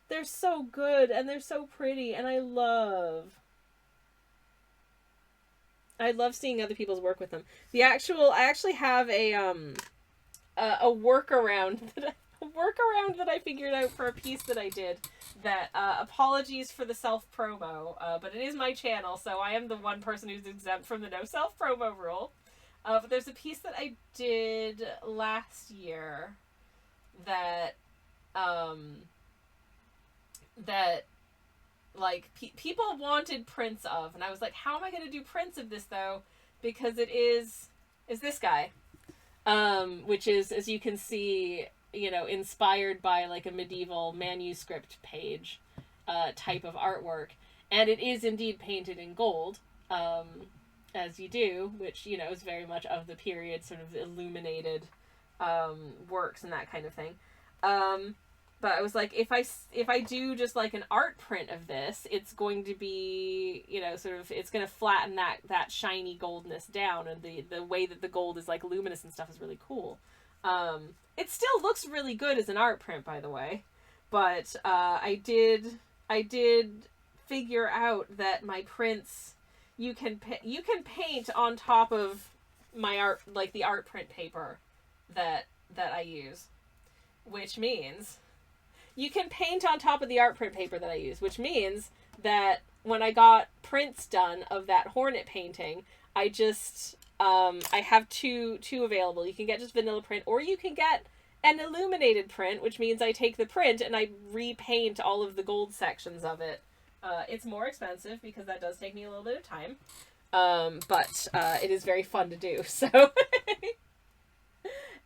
They're so good, and they're so pretty, and I love seeing other people's work with them. I actually have a workaround that I figured out for a piece that I did. That apologies for the self promo, but it is my channel, so I am the one person who's exempt from the no self promo rule. But there's a piece that I did last year that like people wanted prints of, and I was like, how am I going to do prints of this though? Because it is this guy, which is, as you can see, you know, inspired by like a medieval manuscript page type of artwork, and it is indeed painted in gold, as you do, which, you know, is very much of the period, sort of illuminated works and that kind of thing. But I was like, if I do just like an art print of this, it's going to be, you know, sort of, it's going to flatten that shiny goldness down, and the way that the gold is like luminous and stuff is really cool. It still looks really good as an art print, by the way, but I did figure out that my prints, you can paint on top of my art, like the art print paper that I use, which means you can paint on top of the art print paper that I use, which means that when I got prints done of that hornet painting, I just I have two available. You can get just vanilla print, or you can get an illuminated print, which means I take the print and I repaint all of the gold sections of it. It's more expensive because that does take me a little bit of time, but it is very fun to do. So,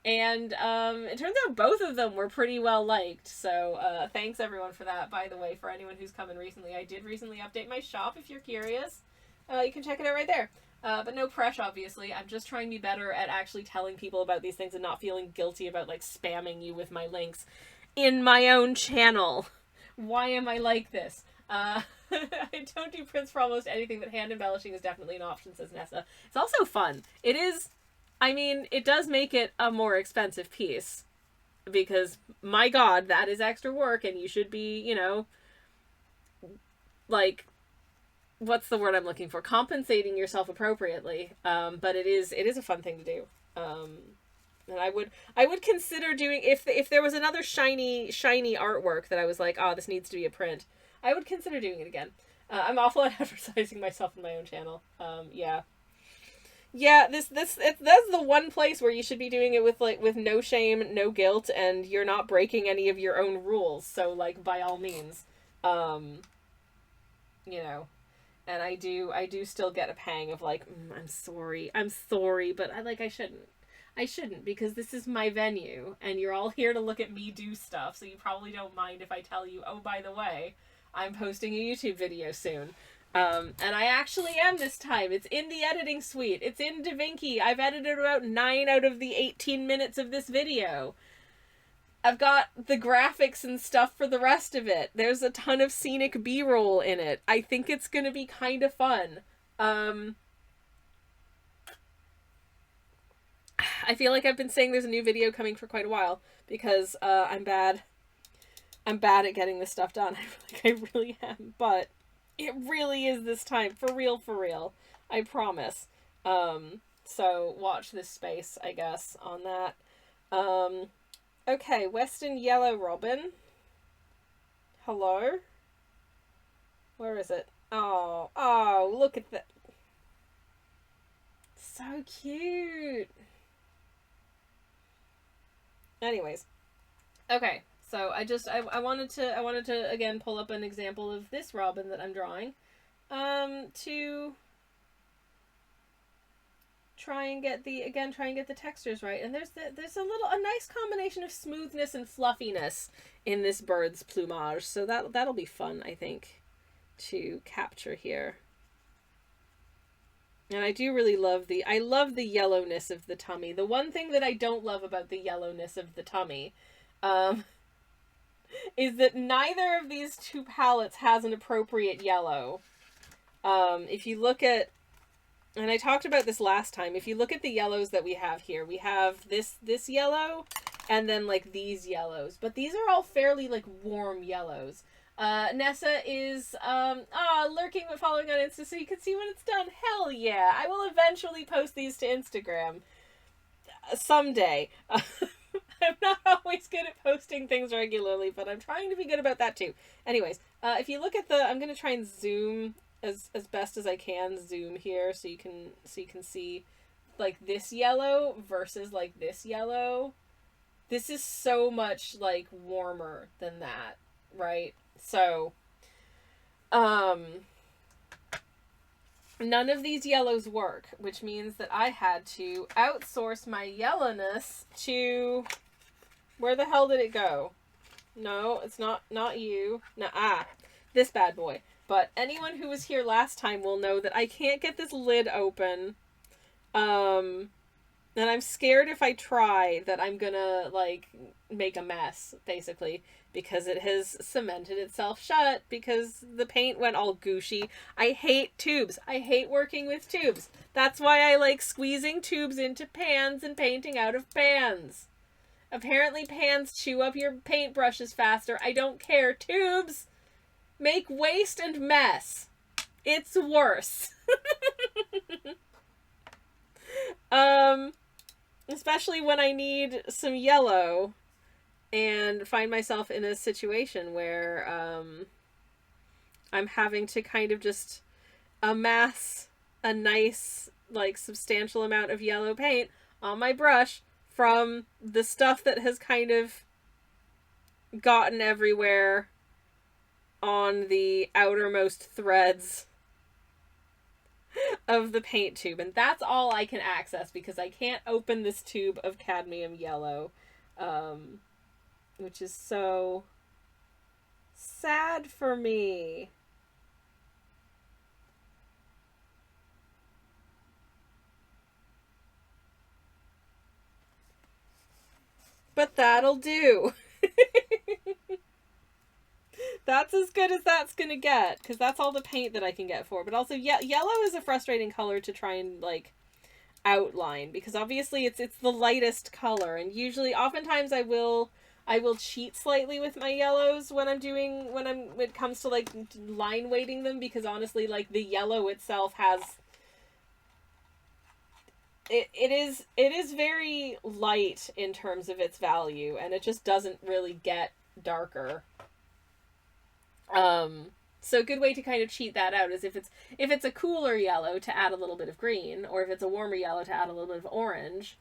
and it turns out both of them were pretty well liked. So thanks everyone for that. By the way, for anyone who's come in recently, I did recently update my shop. If you're curious, you can check it out right there. But no pressure, obviously. I'm just trying to be better at actually telling people about these things and not feeling guilty about, like, spamming you with my links in my own channel. Why am I like this? I don't do prints for almost anything, but hand embellishing is definitely an option, says Nessa. It's also fun. It is, I mean, it does make it a more expensive piece. Because, my god, that is extra work, and you should be, you know, like, what's the word I'm looking for? Compensating yourself appropriately. But it is a fun thing to do. And I would consider doing, if there was another shiny artwork that I was like, oh, this needs to be a print, I would consider doing it again. I'm awful at advertising myself in my own channel. Yeah. Yeah, that's the one place where you should be doing it with no shame, no guilt, and you're not breaking any of your own rules. So, like, by all means, you know, and I do still get a pang of like, I'm sorry, but I shouldn't, because this is my venue, and you're all here to look at me do stuff. So you probably don't mind if I tell you, oh, by the way, I'm posting a YouTube video soon. And I actually am this time. It's in the editing suite. It's in DaVinci. I've edited about 9 out of the 18 minutes of this video. I've got the graphics and stuff for the rest of it. There's a ton of scenic B-roll in it. I think it's gonna be kind of fun. I feel like I've been saying there's a new video coming for quite a while, because I'm bad at getting this stuff done. I really am, but it really is this time. For real. I promise. So watch this space, I guess, on that. Okay, Western Yellow Robin. Hello? Where is it? Oh, look at that. So cute. Anyways. Okay. So I wanted to again pull up an example of this robin that I'm drawing, to try and get the textures right. And there's a nice combination of smoothness and fluffiness in this bird's plumage. So that'll be fun, I think, to capture here. And I do really love the yellowness of the tummy. The one thing that I don't love about the yellowness of the tummy, is that neither of these two palettes has an appropriate yellow. If you look at, and I talked about this last time, if you look at the yellows that we have here, we have this yellow, and then, like, these yellows. But these are all fairly, like, warm yellows. Nessa is, lurking but following on Insta so you can see when it's done. Hell yeah! I will eventually post these to Instagram. Someday. I'm not always good at posting things regularly, but I'm trying to be good about that too. Anyways, if you look at I'm gonna try and zoom as best as I can, zoom here so you can see, like, this yellow versus, like, this yellow. This is so much, like, warmer than that, right? So, none of these yellows work, which means that I had to outsource my yellowness to... Where the hell did it go? No, it's not you. This bad boy. But anyone who was here last time will know that I can't get this lid open. And I'm scared if I try that I'm gonna, like, make a mess, basically, because it has cemented itself shut because the paint went all gooshy. I hate tubes. I hate working with tubes. That's why I like squeezing tubes into pans and painting out of pans. Apparently pans chew up your paintbrushes faster. I don't care. Tubes make waste and mess. It's worse. Especially when I need some yellow and find myself in a situation where I'm having to kind of just amass a nice, like, substantial amount of yellow paint on my brush from the stuff that has kind of gotten everywhere on the outermost threads of the paint tube. And that's all I can access because I can't open this tube of cadmium yellow, which is so sad for me. But that'll do. That's as good as that's gonna get, because that's all the paint that I can get for. But also, yellow is a frustrating color to try and, like, outline, because obviously it's the lightest color, and usually, oftentimes I will cheat slightly with my yellows when it comes to, like, line weighting them, because honestly, like, the yellow itself has, it is very light in terms of its value, and it just doesn't really get darker. So a good way to kind of cheat that out is if it's a cooler yellow, to add a little bit of green, or if it's a warmer yellow, to add a little bit of orange,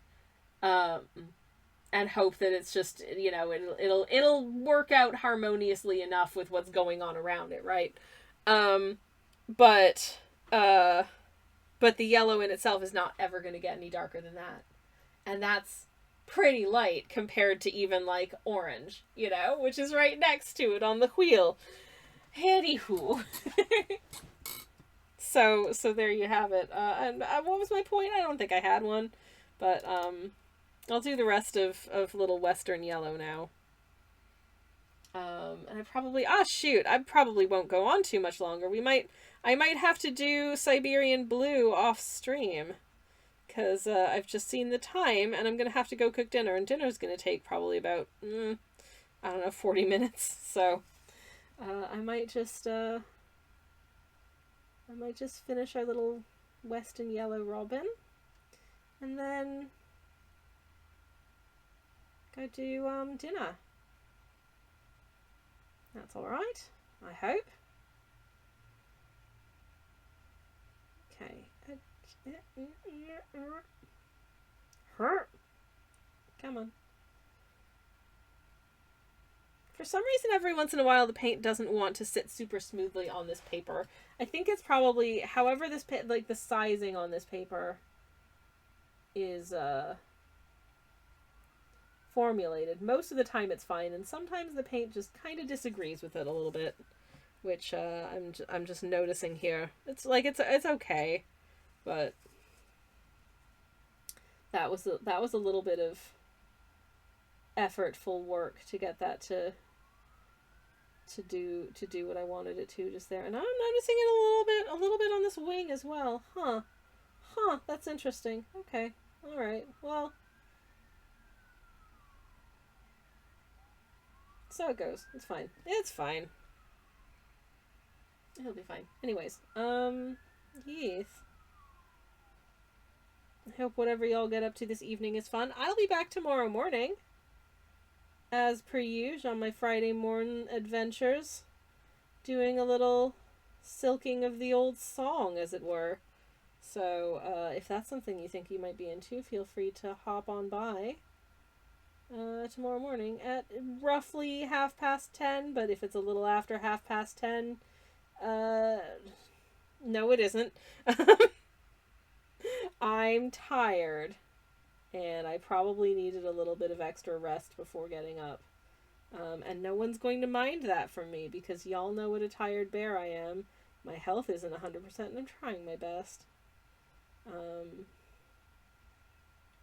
and hope that it's just, you know, it'll work out harmoniously enough with what's going on around it, right? But the yellow in itself is not ever going to get any darker than that, and that's pretty light compared to even, like, orange, you know, which is right next to it on the wheel. Anywho. So there you have it. And what was my point? I don't think I had one. But I'll do the rest of Little Western Yellow now. And I probably won't go on too much longer. I might have to do Siberian Blue off stream. Because I've just seen the time, and I'm going to have to go cook dinner. And dinner's going to take probably about, 40 minutes. So I might just finish our little Western Yellow Robin, and then go do dinner. That's all right, I hope. Okay. Come on. For some reason, every once in a while, the paint doesn't want to sit super smoothly on this paper. I think it's probably, however this, like, the sizing on this paper is formulated. Most of the time it's fine, and sometimes the paint just kind of disagrees with it a little bit, which I'm just noticing here. It's like, it's okay, but that was a little bit of effortful work to get that to do what I wanted it to just there. And I'm noticing it a little bit on this wing as well. Huh, that's interesting. Okay, all right, well, so it goes. It's fine. It'll be fine. Anyways, yes, I hope whatever y'all get up to this evening is fun. I'll be back tomorrow morning, as per usual, on my Friday morning adventures, doing a little silking of the old song, as it were. So, if that's something you think you might be into, feel free to hop on by tomorrow morning at roughly 10:30, but if it's a little after 10:30, no, it isn't. I'm tired, and I probably needed a little bit of extra rest before getting up. And no one's going to mind that from me, because y'all know what a tired bear I am. My health isn't 100%, and I'm trying my best.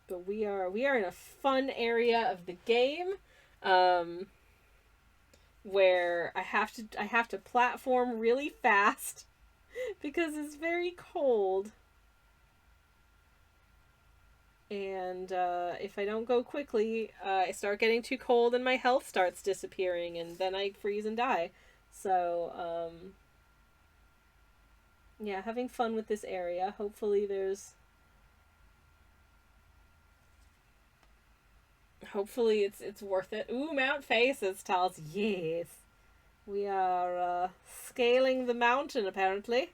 But we are in a fun area of the game, where I have to platform really fast because it's very cold. And if I don't go quickly, I start getting too cold and my health starts disappearing, and then I freeze and die. So, yeah, having fun with this area. Hopefully it's worth it. Ooh, Mount Faces tells, yes. We are scaling the mountain, apparently,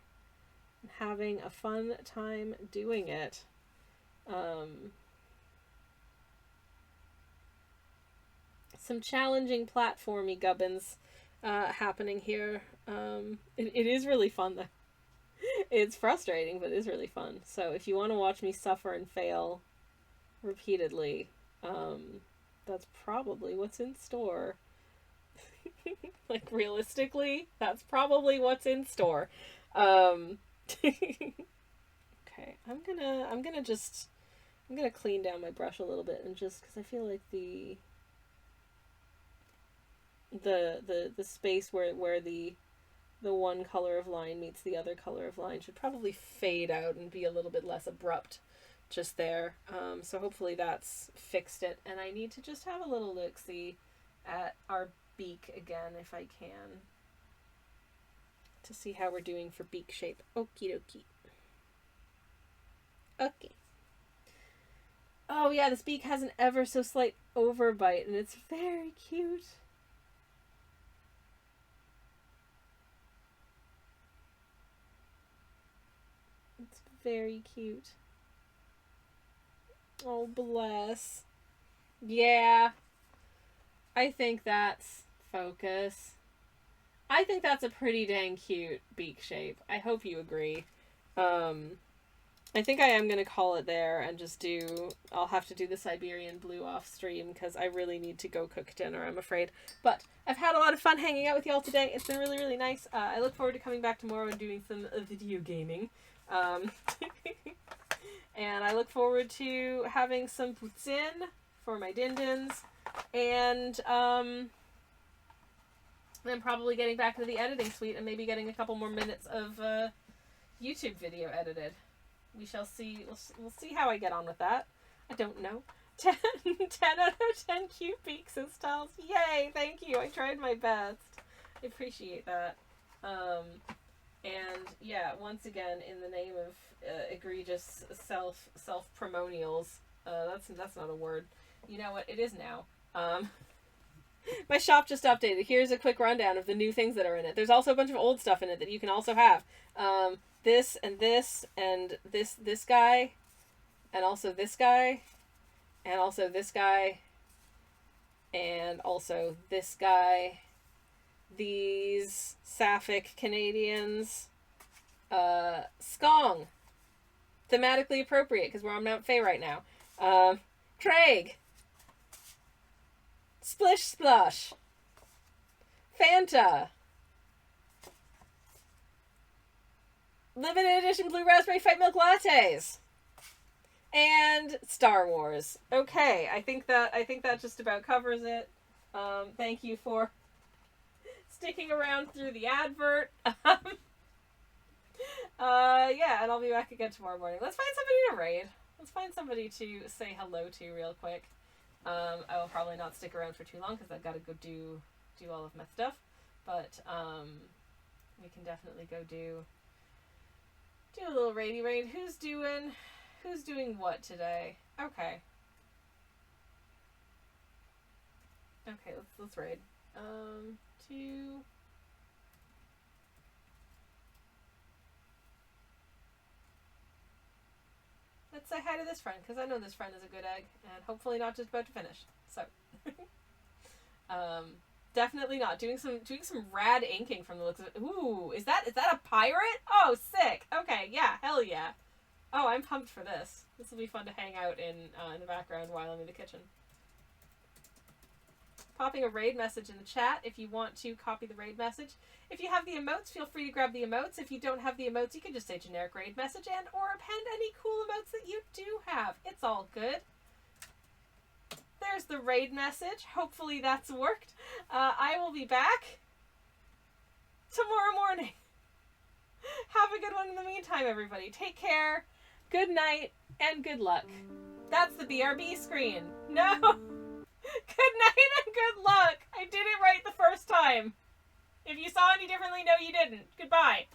and having a fun time doing it. Some challenging platformy gubbins happening here. It is really fun, though. It's frustrating, but it is really fun. So if you want to watch me suffer and fail repeatedly, that's probably what's in store. Like, realistically, that's probably what's in store. Okay, I'm gonna clean down my brush a little bit, and just because I feel like the the space where the one color of line meets the other color of line should probably fade out and be a little bit less abrupt just there. So hopefully that's fixed it. And I need to just have a little look-see at our beak again if I can, to see how we're doing for beak shape. Okie dokie. Okay. Oh yeah, this beak has an ever so slight overbite and it's very cute. It's very cute. Oh, bless. Yeah. I think that's focus. I think that's a pretty dang cute beak shape. I hope you agree. I think I am going to call it there and just do... I'll have to do the Siberian Blue off stream because I really need to go cook dinner, I'm afraid. But I've had a lot of fun hanging out with y'all today. It's been really, really nice. I look forward to coming back tomorrow and doing some video gaming. And I look forward to having some poutine for my dindins. And then probably getting back into the editing suite and maybe getting a couple more minutes of YouTube video edited. We shall see. We'll see how I get on with that. I don't know. 10 out of 10 cute beaks and styles. Yay! Thank you. I tried my best. I appreciate that. And yeah, once again, in the name of egregious self promonials. That's not a word. You know what? It is now. My shop just updated. Here's a quick rundown of the new things that are in it. There's also a bunch of old stuff in it that you can also have. This and this and this guy, and also this guy, and also this guy, and also this guy. These sapphic Canadians. Skong. Thematically appropriate because we're on Mount Fay right now. Craig. Splish Splush. Fanta. Limited edition blue raspberry fight milk lattes. And Star Wars. Okay, I think that just about covers it. Thank you for sticking around through the advert. Yeah, and I'll be back again tomorrow morning. Let's find somebody to raid. Let's find somebody to say hello to real quick. I will probably not stick around for too long because I've got to go do all of my stuff. But we can definitely go do a little raidy raid. Who's doing what today? Okay. Okay, let's raid. Two. Let's say hi to this friend, because I know this friend is a good egg, and hopefully not just about to finish. So, definitely not doing some rad inking from the looks of it. Ooh, is that a pirate? Oh, sick. Okay, yeah, hell yeah. Oh, I'm pumped for this. This will be fun to hang out in the background while I'm in the kitchen. Popping a raid message in the chat if you want to copy the raid message. If you have the emotes, feel free to grab the emotes. If you don't have the emotes, you can just say generic raid message and or append any cool emotes that you do have. It's all good. There's the raid message. Hopefully that's worked. I will be back tomorrow morning. Have a good one in the meantime, everybody. Take care. Good night and good luck. That's the BRB screen. No. Good night and good luck. I did it right the first time. If you saw any differently, no, you didn't. Goodbye.